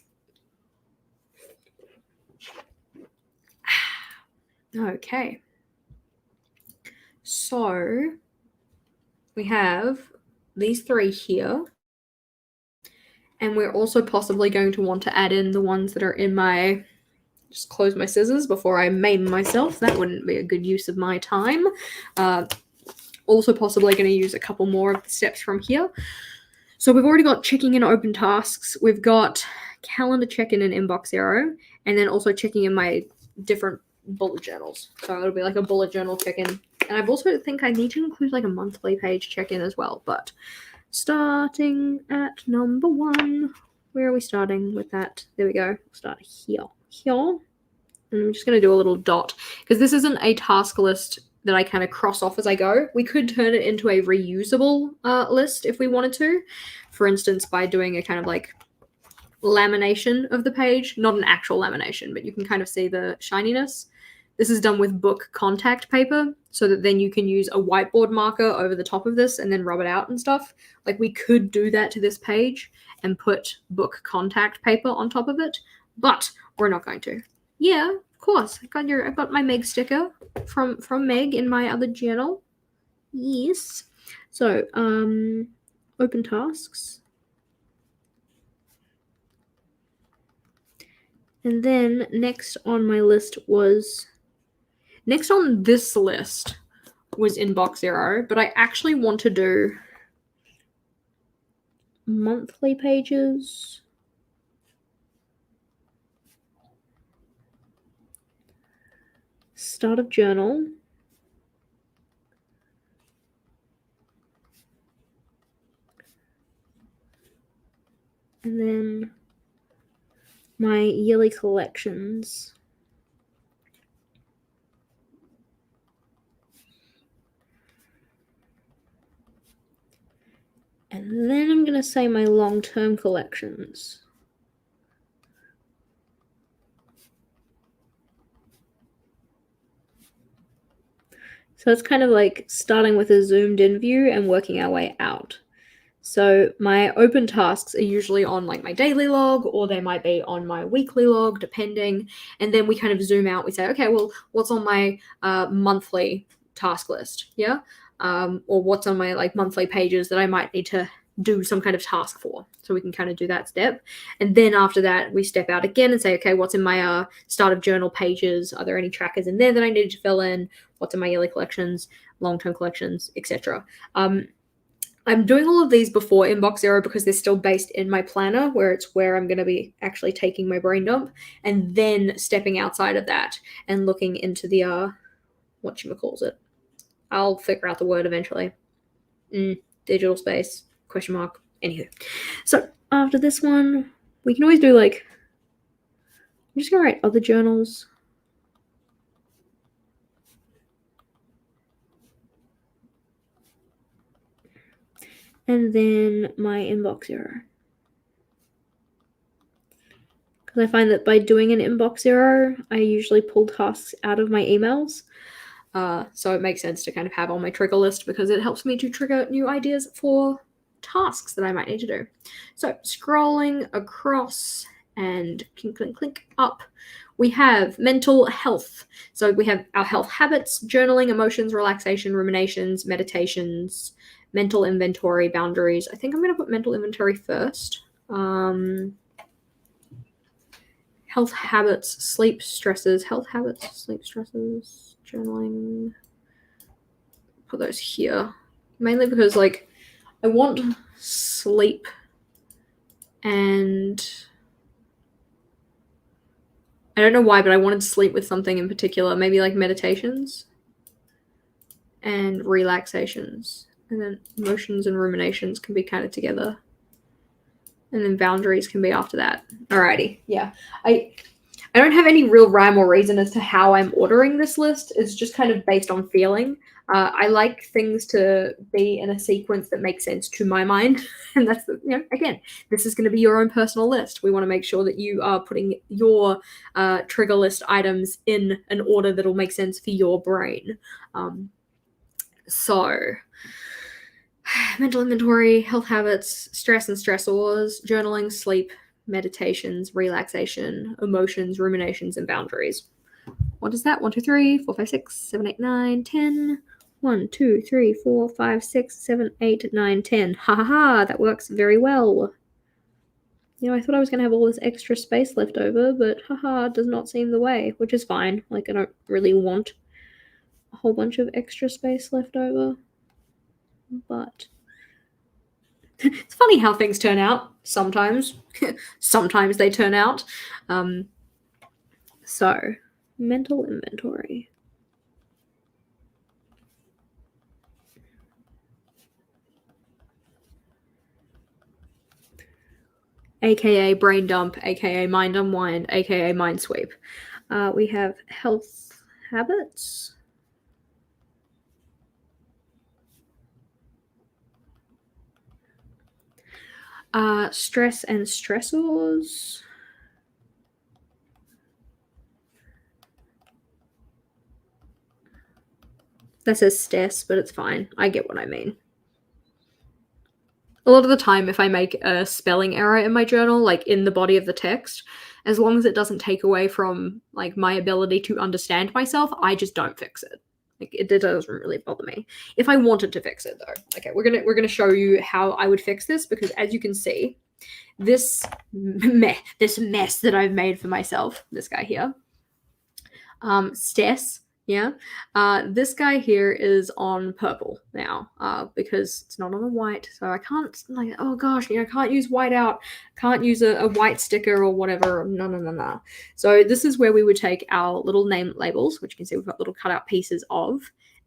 Okay, so we have these 3 here, and we're also possibly going to want to add in the ones that are in my, just close my scissors before I maim myself. That wouldn't be a good use of my time. Also possibly going to use a couple more of the steps from here. So we've already got checking in open tasks. We've got calendar check-in and inbox arrow, and then also checking in my different bullet journals. So it'll be like a bullet journal check-in. And I've also think I need to include like a monthly page check-in as well. But starting at number 1, where are we starting with that? There we go. We'll start here. And I'm just going to do a little dot because this isn't a task list that I kind of cross off as I go. We could turn it into a reusable list if we wanted to. For instance, by doing a kind of like lamination of the page, not an actual lamination, but you can kind of see the shininess. This is done with book contact paper, so that then you can use a whiteboard marker over the top of this and then rub it out and stuff. Like, we could do that to this page and put book contact paper on top of it, but we're not going to. Yeah, of course. I've got my Meg sticker from Meg in my other journal. Yes. So, open tasks. And then next on this list was Inbox Zero, but I actually want to do monthly pages, start of journal, and then my yearly collections. And then I'm going to say my long-term collections. So it's kind of like starting with a zoomed-in view and working our way out. So my open tasks are usually on like my daily log, or they might be on my weekly log, depending. And then we kind of zoom out. We say, okay, well, what's on my monthly task list? Yeah. Or what's on my like monthly pages that I might need to do some kind of task for. So we can kind of do that step. And then after that, we step out again and say, okay, what's in my start of journal pages? Are there any trackers in there that I need to fill in? What's in my yearly collections, long-term collections, etc. I'm doing all of these before Inbox Zero because they're still based in my planner, where it's where I'm going to be actually taking my brain dump, and then stepping outside of that and looking into the whatchamacalls it. I'll figure out the word eventually. Digital space, question mark. Anywho. So after this one, we can always do like, I'm just going to write other journals. And then my Inbox Zero. Because I find that by doing an Inbox Zero, I usually pull tasks out of my emails. So it makes sense to kind of have on my trigger list, because it helps me to trigger new ideas for tasks that I might need to do. So scrolling across and clink up, we have mental health. So we have our health habits, journaling, emotions, relaxation, ruminations, meditations, mental inventory, boundaries. I think I'm going to put mental inventory first. Health habits, sleep stresses, journaling. Put those here. Mainly because, like, I want sleep and I don't know why, but I wanted sleep with something in particular. Maybe like meditations and relaxations. And then emotions and ruminations can be kind of together. And then boundaries can be after that. Alrighty. Yeah. I don't have any real rhyme or reason as to how I'm ordering this list. It's just kind of based on feeling. I like things to be in a sequence that makes sense to my mind. And that's, again, this is going to be your own personal list. We want to make sure that you are putting your trigger list items in an order that'll make sense for your brain. So mental inventory, health habits, stress and stressors, journaling, sleep, meditations, relaxation, emotions, ruminations, and boundaries. What is that? 1, 2, 3, 4, 5, 6, 7, 8, 9, 10. 1, 2, 3, 4, 5, 6, 7, 8, 9, 10. Ha ha ha, that works very well. I thought I was going to have all this extra space left over, but haha, does not seem the way, which is fine. Like, I don't really want a whole bunch of extra space left over. But it's funny how things turn out sometimes. Sometimes they turn out. So, mental inventory. AKA brain dump, AKA mind unwind, AKA mind sweep. We have health habits. Stress and stressors. That says Stess, but it's fine. I get what I mean. A lot of the time, if I make a spelling error in my journal, like in the body of the text, as long as it doesn't take away from like my ability to understand myself, I just don't fix it. Like it doesn't really bother me. If I wanted to fix it though. Okay, we're gonna show you how I would fix this, because as you can see, this mess that I've made for myself, this guy here, Stess, yeah, this guy here is on purple now, because it's not on the white, so I can't, like, oh gosh, I can't use white out, can't use a white sticker or whatever, no. So this is where we would take our little name labels, which you can see we've got little cutout pieces of,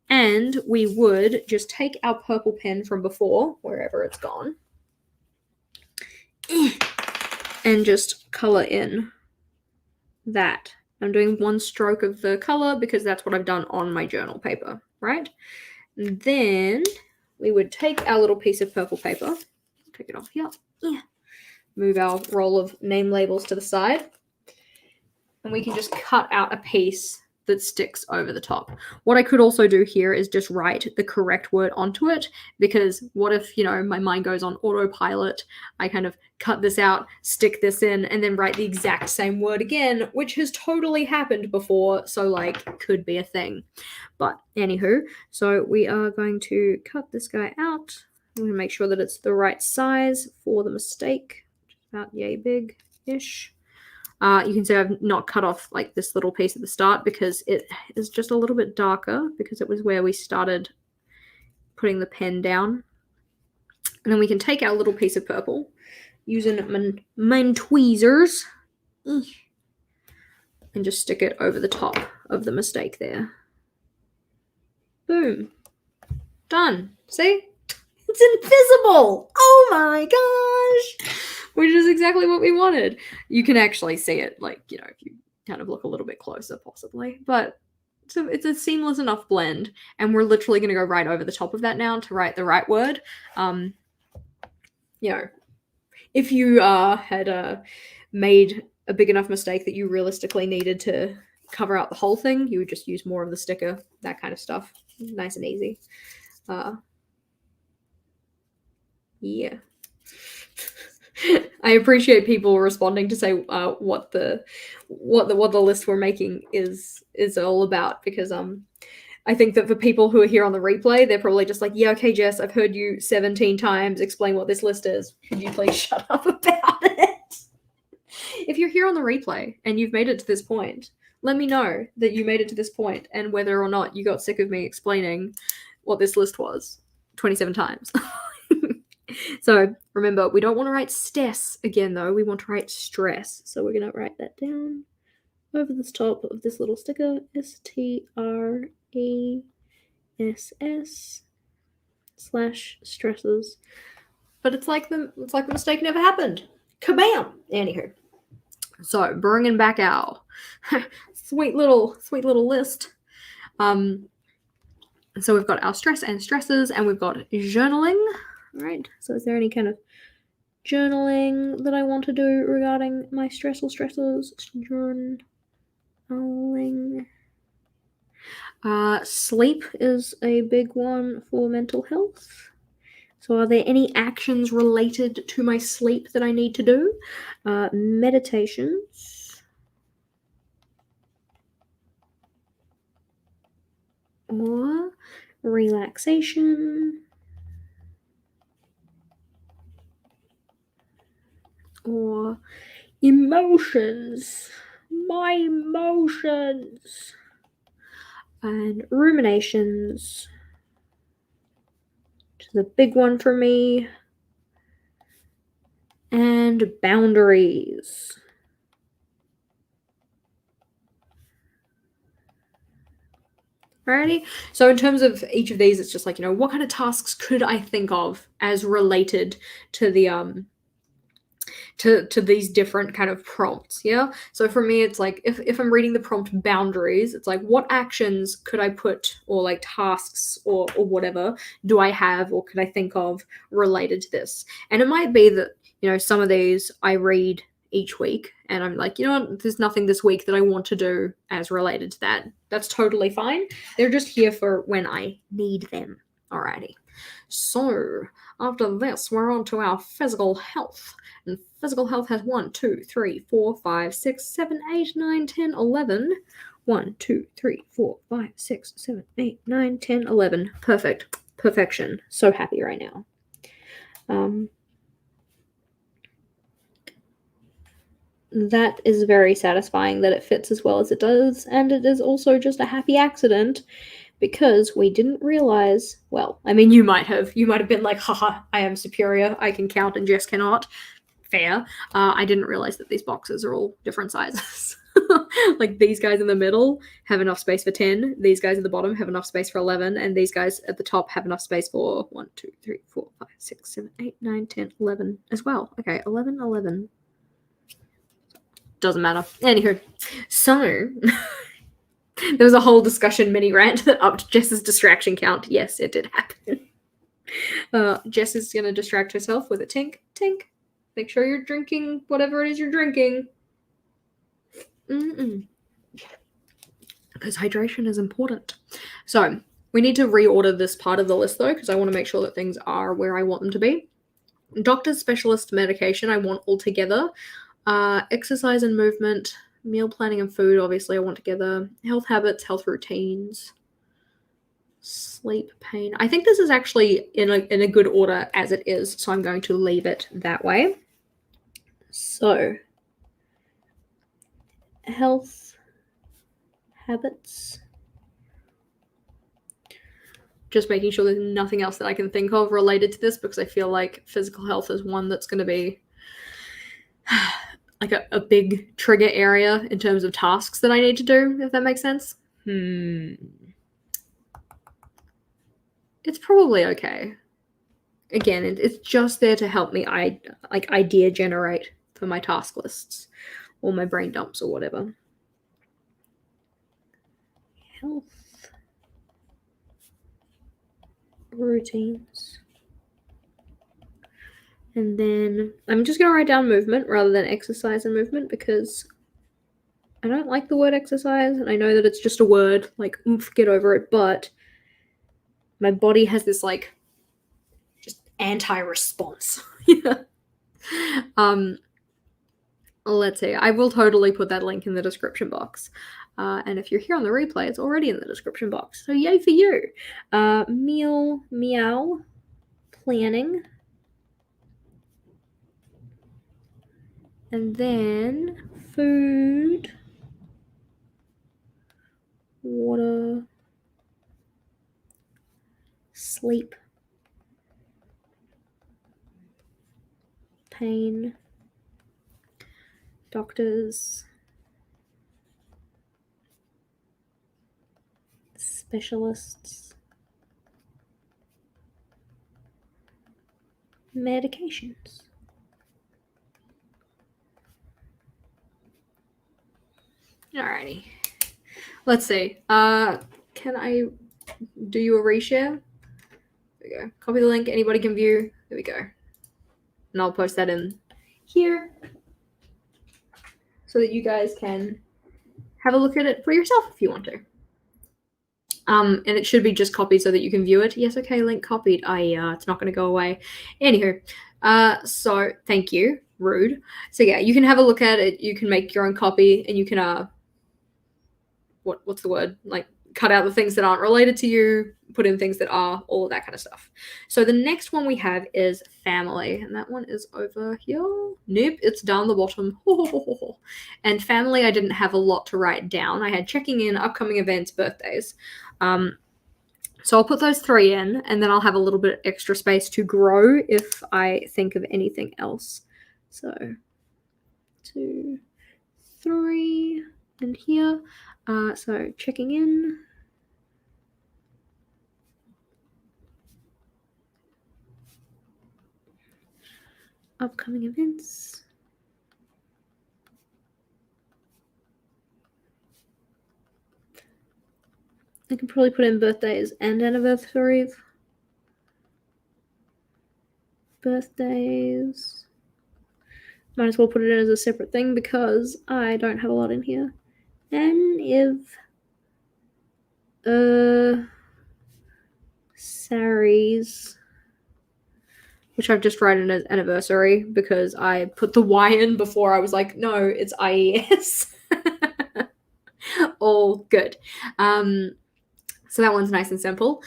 and we would just take our purple pen from before, wherever it's gone, and just color in that. I'm doing one stroke of the color because that's what I've done on my journal paper, right? And then we would take our little piece of purple paper, take it off here, move our roll of name labels to the side, and we can just cut out a piece that sticks over the top. What I could also do here is just write the correct word onto it, because what if, my mind goes on autopilot, I kind of cut this out, stick this in, and then write the exact same word again, which has totally happened before, so like could be a thing. But anywho, so we are going to cut this guy out. I'm going to make sure that it's the right size for the mistake, about yay big-ish. You can see I've not cut off like this little piece at the start because it is just a little bit darker, because it was where we started putting the pen down. And then we can take our little piece of purple using my tweezers and just stick it over the top of the mistake there. Boom. Done. See? It's invisible! Oh my gosh! Which is exactly what we wanted. You can actually see it, like, if you kind of look a little bit closer, possibly. But it's a seamless enough blend, and we're literally going to go right over the top of that now to write the right word. If you had made a big enough mistake that you realistically needed to cover out the whole thing, you would just use more of the sticker, that kind of stuff. Nice and easy. Yeah. I appreciate people responding to say what the list we're making is all about, because I think that for people who are here on the replay, they're probably just like, yeah, okay, Jess, I've heard you 17 times explain what this list is. Could you please shut up about it? If you're here on the replay and you've made it to this point, let me know that you made it to this point and whether or not you got sick of me explaining what this list was 27 times. So remember, we don't want to write Stess again, though. We want to write stress. So we're going to write that down over the top of this little sticker, STRESS/stresses. But it's like the mistake never happened. Kabam! Anywho. So bringing back our sweet little list. So we've got our stress and stresses, and we've got journaling. Right, so is there any kind of journaling that I want to do regarding my stress or stresses? Journaling. Sleep is a big one for mental health. So are there any actions related to my sleep that I need to do? Meditations. Or relaxation. Or emotions, my emotions, and ruminations, which is a big one for me, and boundaries. Alrighty, so in terms of each of these, it's just like, what kind of tasks could I think of as related to the to these different kind of prompts, yeah? So for me, it's like, if I'm reading the prompt boundaries, it's like, what actions could I put, or like tasks or whatever do I have or could I think of related to this? And it might be that, some of these I read each week, and I'm like, you know what, there's nothing this week that I want to do as related to that. That's totally fine. They're just here for when I need them. Alrighty. So after this, we're on to our physical health. And physical health has 1, 2, 3, 4, 5, 6, 7, 8, 9, 10, 11. 1, 2, 3, 4, 5, 6, 7, 8, 9, 10, 11. Perfect. Perfection. So happy right now. That is very satisfying that it fits as well as it does, and it is also just a happy accident because we didn't realize, well, I mean, you might have been like, haha, I am superior, I can count and Jess cannot. Fair. I didn't realize that these boxes are all different sizes. Like these guys in the middle have enough space for 10, these guys at the bottom have enough space for 11, and these guys at the top have enough space for 1, 2, 3, 4, 5, 6, 7, 8, 9, 10, 11 as well. Okay, 11, 11. Doesn't matter. Anywho, so there was a whole discussion mini rant that upped Jess's distraction count. Yes, it did happen. Jess is going to distract herself with a tink, tink. Make sure you're drinking whatever it is you're drinking. Because hydration is important. So we need to reorder this part of the list though, because I want to make sure that things are where I want them to be. Doctor's specialist medication I want all together. Exercise and movement, meal planning and food, obviously I want together. Health habits, health routines, sleep, pain. I think this is actually in a good order as it is, so I'm going to leave it that way. So, health habits. Just making sure there's nothing else that I can think of related to this, because I feel like physical health is one that's going to be like a big trigger area in terms of tasks that I need to do, if that makes sense. It's probably okay. Again, it's just there to help me idea generate for my task lists or my brain dumps or whatever. Health routines. And then I'm just going to write down movement rather than exercise and movement, because I don't like the word exercise, and I know that it's just a word, like, oomph, get over it, but my body has this, like, just anti-response. Let's see. I will totally put that link in the description box. And if you're here on the replay, it's already in the description box. So yay for you. Meal, meow, planning. And then food, water, sleep, pain, doctors, specialists, medications. Alrighty. Let's see. Can I do you a reshare? There we go. Copy the link. Anybody can view. There we go. And I'll post that in here so that you guys can have a look at it for yourself if you want to. And it should be just copied so that you can view it. Yes, okay, link copied. It's not going to go away. Anywho, so thank you. Rude. So yeah, you can have a look at it. You can make your own copy, and you can what's the word? Like, cut out the things that aren't related to you, put in things that are, all of that kind of stuff. So the next one we have is family, and that one is over here. Nope, it's down the bottom. And family, I didn't have a lot to write down. I had checking in, upcoming events, birthdays. So I'll put those 3 in, and then I'll have a little bit extra space to grow if I think of anything else. So 2, 3, and here. So checking in. Upcoming events. I can probably put in birthdays and anniversaries. Birthdays. Might as well put it in as a separate thing because I don't have a lot in here. And if Saris, which I've just written as anniversary because I put the Y in before I was like, no, it's IES. All good. So that one's nice and simple.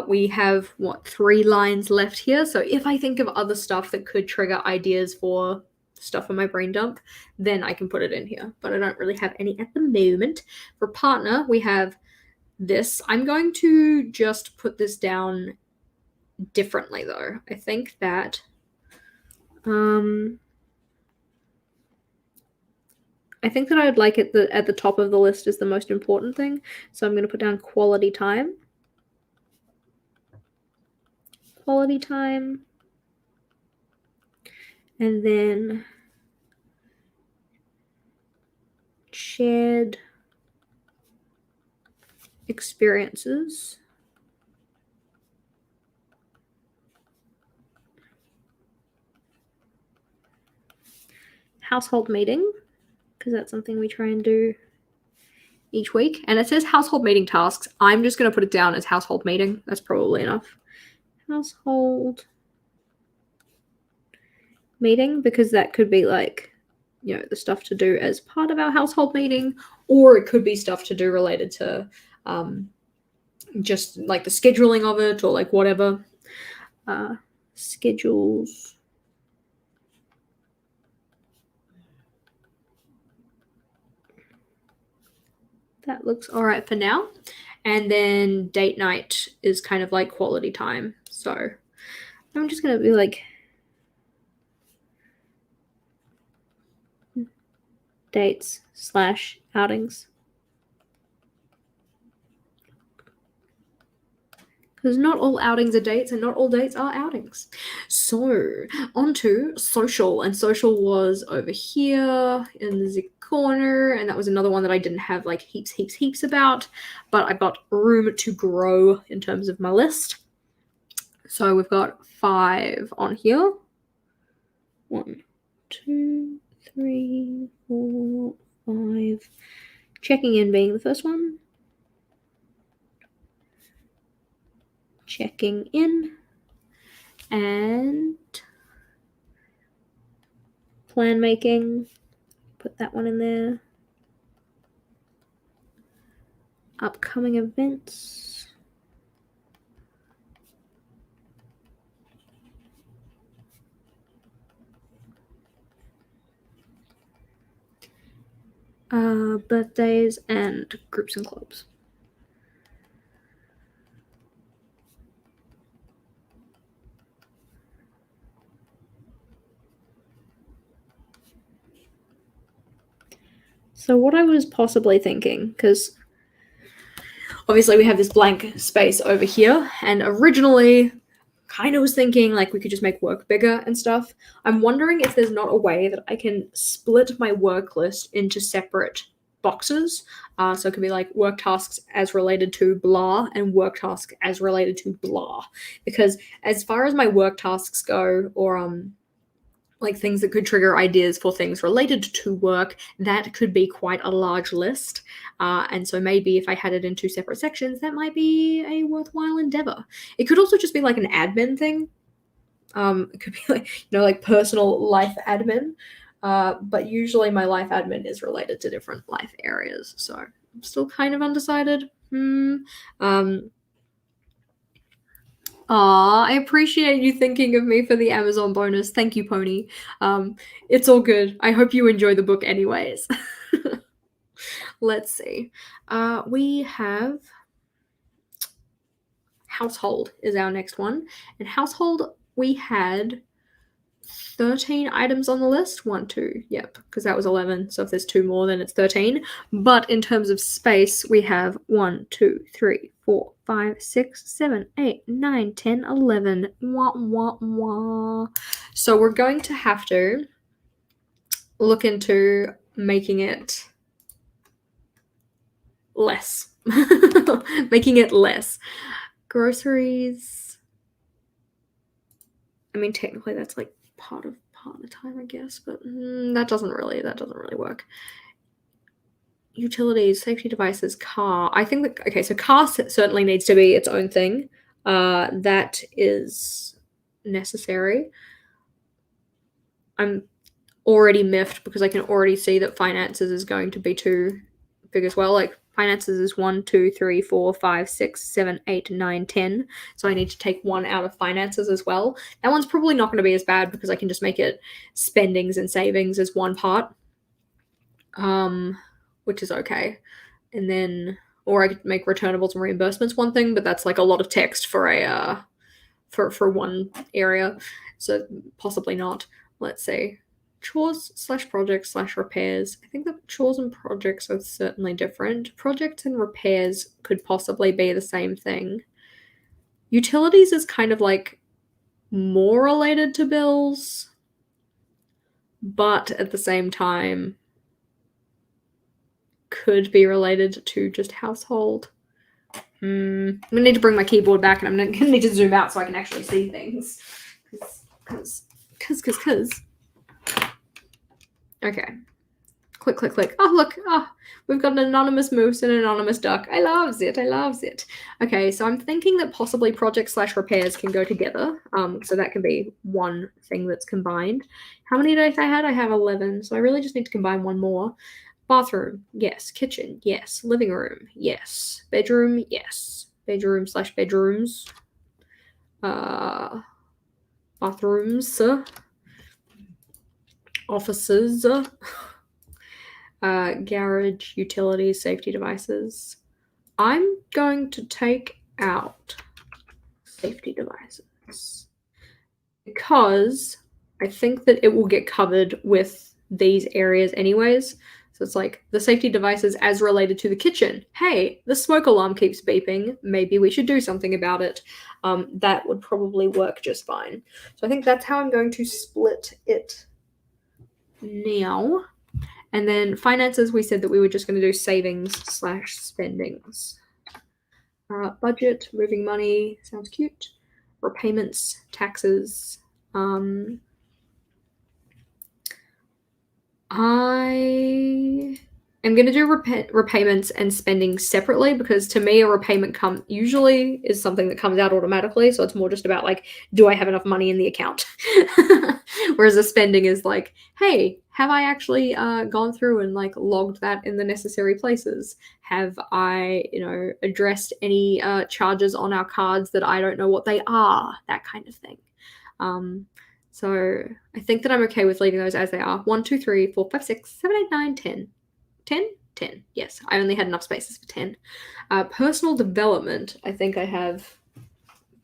We have, 3 lines left here. So if I think of other stuff that could trigger ideas for stuff on my brain dump, then I can put it in here. But I don't really have any at the moment. For partner, we have this. I'm going to just put this down differently, though. I think that I'd like it at the top of the list is the most important thing. So I'm going to put down quality time. Quality time. And then shared experiences. Household meeting, because that's something we try and do each week. And it says household meeting tasks. I'm just going to put it down as household meeting. That's probably enough. Household meeting, because that could be like, you know, the stuff to do as part of our household meeting, or it could be stuff to do related to just like the scheduling of it or like whatever. Schedules. That looks all right for now. And then date night is kind of like quality time. So I'm just going to be like dates/outings. Because not all outings are dates and not all dates are outings. So on to social. And social was over here in the corner. And that was another one that I didn't have like heaps about. But I've got room to grow in terms of my list. So we've got 5 on here. 1, 2, 3, 4, 5. Checking in being the first one. Checking in. And plan making. Put that one in there. Upcoming events. Birthdays and groups and clubs. So what I was possibly thinking, because obviously we have this blank space over here, and originally kind of was thinking like we could just make work bigger and stuff. I'm wondering if there's not a way that I can split my work list into separate boxes. So it could be like work tasks as related to blah and work tasks as related to blah. Because as far as my work tasks go, or like things that could trigger ideas for things related to work, that could be quite a large list. And so maybe if I had it in 2 separate sections, that might be a worthwhile endeavor. It could also just be like an admin thing. It could be like, you know, like personal life admin. But usually my life admin is related to different life areas. So I'm still kind of undecided. I appreciate you thinking of me for the Amazon bonus. Thank you, Pony. It's all good. I hope you enjoy the book anyways. Let's see. We have household is our next one. And household, we had 13 items on the list. 1, 2, yep, because that was 11. So if there's 2 more, then it's 13. But in terms of space, we have 1, 2, 3, 4, 5, 6, 7, 8, 9, 10, 11. Wah, wah, wah. So we're going to have to look into making it less. Making it less. Groceries. I mean, technically that's like part of part of the time, I guess, but that doesn't really work. Utilities, safety devices, car. I think that, okay, so car certainly needs to be its own thing. That is necessary. I'm already miffed because I can already see that finances is going to be too big as well. Like finances is 1, 2, 3, 4, 5, 6, 7, 8, 9, 10. So I need to take 1 out of finances as well. That one's probably not going to be as bad because I can just make it spendings and savings as one part, which is okay. And then, or I could make returnables and reimbursements one thing, but that's like a lot of text for a for one area, so possibly not. Let's see. Chores / projects / repairs. I think that chores and projects are certainly different. Projects and repairs could possibly be the same thing. Utilities is kind of like more related to bills, but at the same time could be related to just household. I'm gonna need to bring my keyboard back, and I'm gonna need to zoom out so I can actually see things. Cause. Okay. Click, click, click. Oh, look. Oh, we've got an anonymous moose and an anonymous duck. I loves it. I loves it. Okay, so I'm thinking that possibly projects / repairs can go together. So that can be one thing that's combined. How many did I say I had? I have 11. So I really just need to combine one more. Bathroom, yes. Kitchen, yes. Living room, yes. Bedroom, yes. Bedroom / bedrooms. Bathrooms. Offices. Garage, utilities, safety devices. I'm going to take out safety devices because I think that it will get covered with these areas anyways. So it's like the safety devices as related to the kitchen. Hey, the smoke alarm keeps beeping. Maybe we should do something about it. That would probably work just fine. So I think that's how I'm going to split it now. And then finances, we said that we were just going to do savings / spendings. Budget, moving money, sounds cute. Repayments, taxes. I am going to do repayments and spending separately because to me a repayment usually is something that comes out automatically. So it's more just about like, do I have enough money in the account? Whereas a spending is like, hey, have I actually gone through and like logged that in the necessary places? Have I, addressed any charges on our cards that I don't know what they are? That kind of thing. So I think that I'm okay with leaving those as they are. 1, 2, 3, 4, 5, 6, 7, 8, 9, 10. 10? 10. Yes, I only had enough spaces for 10. Personal development, I think I have,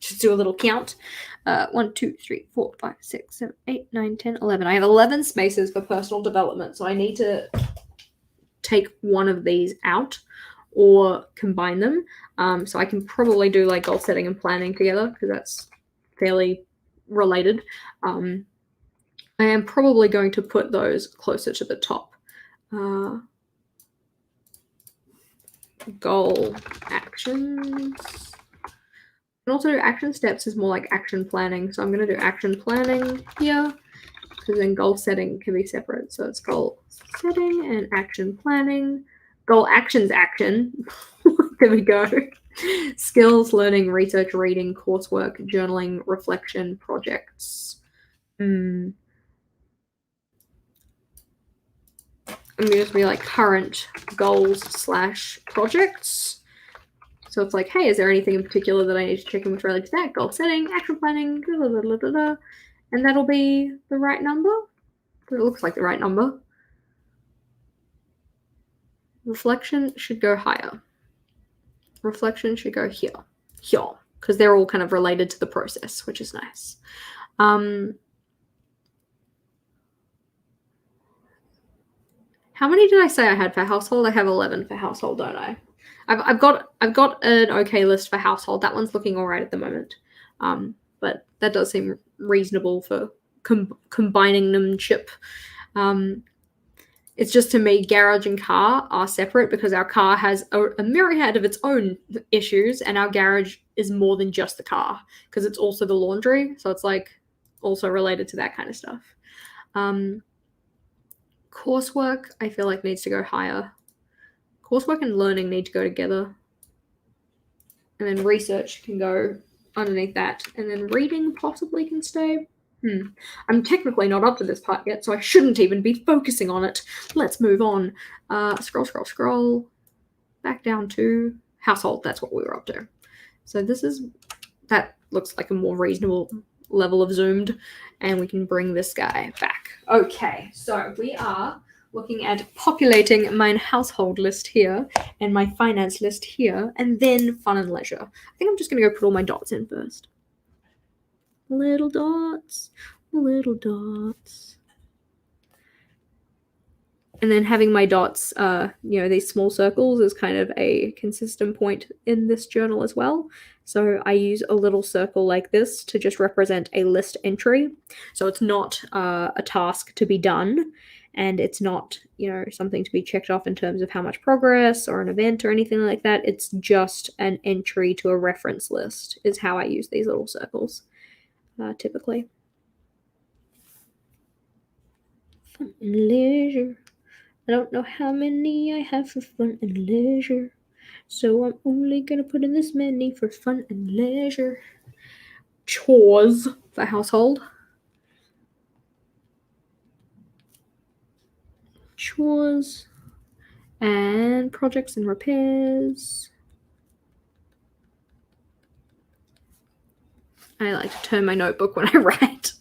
just do a little count. 1, 2, 3, 4, 5, 6, 7, 8, 9, 10, 11. I have 11 spaces for personal development, so I need to take one of these out or combine them. So I can probably do like goal setting and planning together because that's fairly related. I am probably going to put those closer to the top. Goal actions. And also do action steps is more like action planning. So I'm going to do action planning here because then goal setting can be separate. So it's goal setting and action planning. Goal actions action. There we go. Skills, learning, research, reading, coursework, journaling, reflection, projects. I'm going to just be like current goals / projects. So it's like, hey, is there anything in particular that I need to check in with related to that? Goal setting, action planning, and that'll be the right number. It looks like the right number. Reflection should go higher. Reflection should go here, because they're all kind of related to the process, which is nice. How many did I say I had for household? I have 11 for household, don't I? I've got an okay list for household. That one's looking all right at the moment, but that does seem reasonable for combining them. It's just to me, garage and car are separate because our car has a myriad of its own issues, and our garage is more than just the car because it's also the laundry. So it's like also related to that kind of stuff. Coursework, I feel like needs to go higher. Coursework and learning need to go together. And then research can go underneath that. And then reading possibly can stay. I'm technically not up to this part yet, so I shouldn't even be focusing on it. Let's move on. Scroll. Back down to household. That's what we were up to. So that looks like a more reasonable level of zoomed. And we can bring this guy back. Okay, so we are looking at populating my household list here and my finance list here, and then fun and leisure. I think I'm just going to go put all my dots in first. Little dots. And then having my dots, these small circles is kind of a consistent point in this journal as well. So I use a little circle like this to just represent a list entry. So it's not a task to be done, and it's not, something to be checked off in terms of how much progress or an event or anything like that. It's just an entry to a reference list is how I use these little circles typically. Fun and leisure. I don't know how many I have for fun and leisure, so I'm only gonna put in this many for fun and leisure. Chores for household. Chores and projects and repairs. I like to turn my notebook when I write.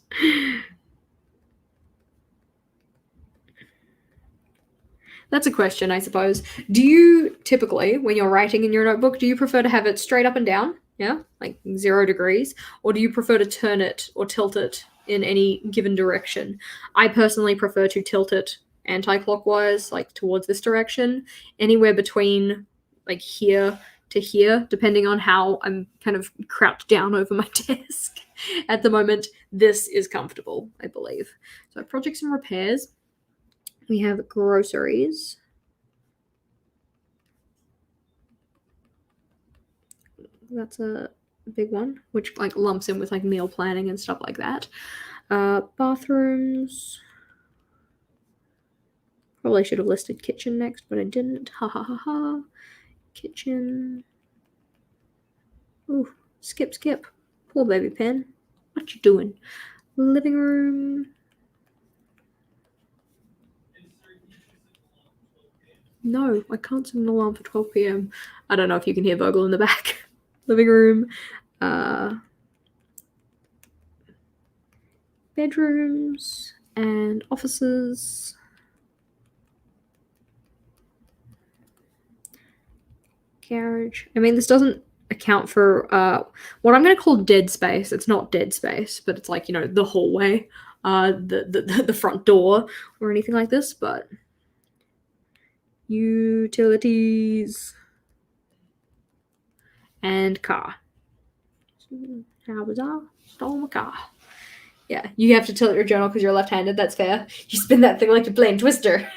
That's a question, I suppose. Do you typically, when you're writing in your notebook, do you prefer to have it straight up and down? Yeah, like 0 degrees? Or do you prefer to turn it or tilt it in any given direction? I personally prefer to tilt it anti-clockwise, like towards this direction, anywhere between like here to here, depending on how I'm kind of crouched down over my desk. At the moment, this is comfortable, I believe. So projects and repairs. We have groceries. That's a big one, which like lumps in with like meal planning and stuff like that. Bathrooms. Probably should have listed kitchen next, but I didn't. Ha ha ha ha. Kitchen. Ooh, skip. Poor baby pen. What you doing? Living room. No, I can't set an alarm for 12 p.m. I don't know if you can hear Bogle in the back. Living room. Bedrooms and offices. Garage. I mean, this doesn't account for what I'm going to call dead space. It's not dead space, but it's like, the hallway, the front door or anything like this, but utilities and car. How bizarre. Stole my car. Yeah, you have to tilt your journal because you're left-handed. That's fair. You spin that thing like you're playing Twister.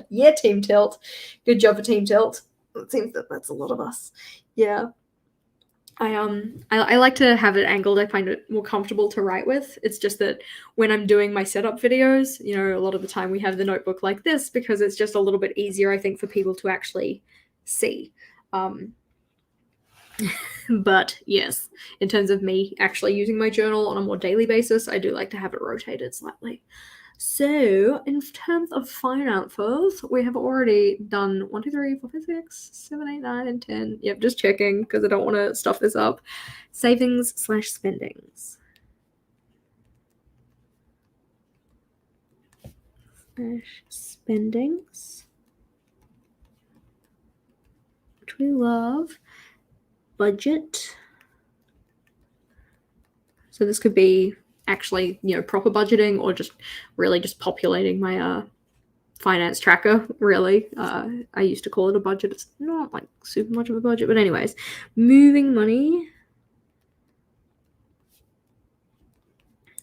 Yeah, Team Tilt. Good job for Team Tilt. It seems that's a lot of us. Yeah. I like to have it angled. I find it more comfortable to write with. It's just that when I'm doing my setup videos, a lot of the time we have the notebook like this because it's just a little bit easier, I think, for people to actually see. But yes, in terms of me actually using my journal on a more daily basis, I do like to have it rotated slightly. So, in terms of finances, we have already done 1, 2, 3, 4, 5, 6, 7, 8, 9, and 10. Yep, just checking because I don't want to stuff this up. Savings/spendings. Spendings. Which we love. Budget. So this could be actually, proper budgeting or just really just populating my finance tracker, really. I used to call it a budget. It's not like super much of a budget, but anyways. Moving money.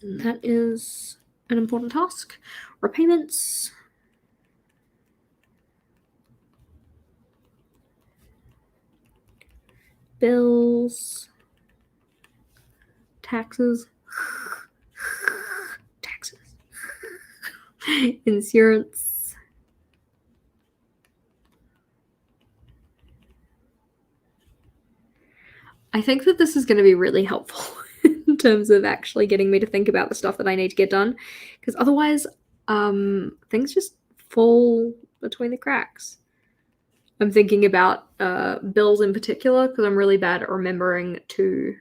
That is an important task. Repayments. Bills. Taxes. Insurance. I think that this is going to be really helpful in terms of actually getting me to think about the stuff that I need to get done, because otherwise things just fall between the cracks. I'm thinking about bills in particular because I'm really bad at remembering to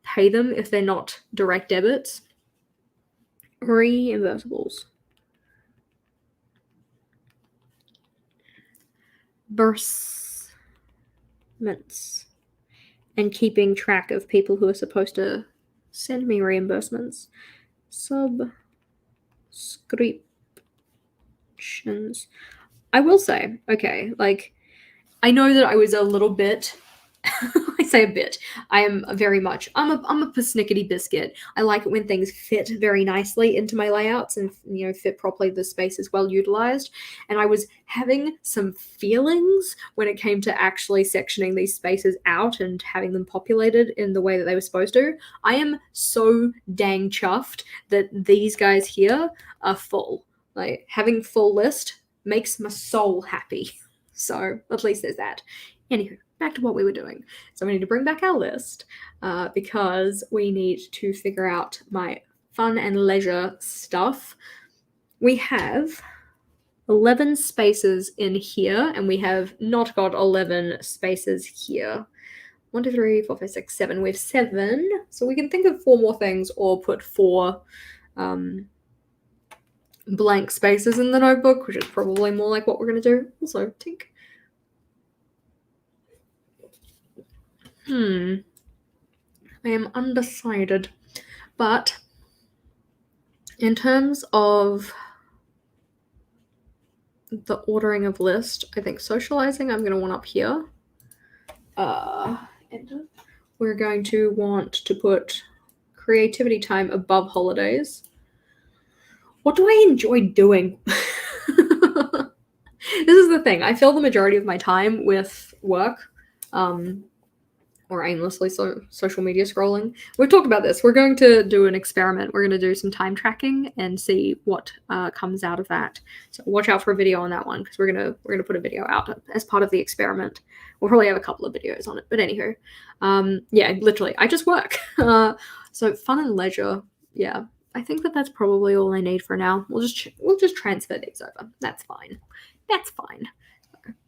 pay them if they're not direct debits. Reimbursables. Bursts. And keeping track of people who are supposed to send me reimbursements. Subscriptions. I will say, okay, like, I know that I was a little bit I say a bit. I am very much. I'm a persnickety biscuit. I like it when things fit very nicely into my layouts and fit properly. The space is well utilized. And I was having some feelings when it came to actually sectioning these spaces out and having them populated in the way that they were supposed to. I am so dang chuffed that these guys here are full. Like, having full list makes my soul happy. So at least there's that. Anywho, back to what we were doing. So we need to bring back our list because we need to figure out my fun and leisure stuff. We have 11 spaces in here, and we have not got 11 spaces here. 1, 2, 3, 4, 5, 6, 7. We have 7. So we can think of 4 more things or put 4 blank spaces in the notebook, which is probably more like what we're going to do. Also, tink. I am undecided. But in terms of the ordering of list, I think socializing I'm going to want up here. Enter. We're going to want to put creativity time above holidays. What do I enjoy doing? This is the thing. I fill the majority of my time with work. Or aimlessly social media scrolling. We've talked about this. We're going to do an experiment. We're going to do some time tracking and see what comes out of that. So watch out for a video on that one because we're gonna put a video out as part of the experiment. We'll probably have a couple of videos on it. But anywho, yeah, literally, I just work. So fun and leisure. Yeah, I think that's probably all I need for now. We'll just transfer these over. That's fine. That's fine.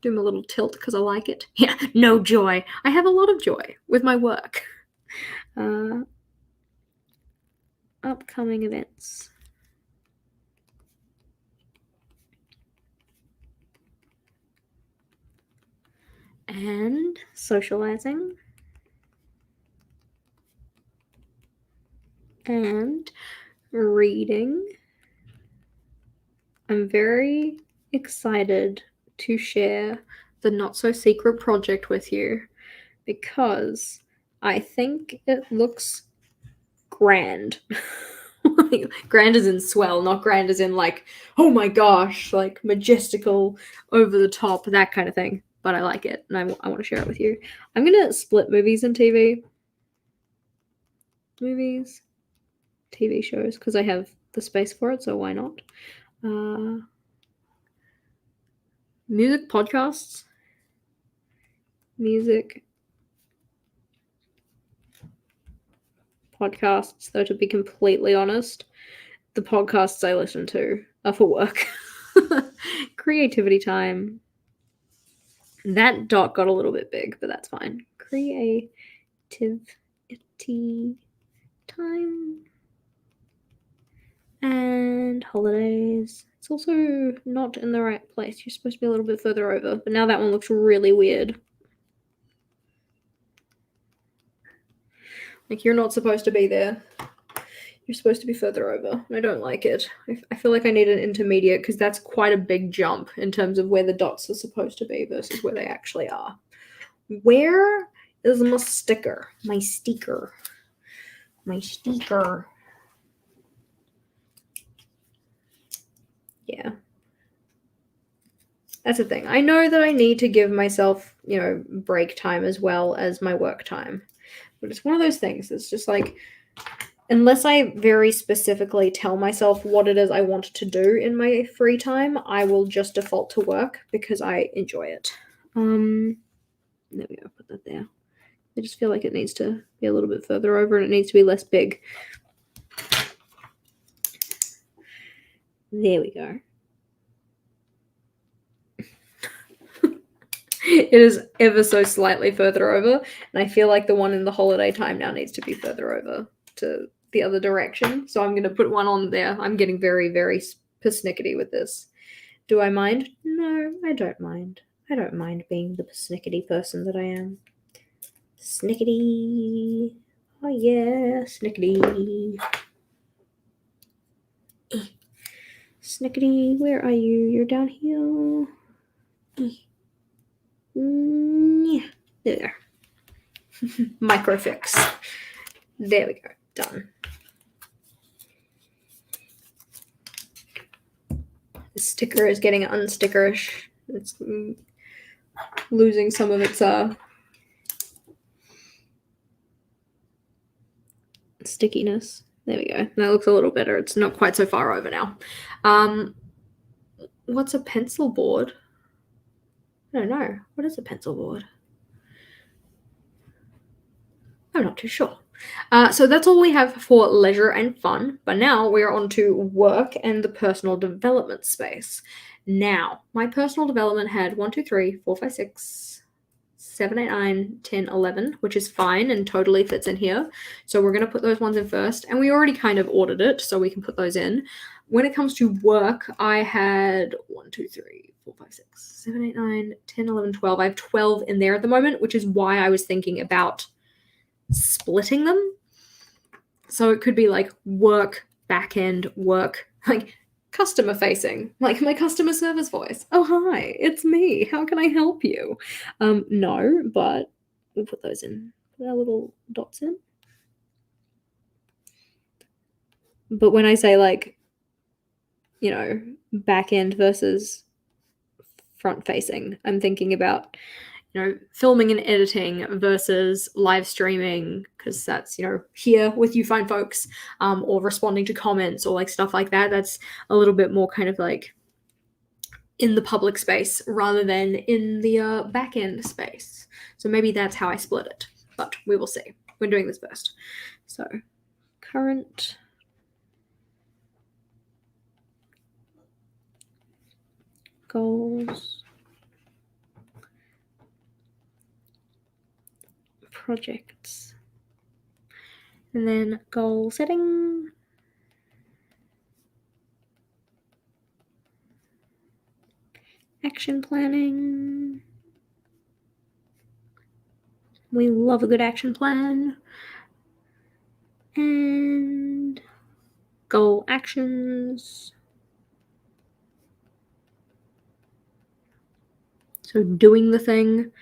Do my little tilt because I like it. Yeah, no joy. I have a lot of joy with my work. Upcoming events. And socializing. And reading. I'm very excited to share the not so secret project with you because I think it looks grand. Grand as in swell, not grand as in like, oh my gosh, like majestical, over the top, that kind of thing. But I like it and I want to share it with you. I'm going to split movies and TV. Movies, TV shows, because I have the space for it, so why not? Music podcasts. Music podcasts, though, to be completely honest, the podcasts I listen to are for work. Creativity time. That dot got a little bit big, but that's fine. Creativity time. And holidays. It's also not in the right place. You're supposed to be a little bit further over, but now that one looks really weird. Like, you're not supposed to be there. You're supposed to be further over. I don't like it. I feel like I need an intermediate because that's quite a big jump in terms of where the dots are supposed to be versus where they actually are. Where is my sticker? My sticker. Yeah. That's the thing. I know that I need to give myself, break time as well as my work time. But it's one of those things. It's just like, unless I very specifically tell myself what it is I want to do in my free time, I will just default to work because I enjoy it. There we go, put that there. I just feel like it needs to be a little bit further over and it needs to be less big. There we go. It is ever so slightly further over, and I feel like the one in the holiday time now needs to be further over to the other direction. So I'm going to put one on there. I'm getting very, very persnickety with this. Do I mind? No, I don't mind. I don't mind being the persnickety person that I am. Snickety. Oh yeah, snickety. Snickety, where are you? You're down here. There. Microfix. There we go. Done. The sticker is getting unstickerish. It's losing some of its stickiness. There we go. That looks a little better. It's not quite so far over now. What's a pencil board? I don't know. What is a pencil board? I'm not too sure. So that's all we have for leisure and fun. But now we're on to work and the personal development space. Now, my personal development had 1, 2, 3, 4, 5, 6, 7, 8, 9, 10, 11, which is fine and totally fits in here. So we're going to put those ones in first. And we already kind of ordered it, so we can put those in. When it comes to work, I had 1, 2, 3, 4, 5, 6, 7, 8, 9, 10, 11, 12. I have 12 in there at the moment, which is why I was thinking about splitting them. So it could be like work, back end, work, like customer facing, like my customer service voice. Oh, hi, it's me. How can I help you? No, but we'll put those in, put our little dots in. But when I say like, you know, back end versus front facing, I'm thinking about, you know, filming and editing versus live streaming, because that's, you know, here with you fine folks, or responding to comments or like stuff like that. That's a little bit more kind of like in the public space rather than in the back end space. So maybe that's how I split it, but we will see. We're doing this first. So current goals, projects, and then goal setting, action planning. We love a good action plan. And goal actions. So doing the thing,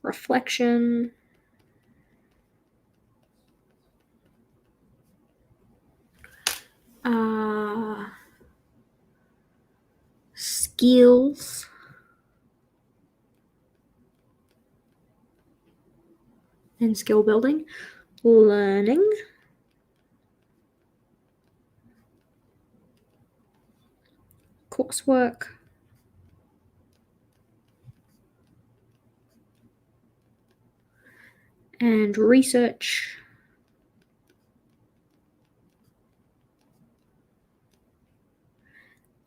reflection, skills, and skill building, learning, coursework, and research,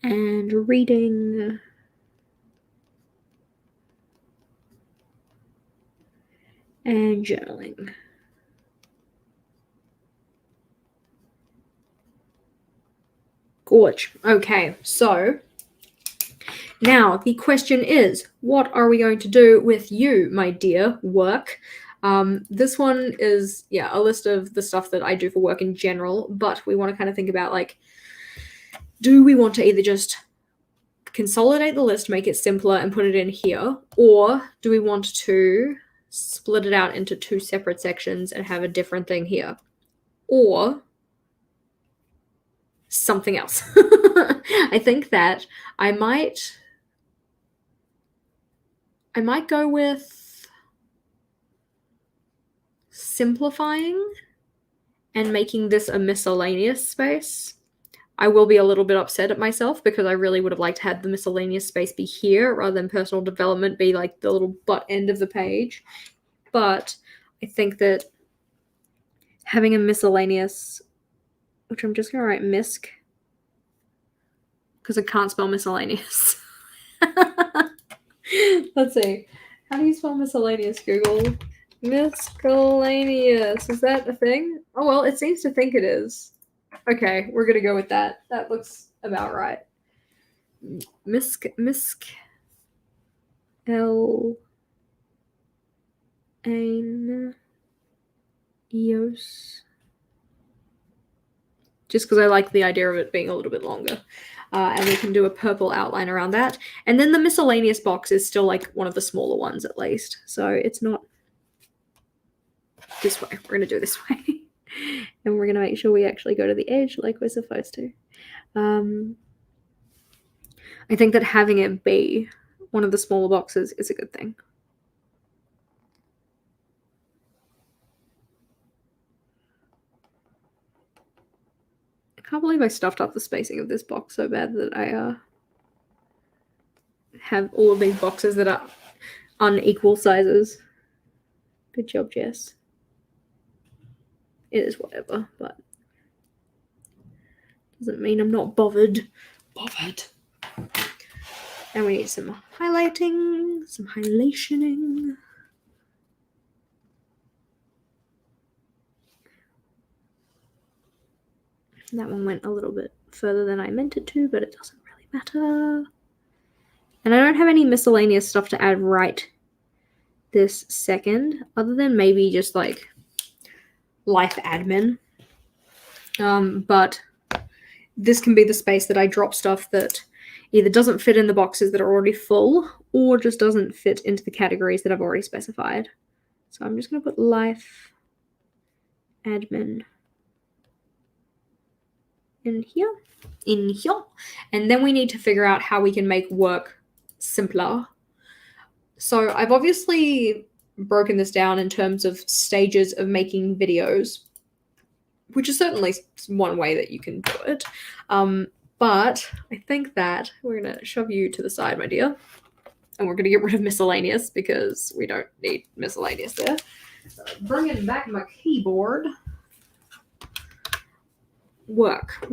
and reading, and journaling. Gorge. Okay, so now the question is, what are we going to do with you, my dear work? This one is, yeah, a list of the stuff that I do for work in general, but we want to kind of think about like, do we want to either just consolidate the list, make it simpler and put it in here, or do we want to split it out into 2 separate sections and have a different thing here, or something else? I think that I might go with simplifying and making this a miscellaneous space, I will be a little bit upset at myself because I really would have liked to have the miscellaneous space be here rather than personal development be like the little butt end of the page. But I think that having a miscellaneous, which I'm just going to write misc because I can't spell miscellaneous. Let's see. How do you spell miscellaneous, Google? Miscellaneous. Is that a thing? Oh, well, it seems to think it is. Okay, we're going to go with that. That looks about right. Misc. L. An. Eos. Just because I like the idea of it being a little bit longer. And we can do a purple outline around that. And then the miscellaneous box is still like one of the smaller ones at least. So it's not this way. We're going to do this way. And we're going to make sure we actually go to the edge like we're supposed to. I think that having it be one of the smaller boxes is a good thing. I can't believe I stuffed up the spacing of this box so bad that I have all of these boxes that are unequal sizes. Good job, Jess. It is whatever, but doesn't mean I'm not bothered. And we need some highlighting, some highlighting. That one went a little bit further than I meant it to, but it doesn't really matter. And I don't have any miscellaneous stuff to add right this second, other than maybe just like life admin. But this can be the space that I drop stuff that either doesn't fit in the boxes that are already full or just doesn't fit into the categories that I've already specified. So I'm just going to put life admin in here, and then we need to figure out how we can make work simpler. So I've obviously broken this down in terms of stages of making videos, which is certainly one way that you can do it. But I think that we're going to shove you to the side, my dear, and we're going to get rid of miscellaneous because we don't need miscellaneous there. So bringing back my keyboard. Work.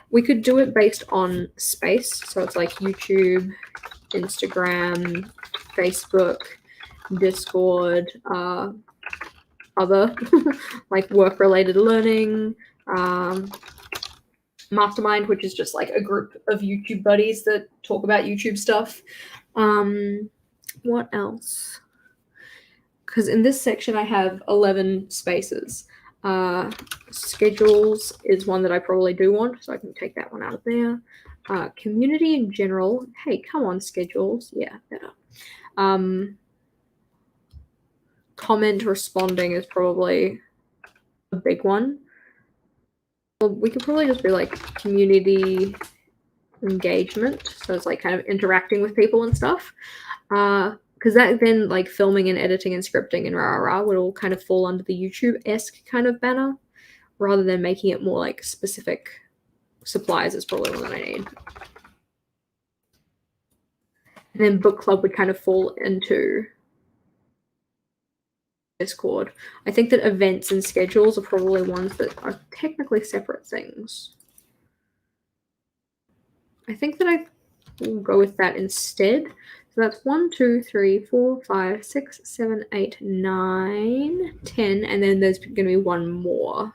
We could do it based on space. So it's like YouTube, Instagram, Facebook, Discord, other like work-related learning, Mastermind, which is just like a group of YouTube buddies that talk about YouTube stuff. What else? Because in this section I have 11 spaces. Schedules is one that I probably do want, so I can take that one out of there. Community in general. Hey, come on, schedules. Yeah, better. Comment responding is probably a big one. Well, we could probably just be like community engagement. So it's like kind of interacting with people and stuff. Because that then like filming and editing and scripting and rah would all kind of fall under the YouTube-esque kind of banner, rather than making it more like specific supplies is probably one that I need. And then book club would kind of fall into Discord. I think that events and schedules are probably ones that are technically separate things. I think that I will go with that instead. So that's 1, 2, 3, 4, 5, 6, 7, 8, 9, 10, and then there's going to be one more.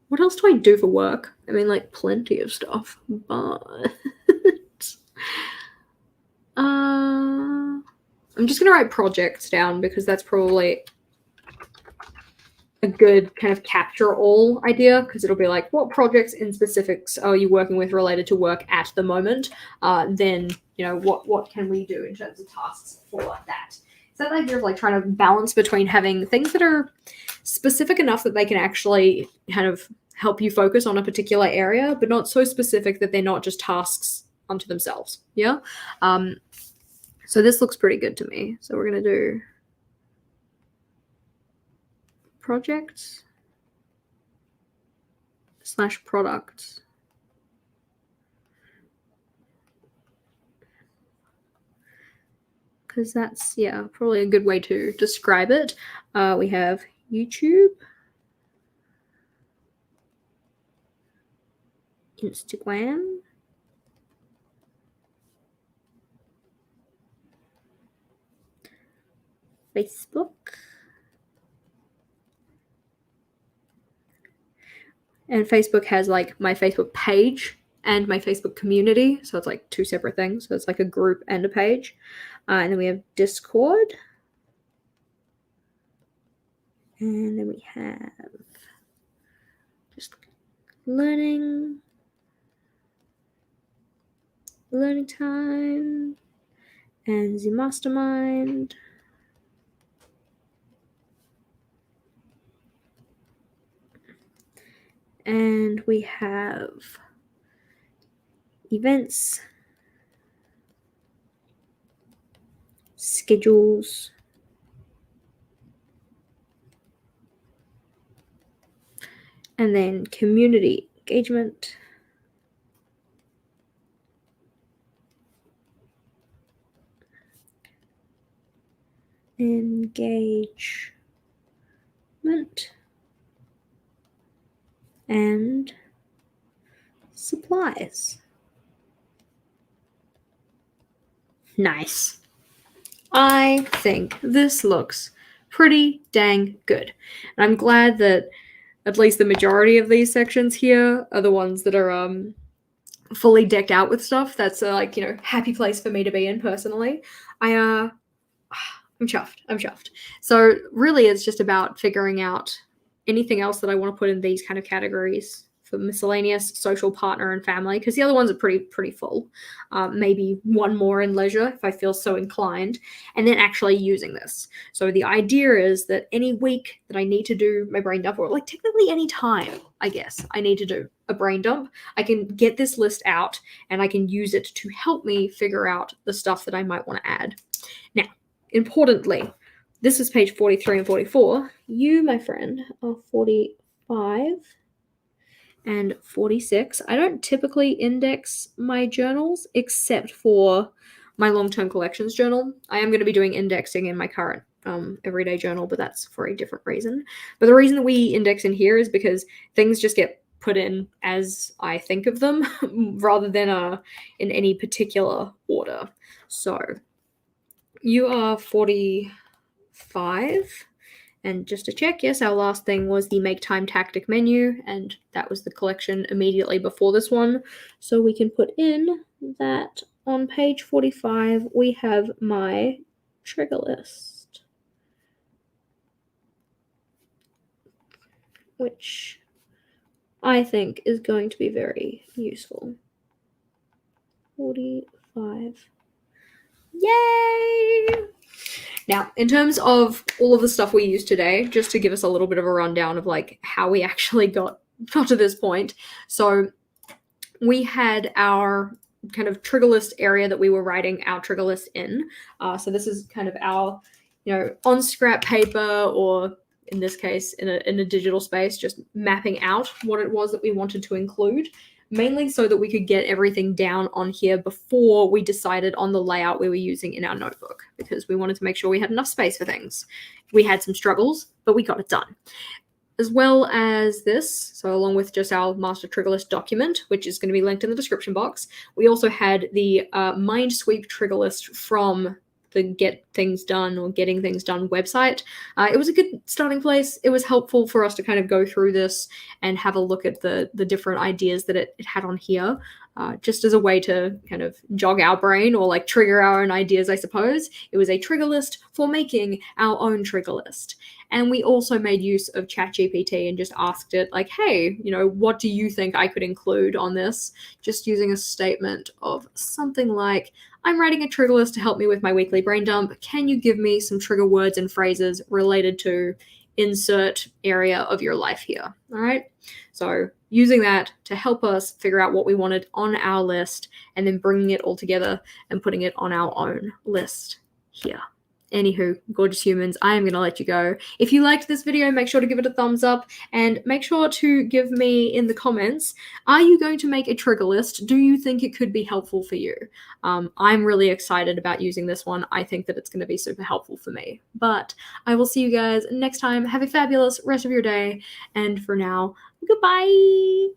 What else do I do for work? I mean, like plenty of stuff, but I'm just going to write projects down because that's probably a good kind of capture all idea, because it'll be like, what projects in specifics are you working with related to work at the moment? Then, you know, what can we do in terms of tasks for that? So that idea of like trying to balance between having things that are specific enough that they can actually kind of help you focus on a particular area, but not so specific that they're not just tasks unto themselves. Yeah. So this looks pretty good to me. So we're going to do projects / products. Because that's, yeah, probably a good way to describe it. We have YouTube, Instagram, Facebook, and Facebook has like my Facebook page and my Facebook community, so it's like 2 separate things. So it's like a group and a page. And then we have Discord, and then we have just learning time, and the mastermind. And we have events, schedules, and then community engagement, and supplies. Nice. I think this looks pretty dang good. And I'm glad that at least the majority of these sections here are the ones that are fully decked out with stuff. That's like, you know, happy place for me to be in personally. I'm chuffed. So really it's just about figuring out anything else that I want to put in these kind of categories for miscellaneous, social, partner, and family, because the other ones are pretty full. Maybe one more in leisure if I feel so inclined, and then actually using this. So the idea is that any week that I need to do my brain dump, or like technically any time, I guess, I need to do a brain dump, I can get this list out and I can use it to help me figure out the stuff that I might want to add. Now, importantly, this is page 43 and 44. You, my friend, are 45 and 46. I don't typically index my journals except for my long-term collections journal. I am going to be doing indexing in my current everyday journal, but that's for a different reason. But the reason that we index in here is because things just get put in as I think of them rather than in any particular order. So you are 45. And just to check, yes, our last thing was the Make Time Tactic menu, and that was the collection immediately before this one. So we can put in that on page 45, we have my trigger list, which I think is going to be very useful. 45. Yay! Now, in terms of all of the stuff we used today, just to give us a little bit of a rundown of like how we actually got to this point. So we had our kind of trigger list area that we were writing our trigger list in. So this is kind of our, you know, on scrap paper, or in this case, in a digital space, just mapping out what it was that we wanted to include, mainly so that we could get everything down on here before we decided on the layout we were using in our notebook, because we wanted to make sure we had enough space for things. We had some struggles, but we got it done. As well as this, so along with just our master trigger list document, which is going to be linked in the description box, we also had the Mindsweep trigger list from the Get Things Done or Getting Things Done website. It was a good starting place. It was helpful for us to kind of go through this and have a look at the different ideas that it had on here, just as a way to kind of jog our brain or like trigger our own ideas, I suppose. It was a trigger list for making our own trigger list. And we also made use of ChatGPT and just asked it like, hey, you know, what do you think I could include on this? Just using a statement of something like, I'm writing a trigger list to help me with my weekly brain dump. Can you give me some trigger words and phrases related to insert area of your life here? All right. So using that to help us figure out what we wanted on our list and then bringing it all together and putting it on our own list here. Anywho, gorgeous humans, I am going to let you go. If you liked this video, make sure to give it a thumbs up and make sure to give me in the comments, are you going to make a trigger list? Do you think it could be helpful for you? I'm really excited about using this one. I think that it's going to be super helpful for me. But I will see you guys next time. Have a fabulous rest of your day. And for now, goodbye.